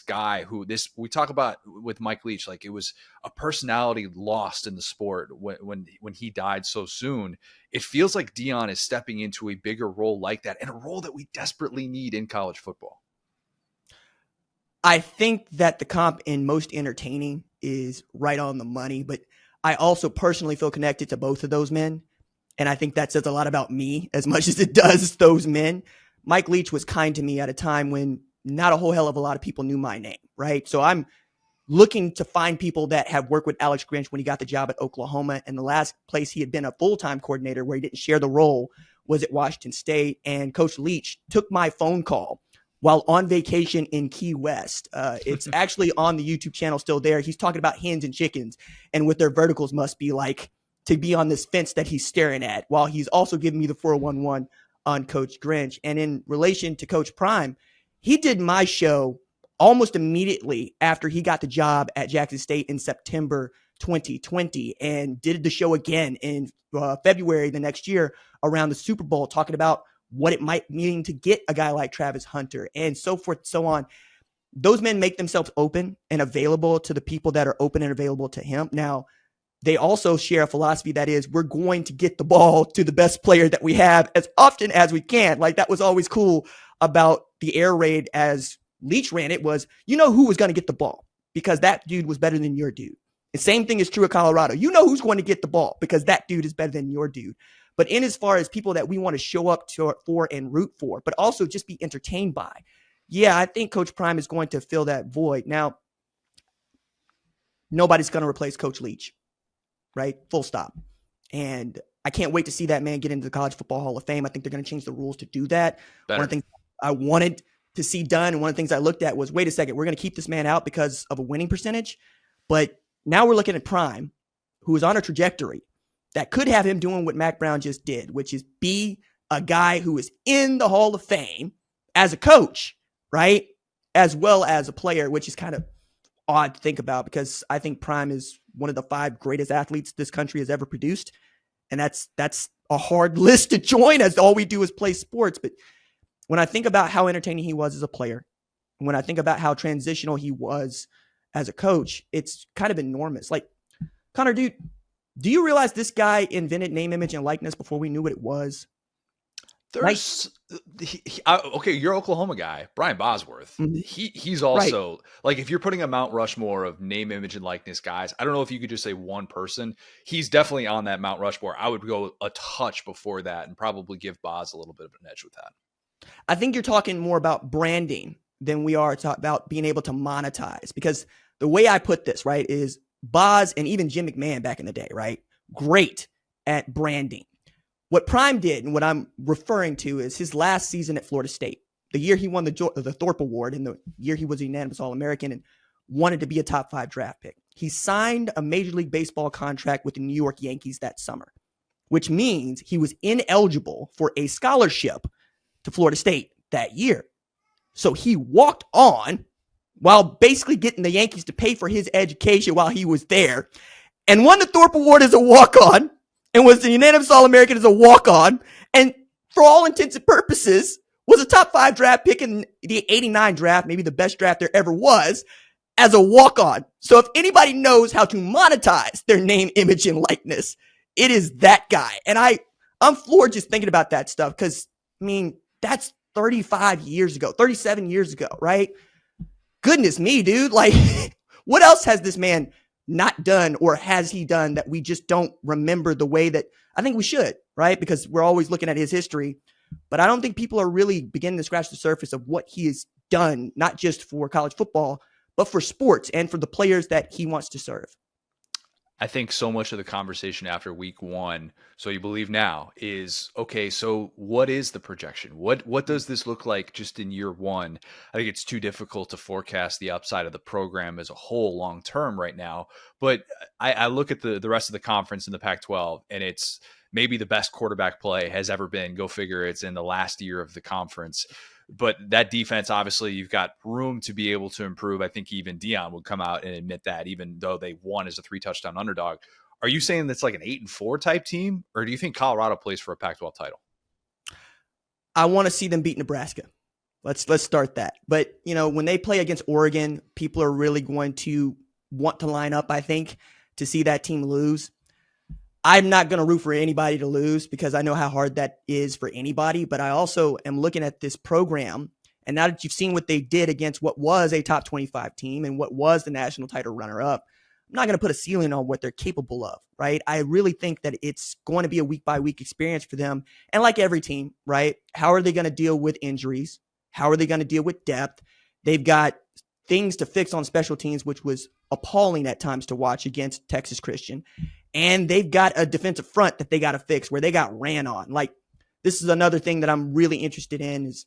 Speaker 1: guy who we talk about with Mike Leach, like it was a personality lost in the sport when he died so soon. It feels like Deion is stepping into a bigger role like that, and a role that we desperately need in college football.
Speaker 4: I think that the comp in most entertaining is right on the money, but I also personally feel connected to both of those men. And I think that says a lot about me as much as it does those men. Mike Leach was kind to me at a time when not a whole hell of a lot of people knew my name, right? So I'm looking to find people that have worked with Alex Grinch when he got the job at Oklahoma. And the last place he had been a full-time coordinator where he didn't share the role was at Washington State. And Coach Leach took my phone call while on vacation in Key West. It's actually on the YouTube channel still there. He's talking about hens and chickens and what their verticals must be like to be on this fence that he's staring at, while he's also giving me the 411 on Coach Grinch. And in relation to Coach Prime, he did my show almost immediately after he got the job at Jackson State in September 2020, and did the show again in February the next year around the Super Bowl, talking about what it might mean to get a guy like Travis Hunter and so forth and so on. Those men make themselves open and available to the people that are open and available to him. Now, they also share a philosophy that is, we're going to get the ball to the best player that we have as often as we can. Like, that was always cool about the air raid as Leach ran it, was, you know who was going to get the ball because that dude was better than your dude. The same thing is true of Colorado. You know who's going to get the ball because that dude is better than your dude. But in as far as people that we want to show up for and root for, but also just be entertained by, yeah, I think Coach Prime is going to fill that void. Now, nobody's going to replace Coach Leach, right? Full stop. And I can't wait to see that man get into the College Football Hall of Fame. I think they're going to change the rules to do that.
Speaker 1: Better.
Speaker 4: One of the things I wanted to see done, and one of the things I looked at was, wait a second, we're going to keep this man out because of a winning percentage. But now we're looking at Prime, who is on a trajectory that could have him doing what Mac Brown just did, which is be a guy who is in the Hall of Fame as a coach, right? As well as a player, which is kind of odd to think about because I think Prime is one of the 5 greatest athletes this country has ever produced. And that's a hard list to join, as all we do is play sports. But when I think about how entertaining he was as a player, when I think about how transitional he was as a coach, it's kind of enormous. Like, Connor, dude, do you realize this guy invented name, image, and likeness before we knew what it was?
Speaker 1: There's okay, you're an Oklahoma guy, Brian Bosworth.
Speaker 4: Mm-hmm.
Speaker 1: He's also like, if you're putting a Mount Rushmore of name, image, and likeness guys, I don't know if you could just say one person. He's definitely on that Mount Rushmore. I would go a touch before that and probably give Boz a little bit of an edge with that.
Speaker 4: I think you're talking more about branding than we are about being able to monetize, because the way I put this, right, is Boz and even Jim McMahon back in the day, right? Great at branding. What Prime did, and what I'm referring to, is his last season at Florida State, the year he won the Thorpe Award and the year he was a unanimous All-American and wanted to be a top 5 draft pick. He signed a Major League Baseball contract with the New York Yankees that summer, which means he was ineligible for a scholarship to Florida State that year. So he walked on while basically getting the Yankees to pay for his education while he was there, and won the Thorpe Award as a walk-on, and was the unanimous All-American as a walk-on, and for all intents and purposes was a top 5 draft pick in the 89 draft, maybe the best draft there ever was, as a walk-on. So if anybody knows how to monetize their name, image, and likeness, it is that guy. And I'm floored just thinking about that stuff, because, I mean, that's 35 years ago, 37 years ago, right? Goodness me, dude. Like, what else has this man not done, or has he done that we just don't remember the way that I think we should, right? Because we're always looking at his history, but I don't think people are really beginning to scratch the surface of what he has done, not just for college football, but for sports and for the players that he wants to serve.
Speaker 1: I think so much of the conversation after week 1, so you believe now, is, okay, so what is the projection? What does this look like just in year 1? I think it's too difficult to forecast the upside of the program as a whole long term right now. But I look at the rest of the conference in the Pac-12, and it's maybe the best quarterback play has ever been. Go figure, it's in the last year of the conference. But that defense, obviously, you've got room to be able to improve. I think even Deion would come out and admit that, even though they won as a 3-touchdown underdog. Are you saying that's like an 8-4 type team, or do you think Colorado plays for a Pac-12 title?
Speaker 4: I want to see them beat Nebraska. Let's start that. But, when they play against Oregon, people are really going to want to line up, I think, to see that team lose. I'm not going to root for anybody to lose because I know how hard that is for anybody. But I also am looking at this program, and now that you've seen what they did against what was a top 25 team and what was the national title runner-up, I'm not going to put a ceiling on what they're capable of, right? I really think that it's going to be a week-by-week experience for them. And like every team, right, how are they going to deal with injuries? How are they going to deal with depth? They've got things to fix on special teams, which was appalling at times to watch against Texas Christian. And they've got a defensive front that they got to fix where they got ran on. Like, this is another thing that I'm really interested in is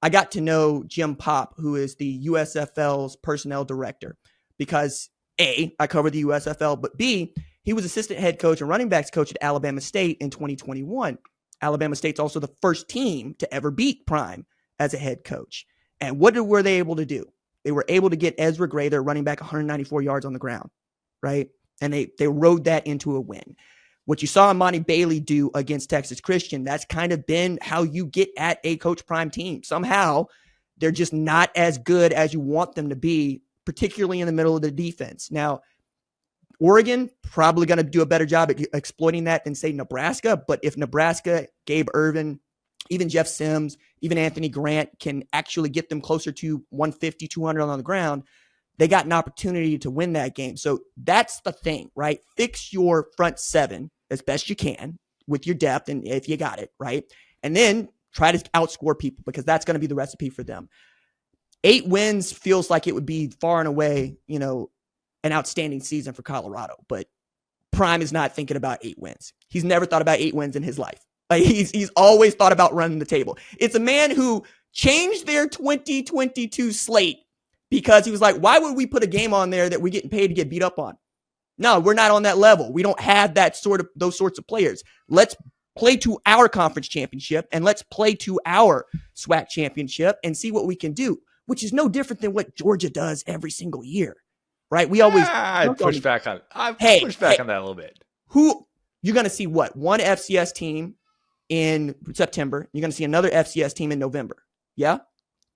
Speaker 4: I got to know Jim Popp, who is the USFL's personnel director, because A, I cover the USFL, but B, he was assistant head coach and running backs coach at Alabama State in 2021. Alabama State's also the first team to ever beat Prime as a head coach. And what were they able to do? They were able to get Ezra Gray, their running back, 194 yards on the ground, right? And they rode that into a win. What you saw Monty Bailey do against Texas Christian, that's kind of been how you get at a Coach Prime team. Somehow, they're just not as good as you want them to be, particularly in the middle of the defense. Now, Oregon probably going to do a better job at exploiting that than, say, Nebraska. But if Nebraska, Gabe Ervin, even Jeff Sims, even Anthony Grant can actually get them closer to 150, 200 on the ground, they got an opportunity to win that game. So that's the thing, right? Fix your front seven as best you can with your depth, and if you got it, right? And then try to outscore people because that's going to be the recipe for them. 8 wins feels like it would be far and away, an outstanding season for Colorado. But Prime is not thinking about 8 wins. He's never thought about 8 wins in his life. Like he's always thought about running the table. It's a man who changed their 2022 slate because he was like, why would we put a game on there that we're getting paid to get beat up on? No, we're not on that level. We don't have those sorts of players. Let's play to our conference championship and let's play to our SWAC championship and see what we can do, which is no different than what Georgia does every single year, right? We always
Speaker 1: push back on that a little bit.
Speaker 4: Who you're going to see what? One FCS team in September. You're going to see another FCS team in November. Yeah?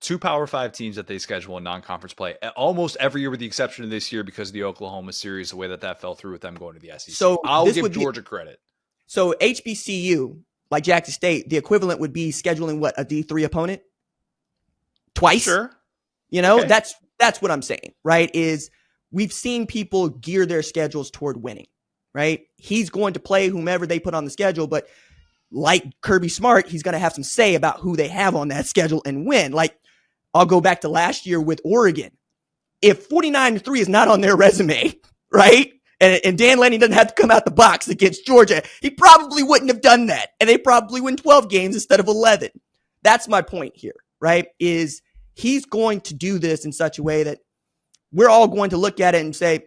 Speaker 1: 2 Power 5 teams that they schedule in non-conference play almost every year with the exception of this year because of the Oklahoma series, the way that fell through with them going to the SEC.
Speaker 4: So
Speaker 1: I'll give Georgia credit.
Speaker 4: So HBCU, like Jackson State, the equivalent would be scheduling what, a D3 opponent? Twice?
Speaker 1: Sure.
Speaker 4: Okay. That's what I'm saying, right? Is we've seen people gear their schedules toward winning, right? He's going to play whomever they put on the schedule, but like Kirby Smart, he's going to have some say about who they have on that schedule and win. Like, I'll go back to last year with Oregon. If 49-3 is not on their resume, right? And Dan Lanning doesn't have to come out the box against Georgia, he probably wouldn't have done that. And they probably win 12 games instead of 11. That's my point here, right? Is he's going to do this in such a way that we're all going to look at it and say,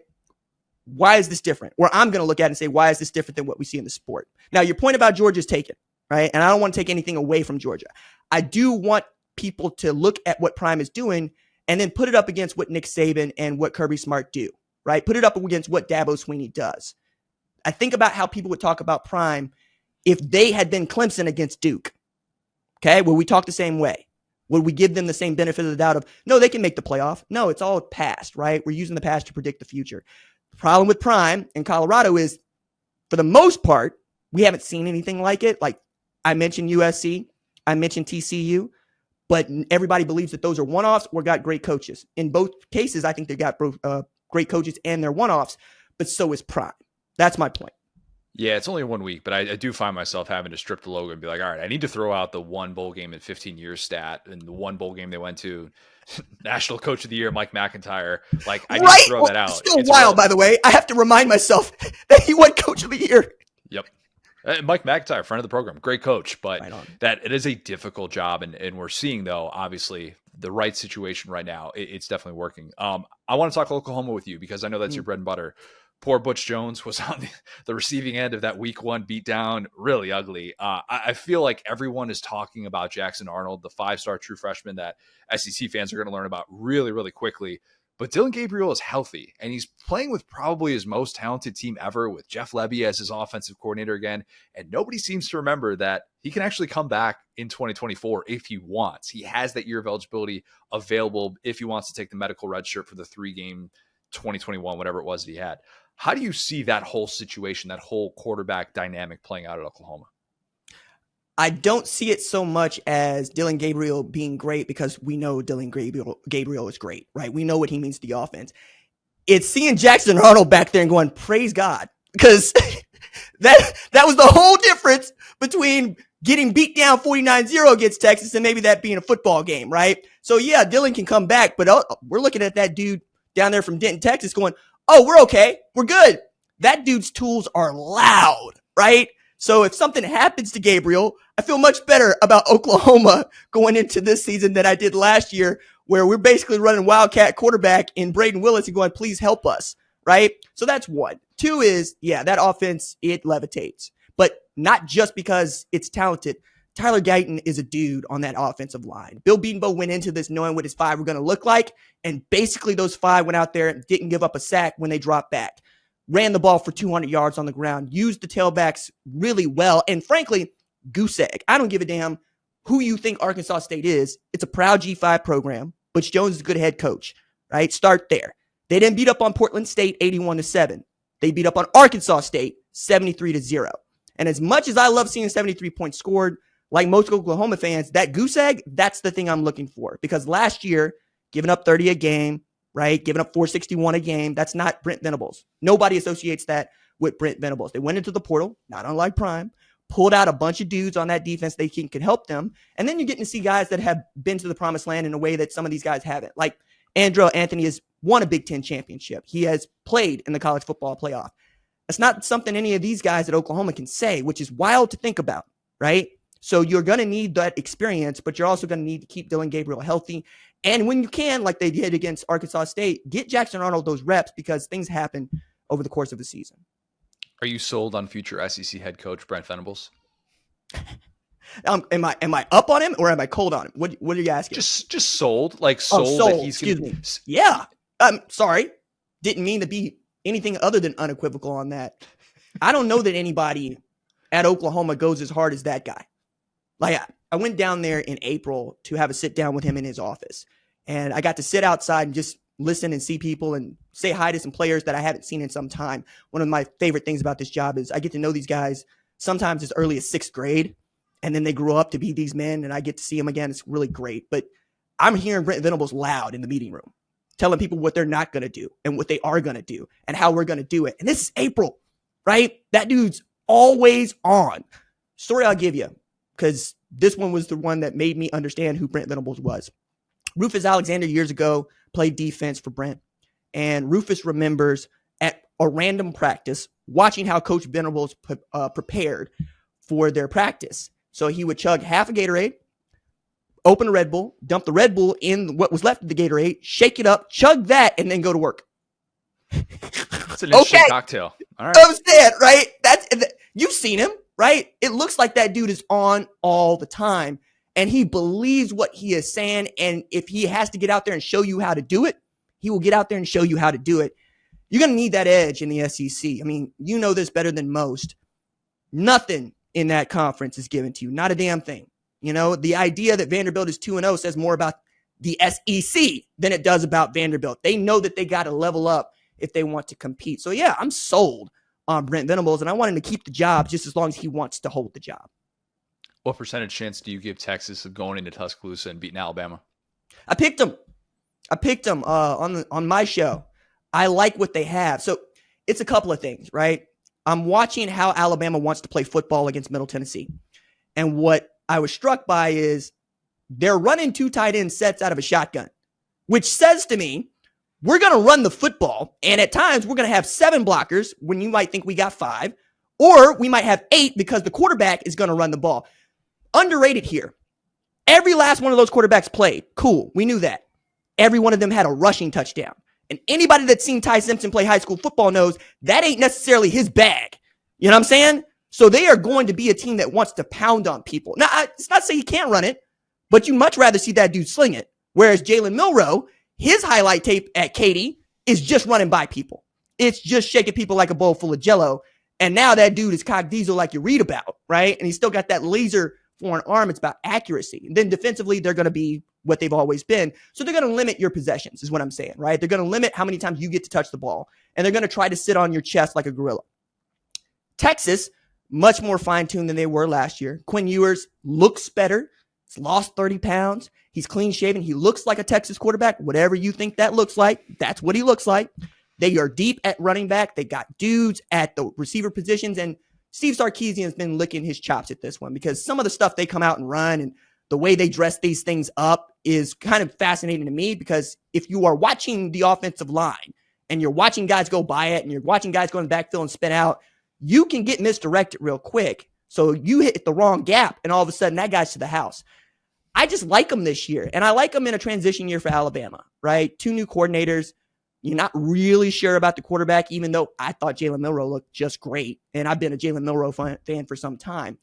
Speaker 4: why is this different? Or I'm going to look at it and say, why is this different than what we see in the sport? Now, your point about Georgia's taken, right? And I don't want to take anything away from Georgia. I do want people to look at what Prime is doing and then put it up against what Nick Saban and what Kirby Smart do, right? Put it up against what Dabo Swinney does. I think about how people would talk about Prime if they had been Clemson against Duke. Okay, would we talk the same way? Would we give them the same benefit of the doubt of, no, they can make the playoff? No, it's all past, right? We're using the past to predict the future. The problem with Prime in Colorado is, for the most part, we haven't seen anything like it. Like I mentioned USC, I mentioned TCU, but everybody believes that those are one-offs or got great coaches. In both cases, I think they got great coaches and they're one-offs, but so is Prime. That's my point.
Speaker 1: Yeah, it's only 1 week, but I do find myself having to strip the logo and be like, all right, I need to throw out the one bowl game in 15 years stat and the one bowl game they went to. National Coach of the Year, Mike McIntyre. Like, I need to throw that out.
Speaker 4: It's still wild, by the way. I have to remind myself that he won Coach of the Year.
Speaker 1: Yep. Mike McIntyre, friend of the program, great coach, but that it is a difficult job. And we're seeing, though, obviously, the right situation right now. It's definitely working. I want to talk Oklahoma with you because I know that's your bread and butter. poor Butch Jones was on the receiving end of that week 1 beatdown. Really ugly. I feel like everyone is talking about Jackson Arnold, the 5-star true freshman that SEC fans are going to learn about really, really quickly. But Dillon Gabriel is healthy, and he's playing with probably his most talented team ever, with Jeff Lebby as his offensive coordinator again. And nobody seems to remember that he can actually come back in 2024 if he wants. He has that year of eligibility available if he wants to take the medical red shirt for the 3-game 2021, whatever it was that he had. How do you see that whole situation, that whole quarterback dynamic playing out at Oklahoma?
Speaker 4: I don't see it so much as Dillon Gabriel being great, because we know Dillon Gabriel is great, right? We know what he means to the offense. It's seeing Jackson Arnold back there and going, praise God, because that was the whole difference between getting beat down 49-0 against Texas and maybe that being a football game, right? So yeah, Dillon can come back, but we're looking at that dude down there from Denton, Texas going, oh, we're okay. We're good. That dude's tools are loud, right? So if something happens to Gabriel, I feel much better about Oklahoma going into this season than I did last year, where we're basically running Wildcat quarterback in Braden Willis and going, please help us, right? So that's one. Two is, yeah, that offense, it levitates. But not just because it's talented. Tyler Guyton is a dude on that offensive line. Bill Bedenbaugh went into this knowing what his 5 were going to look like, and basically those 5 went out there and didn't give up a sack when they dropped back. Ran the ball for 200 yards on the ground, used the tailbacks really well, and frankly, goose egg. I don't give a damn who you think Arkansas State is. It's a proud G5 program. Butch Jones is a good head coach, right? Start there. They didn't beat up on Portland State 81-7. They beat up on Arkansas State 73-0. And as much as I love seeing 73 points scored, like most Oklahoma fans, that goose egg, that's the thing I'm looking for. Because last year, giving up 30 a game, right? Giving up 461 a game. That's not Brent Venables. Nobody associates that with Brent Venables. They went into the portal, not unlike Prime, pulled out a bunch of dudes on that defense they think can help them. And then you're getting to see guys that have been to the promised land in a way that some of these guys haven't. Like Andrew Anthony has won a Big Ten championship. He has played in the college football playoff. That's not something any of these guys at Oklahoma can say, which is wild to think about, right? So you're going to need that experience, but you're also going to need to keep Dillon Gabriel healthy. And when you can, like they did against Arkansas State, get Jackson Arnold those reps, because things happen over the course of the season.
Speaker 1: Are you sold on future SEC head coach Brent Venables?
Speaker 4: Am I up on him or am I cold on him? What are you asking?
Speaker 1: Just sold, like sold.
Speaker 4: Sold.
Speaker 1: That he's
Speaker 4: Excuse me. Yeah. Sorry. Didn't mean to be anything other than unequivocal on that. I don't know that anybody at Oklahoma goes as hard as that guy. Like I went down there in April to have a sit down with him in his office, and I got to sit outside and just listen and see people and say hi to some players that I haven't seen in some time. One of my favorite things about this job is I get to know these guys sometimes as early as 6th grade, and then they grow up to be these men, and I get to see them again. It's really great. But I'm hearing Brent Venables loud in the meeting room, telling people what they're not going to do and what they are going to do and how we're going to do it. And this is April, right? That dude's always on. Story I'll give you, because this one was the one that made me understand who Brent Venables was. Rufus Alexander years ago played defense for Brent, and Rufus remembers at a random practice watching how Coach Venables prepared for their practice. So he would chug half a Gatorade, open a Red Bull, dump the Red Bull in what was left of the Gatorade, shake it up, chug that, and then go to work.
Speaker 1: That's an interesting cocktail. All right.
Speaker 4: I'm saying, right? You've seen him, right? It looks like that dude is on all the time, and he believes what he is saying. And if he has to get out there and show you how to do it, he will get out there and show you how to do it. You're going to need that edge in the SEC. I mean, you know this better than most. Nothing in that conference is given to you. Not a damn thing. You know, the idea that Vanderbilt is 2-0 says more about the SEC than it does about Vanderbilt. They know that they got to level up if they want to compete. So, yeah, I'm sold on Brent Venables, and I want him to keep the job just as long as he wants to hold the job.
Speaker 1: What percentage chance do you give Texas of going into Tuscaloosa and beating Alabama?
Speaker 4: I picked them on my show. I like what they have. So it's a couple of things, right? I'm watching how Alabama wants to play football against Middle Tennessee. And what I was struck by is they're running 2 tight end sets out of a shotgun, which says to me, we're going to run the football. And at times we're going to have 7 blockers when you might think we got 5, or we might have 8 because the quarterback is going to run the ball. Underrated here. Every last one of those quarterbacks played. Cool. We knew that. Every one of them had a rushing touchdown. And anybody that's seen Ty Simpson play high school football knows that ain't necessarily his bag. You know what I'm saying? So they are going to be a team that wants to pound on people. Now, it's not to say he can't run it, but you much rather see that dude sling it. Whereas Jalen Milroe, his highlight tape at Katy is just running by people. It's just shaking people like a bowl full of Jell-O. And now that dude is cock diesel like you read about, right? And he's still got that laser foreign arm. It's about accuracy. And then defensively, they're going to be what they've always been. So they're going to limit your possessions is what I'm saying, right? They're going to limit how many times you get to touch the ball. And they're going to try to sit on your chest like a gorilla. Texas, much more fine-tuned than they were last year. Quinn Ewers looks better. He's lost 30 pounds. He's clean-shaven. He looks like a Texas quarterback. Whatever you think that looks like, that's what he looks like. They are deep at running back. They got dudes at the receiver positions. And Steve Sarkisian has been licking his chops at this one because some of the stuff they come out and run and the way they dress these things up is kind of fascinating to me because if you are watching the offensive line and you're watching guys go by it and you're watching guys go in the backfield and spin out, you can get misdirected real quick. So you hit the wrong gap and all of a sudden that guy's to the house. I just like them this year. And I like them in a transition year for Alabama, right? 2 new coordinators. You're not really sure about the quarterback, even though I thought Jalen Milroe looked just great. And I've been a Jalen Milroe fan for some time.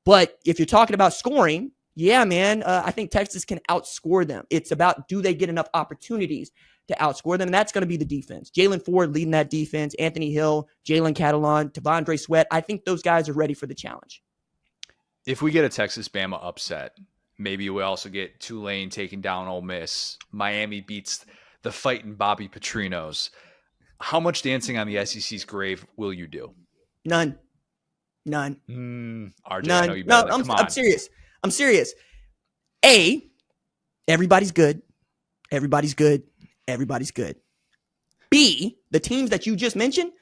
Speaker 4: But if you're talking about scoring, yeah, man, I think Texas can outscore them. It's about, do they get enough opportunities to outscore them? And that's going to be the defense. Jalen Ford leading that defense, Anthony Hill, Jalen Catalon, Tavondre Sweat. I think those guys are ready for the challenge.
Speaker 1: If we get a Texas-Bama upset, maybe we also get Tulane taking down Ole Miss. Miami beats the fighting Bobby Petrinos. How much dancing on the SEC's grave will you do?
Speaker 4: None.
Speaker 1: RJ,
Speaker 4: None.
Speaker 1: I know you better. Come on.
Speaker 4: I'm serious. A, everybody's good. Everybody's good. Everybody's good. B, the teams that you just mentioned,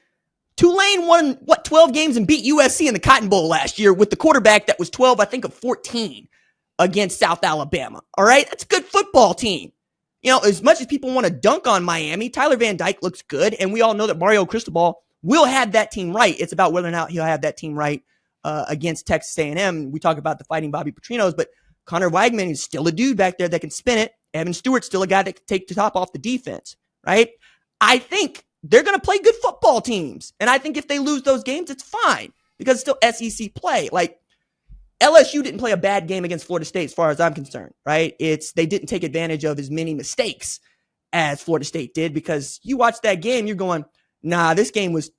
Speaker 4: Tulane won, 12 games and beat USC in the Cotton Bowl last year with the quarterback that was 12, I think, of 14 against South Alabama. All right? That's a good football team. You know, as much as people want to dunk on Miami, Tyler Van Dyke looks good, and we all know that Mario Cristobal will have that team right. It's about whether or not he'll have that team right against Texas A&M. We talk about the fighting Bobby Petrinos, but Connor Weigman is still a dude back there that can spin it. Evan Stewart's still a guy that can take the top off the defense, right? I think they're going to play good football teams, and I think if they lose those games, it's fine because it's still SEC play. Like, LSU didn't play a bad game against Florida State as far as I'm concerned, right? They didn't take advantage of as many mistakes as Florida State did because you watch that game, you're going, nah, this game was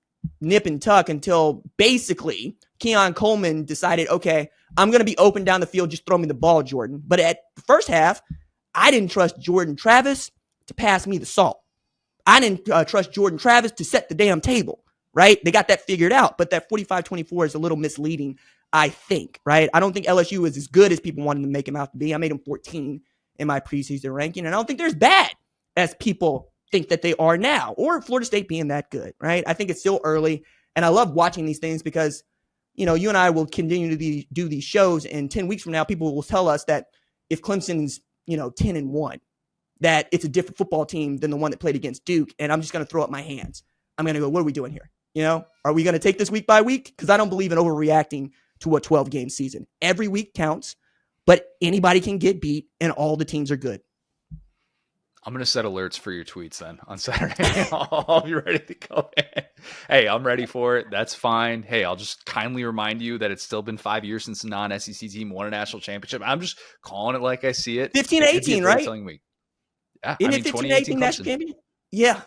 Speaker 4: nip and tuck until basically Keon Coleman decided, okay, I'm going to be open down the field, just throw me the ball, Jordan. But at the first half, I didn't trust Jordan Travis to pass me the salt. I didn't trust Jordan Travis to set the damn table, right? They got that figured out, but that 45-24 is a little misleading, I think, right? I don't think LSU is as good as people wanted to make him out to be. I made him 14 in my preseason ranking, and I don't think they're as bad as people think that they are now, or Florida State being that good, right? I think it's still early, and I love watching these things because, you know, you and I will continue to do these shows, and 10 weeks from now, people will tell us that if Clemson's, 10-1, that it's a different football team than the one that played against Duke, and I'm just going to throw up my hands. I'm going to go, what are we doing here? Are we going to take this week by week? Because I don't believe in overreacting to a 12-game season. Every week counts, but anybody can get beat, and all the teams are good.
Speaker 1: I'm going to set alerts for your tweets then on Saturday. I'll be ready to go. Hey, I'm ready for it. That's fine. Hey, I'll just kindly remind you that it's still been 5 years since a non-SEC team won a national championship. I'm just calling it like I see it.
Speaker 4: 15-18, right?
Speaker 1: Week. Yeah,
Speaker 4: Isn't it 15-18 national champion? Yeah.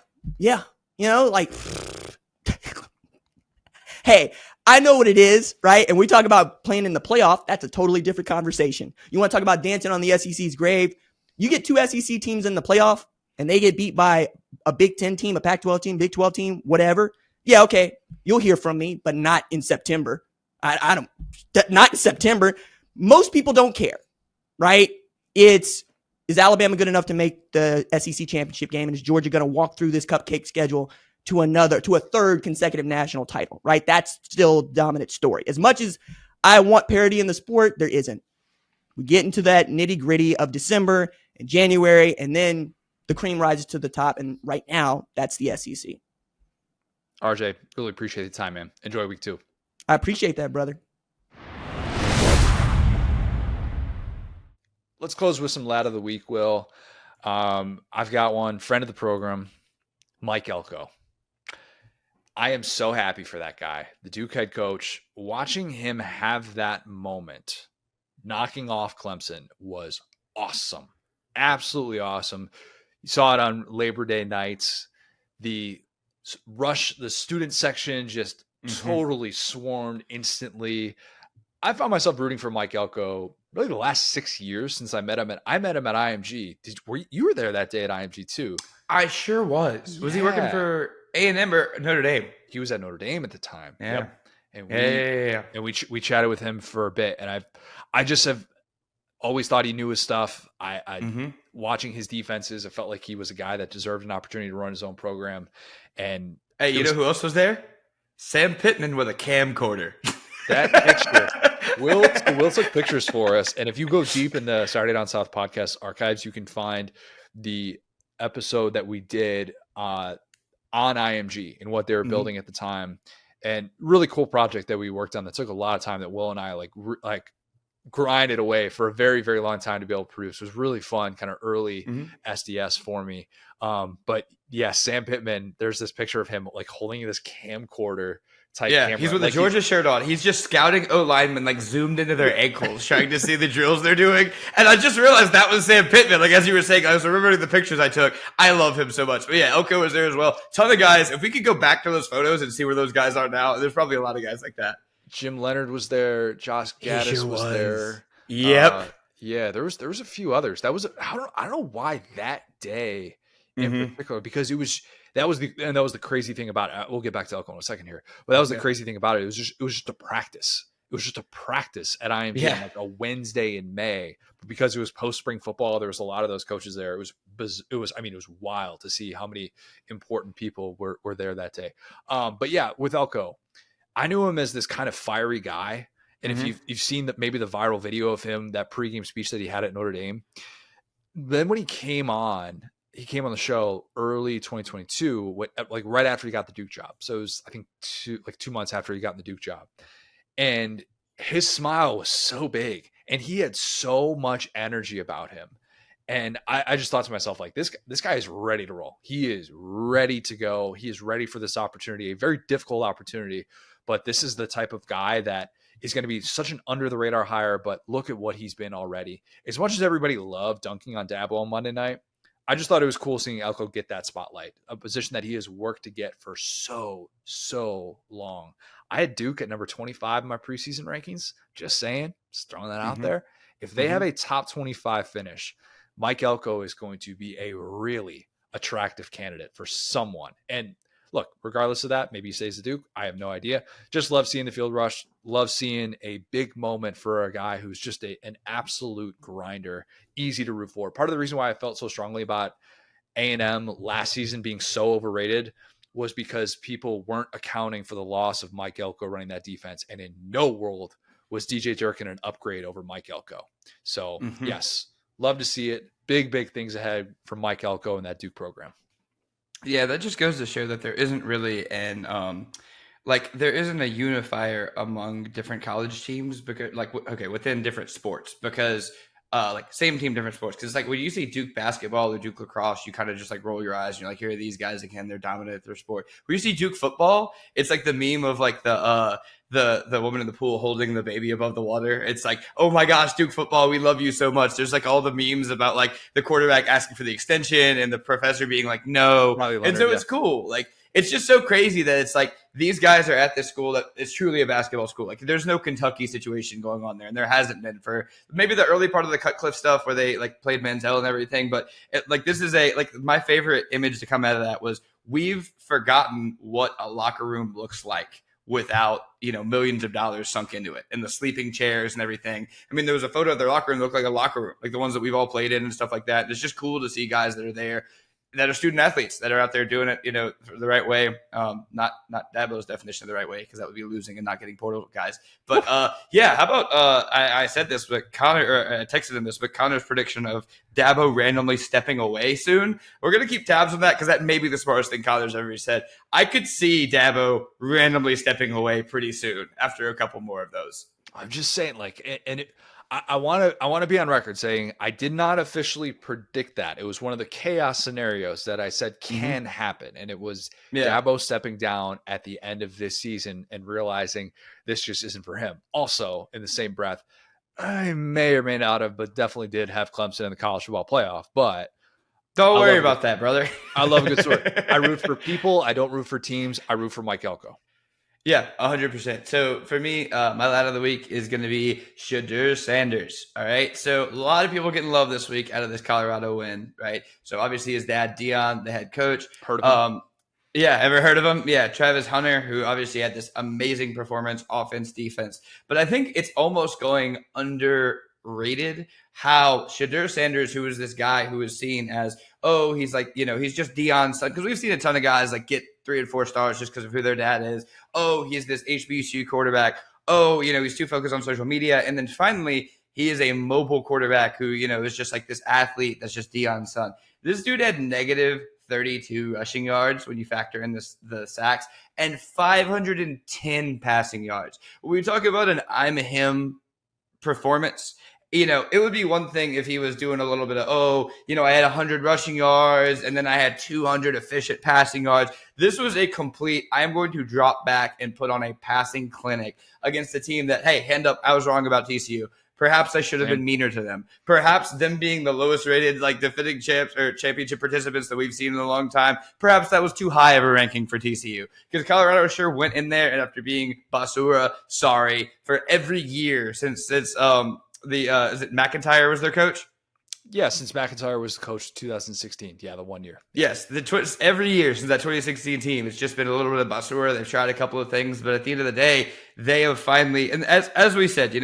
Speaker 4: Hey, I know what it is, right? And we talk about playing in the playoff. That's a totally different conversation. You want to talk about dancing on the SEC's grave? You get 2 SEC teams in the playoff and they get beat by a Big 10 team, a Pac-12 team, Big 12 team, whatever. Yeah, okay. You'll hear from me, but not in September. Not in September. Most people don't care, right? Is Alabama good enough to make the SEC championship game? And is Georgia going to walk through this cupcake schedule to a third consecutive national title, right? That's still a dominant story. As much as I want parity in the sport, there isn't. We get into that nitty gritty of December and January, and then the cream rises to the top. And right now, that's the SEC.
Speaker 1: RJ, really appreciate the time, man. Enjoy week 2.
Speaker 4: I appreciate that, brother.
Speaker 1: Let's close with some lad of the week, Will. I've got one, friend of the program, Mike Elko. I am so happy for that guy, the Duke head coach. Watching him have that moment, knocking off Clemson, was awesome. Absolutely awesome. You saw it on Labor Day nights. The student section just totally swarmed instantly. I found myself rooting for Mike Elko really the last 6 years since I met him. I met him at IMG. You were there that day at IMG too?
Speaker 2: I sure was. Was he working for A&M or Notre Dame?
Speaker 1: He was at Notre Dame at the time.
Speaker 2: Yeah.
Speaker 1: Yep.
Speaker 2: And
Speaker 1: we chatted with him for a bit, and I just have always thought he knew his stuff. Watching his defenses, I felt like he was a guy that deserved an opportunity to run his own program. And
Speaker 2: hey, you know who else was there? Sam Pittman with a camcorder.
Speaker 1: That picture. Will took pictures for us, and if you go deep in the Saturday Down South podcast archives, you can find the episode that we did on IMG and what they were building at the time. And really cool project that we worked on that took a lot of time that Will and I like grinded away for a very, very long time to be able to produce. It was really fun, kind of early SDS for me. But yeah, Sam Pittman, there's this picture of him like holding this camcorder type camera.
Speaker 2: He's with a Georgia shirt on. He's just scouting O-linemen like zoomed into their ankles, trying to see the drills they're doing. And I just realized that was Sam Pittman. Like, as you were saying, I was remembering the pictures I took. I love him so much. But yeah, Elko was there as well. Ton of guys. If we could go back to those photos and see where those guys are now, there's probably a lot of guys like that.
Speaker 1: Jim Leonard was there. Josh Gaddis was there.
Speaker 2: Yep.
Speaker 1: Yeah, there was a few others. That was I don't know why that day in particular, because that was the crazy thing about it. We'll get back to Elko in a second here, but that was the crazy thing about it. It was just a practice. It was just a practice at IMG on like a Wednesday in May. But because it was post spring football, there was a lot of those coaches there. It was wild to see how many important people were there that day. But yeah, with Elko, I knew him as this kind of fiery guy. And if you've seen maybe the viral video of him, that pregame speech that he had at Notre Dame, then when he came on the show early 2022, like right after he got the Duke job. So it was, I think, 2 months after he got the Duke job. And his smile was so big and he had so much energy about him. And I just thought to myself, like, this guy is ready to roll. He is ready to go. He is ready for this opportunity, a very difficult opportunity. But this is the type of guy that is going to be such an under the radar hire. But look at what he's been already. As much as everybody loved dunking on Dabo on Monday night, I just thought it was cool seeing Elko get that spotlight, a position that he has worked to get for so long. I had Duke at number 25 in my preseason rankings. Just saying, just throwing that out there. If they have a top 25 finish, Mike Elko is going to be a really attractive candidate for someone. And look, regardless of that, maybe he stays at Duke. I have no idea. Just love seeing the field rush. Love seeing a big moment for a guy who's just an absolute grinder, easy to root for. Part of the reason why I felt so strongly about A&M last season being so overrated was because people weren't accounting for the loss of Mike Elko running that defense. And in no world was DJ Durkin an upgrade over Mike Elko. So yes, love to see it. Big things ahead for Mike Elko and that Duke program.
Speaker 2: Yeah, that just goes to show that there isn't really there isn't a unifier among different college teams because within different sports because same team, different sports. Because like when you see Duke basketball or Duke lacrosse, you kind of just like roll your eyes and you're like, here are these guys again, they're dominant at their sport. When you see Duke football, it's like the meme of like the woman in the pool holding the baby above the water. It's like, oh my gosh, Duke football, we love you so much. There's like all the memes about like the quarterback asking for the extension and the professor being like, no. And so it's cool. Like, it's just so crazy that it's like these guys are at this school that is truly a basketball school. Like there's no Kentucky situation going on there. And there hasn't been for maybe the early part of the Cutcliffe stuff where they like played Manziel and everything. But this is my favorite image to come out of that was we've forgotten what a locker room looks like without, millions of dollars sunk into it and the sleeping chairs and everything. I mean, there was a photo of their locker room that looked like a locker room, like the ones that we've all played in and stuff like that. And it's just cool to see guys that are there, that are student athletes that are out there doing it, the right way. Not Dabo's definition of the right way, because that would be losing and not getting portal guys. But how about I said this, but I texted him this, but Connor's prediction of Dabo randomly stepping away soon. We're gonna keep tabs on that because that may be the smartest thing Connor's ever said. I could see Dabo randomly stepping away pretty soon after a couple more of those.
Speaker 1: I'm just saying, I want to be on record saying I did not officially predict that. It was one of the chaos scenarios that I said can happen, and it was Dabo stepping down at the end of this season and realizing this just isn't for him. Also, in the same breath, I may or may not have, but definitely did have Clemson in the college football playoff. But
Speaker 2: don't worry about that, brother.
Speaker 1: I love a good story. I root for people. I don't root for teams. I root for Mike Elko.
Speaker 2: Yeah, 100%. So for me, my lad of the week is going to be Shedeur Sanders. All right. So a lot of people getting love this week out of this Colorado win, right? So obviously his dad, Deion, the head coach.
Speaker 1: Heard of him?
Speaker 2: Yeah, ever heard of him? Yeah, Travis Hunter, who obviously had this amazing performance, offense, defense. But I think it's almost going underrated how Shedeur Sanders, who is this guy who is seen as, oh, he's like, he's just Deion's son. Because we've seen a ton of guys like get 3 and 4 stars just because of who their dad is. Oh, he's this HBCU quarterback. Oh, he's too focused on social media. And then finally, he is a mobile quarterback who, is just like this athlete that's just Deion's son. This dude had negative 32 rushing yards when you factor in the sacks and 510 passing yards. When we talk about an I'm him performance, it would be one thing if he was doing a little bit of, I had 100 rushing yards and then I had 200 efficient passing yards. This was a complete, I'm going to drop back and put on a passing clinic against a team that, hey, hand up, I was wrong about TCU. Perhaps I should have been meaner to them. Perhaps them being the lowest rated, like defending champs or championship participants that we've seen in a long time, perhaps that was too high of a ranking for TCU. Because Colorado sure went in there and after being Basura, sorry, for every year since is it McIntyre was their coach?
Speaker 1: Yeah, since McIntyre was the coach 2016. Yeah, the 1 year.
Speaker 2: Yes, every year since that 2016 team, it's just been a little bit of Basura. They've tried a couple of things, but at the end of the day, they have finally, and as we said,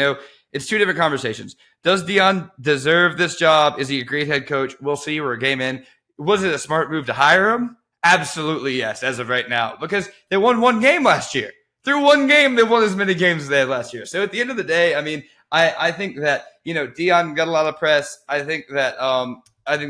Speaker 2: it's two different conversations. Does Deion deserve this job? Is he a great head coach? We'll see. We're a game in. Was it a smart move to hire him? Absolutely yes, as of right now, because they won one game last year. Through one game, they won as many games as they had last year. So at the end of the day, I mean, I think that, Deion got a lot of press. I think that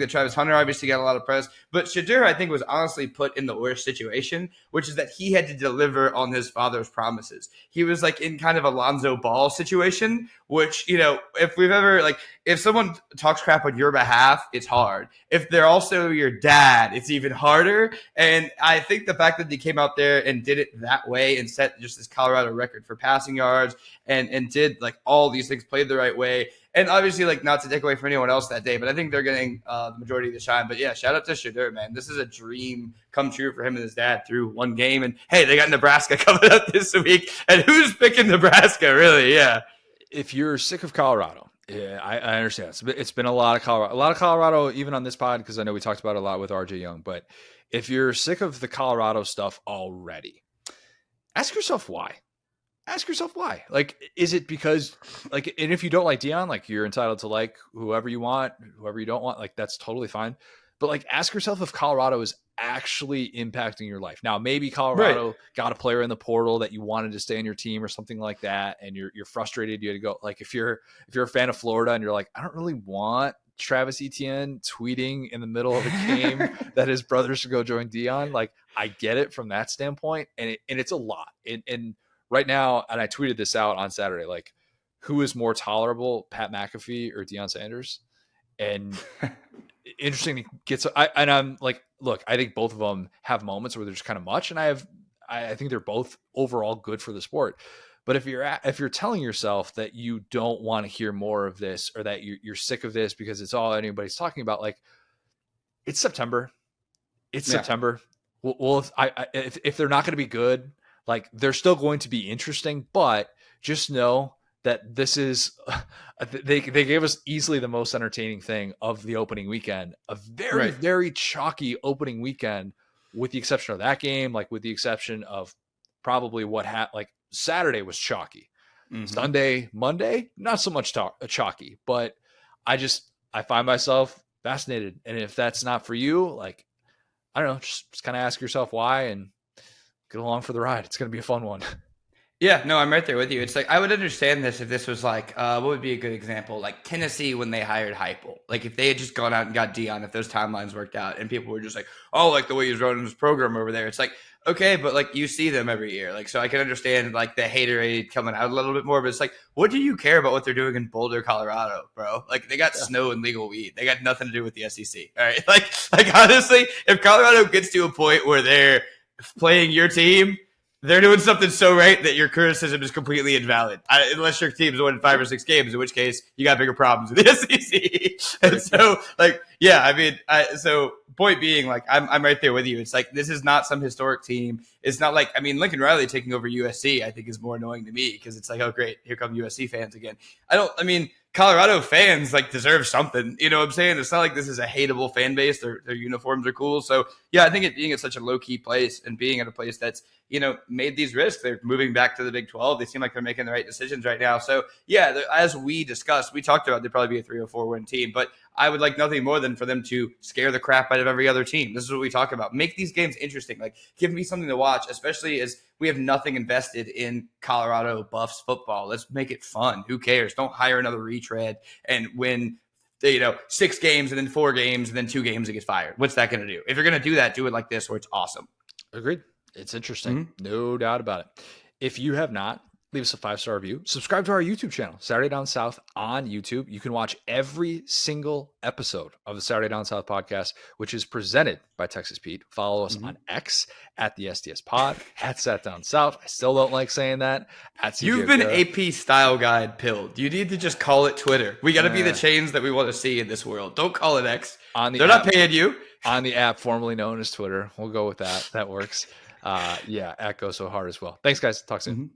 Speaker 2: Travis Hunter obviously got a lot of press, but Shedeur, I think, was honestly put in the worst situation, which is that he had to deliver on his father's promises. He was like in kind of a Lonzo Ball situation, which, if we've ever, like, if someone talks crap on your behalf, it's hard. If they're also your dad, it's even harder. And I think the fact that he came out there and did it that way and set just this Colorado record for passing yards and did like all these things, played the right way. And obviously, like, not to take away from anyone else that day, but I think they're getting the majority of the shine. But yeah, shout out to Shedeur, man. This is a dream come true for him and his dad through one game. And hey, they got Nebraska coming up this week. And who's picking Nebraska, really? Yeah.
Speaker 1: If you're sick of Colorado, yeah, I understand. It's been a lot of Colorado, even on this pod, because I know we talked about it a lot with RJ Young. But if you're sick of the Colorado stuff already, ask yourself why. Ask yourself why. Like, is it because, like, and if you don't like Deion, like, you're entitled to like whoever you want, whoever you don't want, like, that's totally fine. But like, ask yourself if Colorado is actually impacting your life. Now, maybe Colorado got a player in the portal that you wanted to stay on your team or something like that, and you're frustrated. You had to go. Like, if you're a fan of Florida and you're like, I don't really want Travis Etienne tweeting in the middle of a game that his brother should go join Deion. Like, I get it from that standpoint, and it's a lot. And right now, and I tweeted this out on Saturday, like, who is more tolerable, Pat McAfee or Deion Sanders? And interesting to get. I'm like, look, I think both of them have moments where there's kind of much, and I think they're both overall good for the sport. But if you're telling yourself that you don't want to hear more of this, or that you're sick of this because it's all anybody's talking about, like, it's September. It's September. Well, if they're not going to be good, like, they're still going to be interesting, but just know that this is they gave us easily the most entertaining thing of the opening weekend, a very, very chalky opening weekend, with the exception of that game, like, with the exception of probably like Saturday was chalky. Sunday, Monday, not so much chalky, but I find myself fascinated. And if that's not for you, like, I don't know, just kind of ask yourself why and get along for the ride. It's going to be a fun one.
Speaker 2: Yeah, no, I'm right there with you. It's like I would understand this if this was like, what would be a good example? Like Tennessee when they hired Heupel. Like if they had just gone out and got Deion, if those timelines worked out, and people were just like, oh, like the way he's running his program over there. It's like, okay, but like you see them every year, like so I can understand like the haterade coming out a little bit more. But it's like, what do you care about what they're doing in Boulder, Colorado, bro? Like they got snow and legal weed. They got nothing to do with the SEC. All right, like honestly, if Colorado gets to a point where they're playing your team, they're doing something so right that your criticism is completely invalid, unless your team's won 5 or 6 games, in which case you got bigger problems with the SEC. And so, like, yeah, I mean, so point being, like, I'm right there with you. It's like this is not some historic team. It's not like, I mean, Lincoln Riley taking over USC, I think is more annoying to me because it's like, oh great, here come USC fans again. I mean, Colorado fans like deserve something. You know what I'm saying? It's not like this is a hateable fan base. Their uniforms are cool. So yeah, I think it being at such a low key place and being at a place that's, you know, made these risks. They're moving back to the Big 12. They seem like they're making the right decisions right now. So yeah, as we discussed, we talked about they'd probably be a 3 or 4 win team, but I would like nothing more than for them to scare the crap out of every other team. This is what we talk about. Make these games interesting. Like give me something to watch, especially as we have nothing invested in Colorado Buffs football. Let's make it fun. Who cares? Don't hire another retread and win, 6 games and then 4 games and then 2 games and get fired. What's that going to do? If you're going to do that, do it like this where it's awesome.
Speaker 1: Agreed. It's interesting. No doubt about it. If you have not, leave us a 5-star review. Subscribe to our YouTube channel, Saturday Down South on YouTube. You can watch every single episode of the Saturday Down South podcast, which is presented by Texas Pete. Follow us on X at the SDS Pod, at Sat Down South. I still don't like saying that.
Speaker 2: You've been AP Style Guide pilled. You need to just call it Twitter. We got to be the change that we want to see in this world. Don't call it X. They're not paying you.
Speaker 1: On the app formerly known as Twitter. We'll go with that. That works. At Go So Hard as well. Thanks, guys. Talk soon.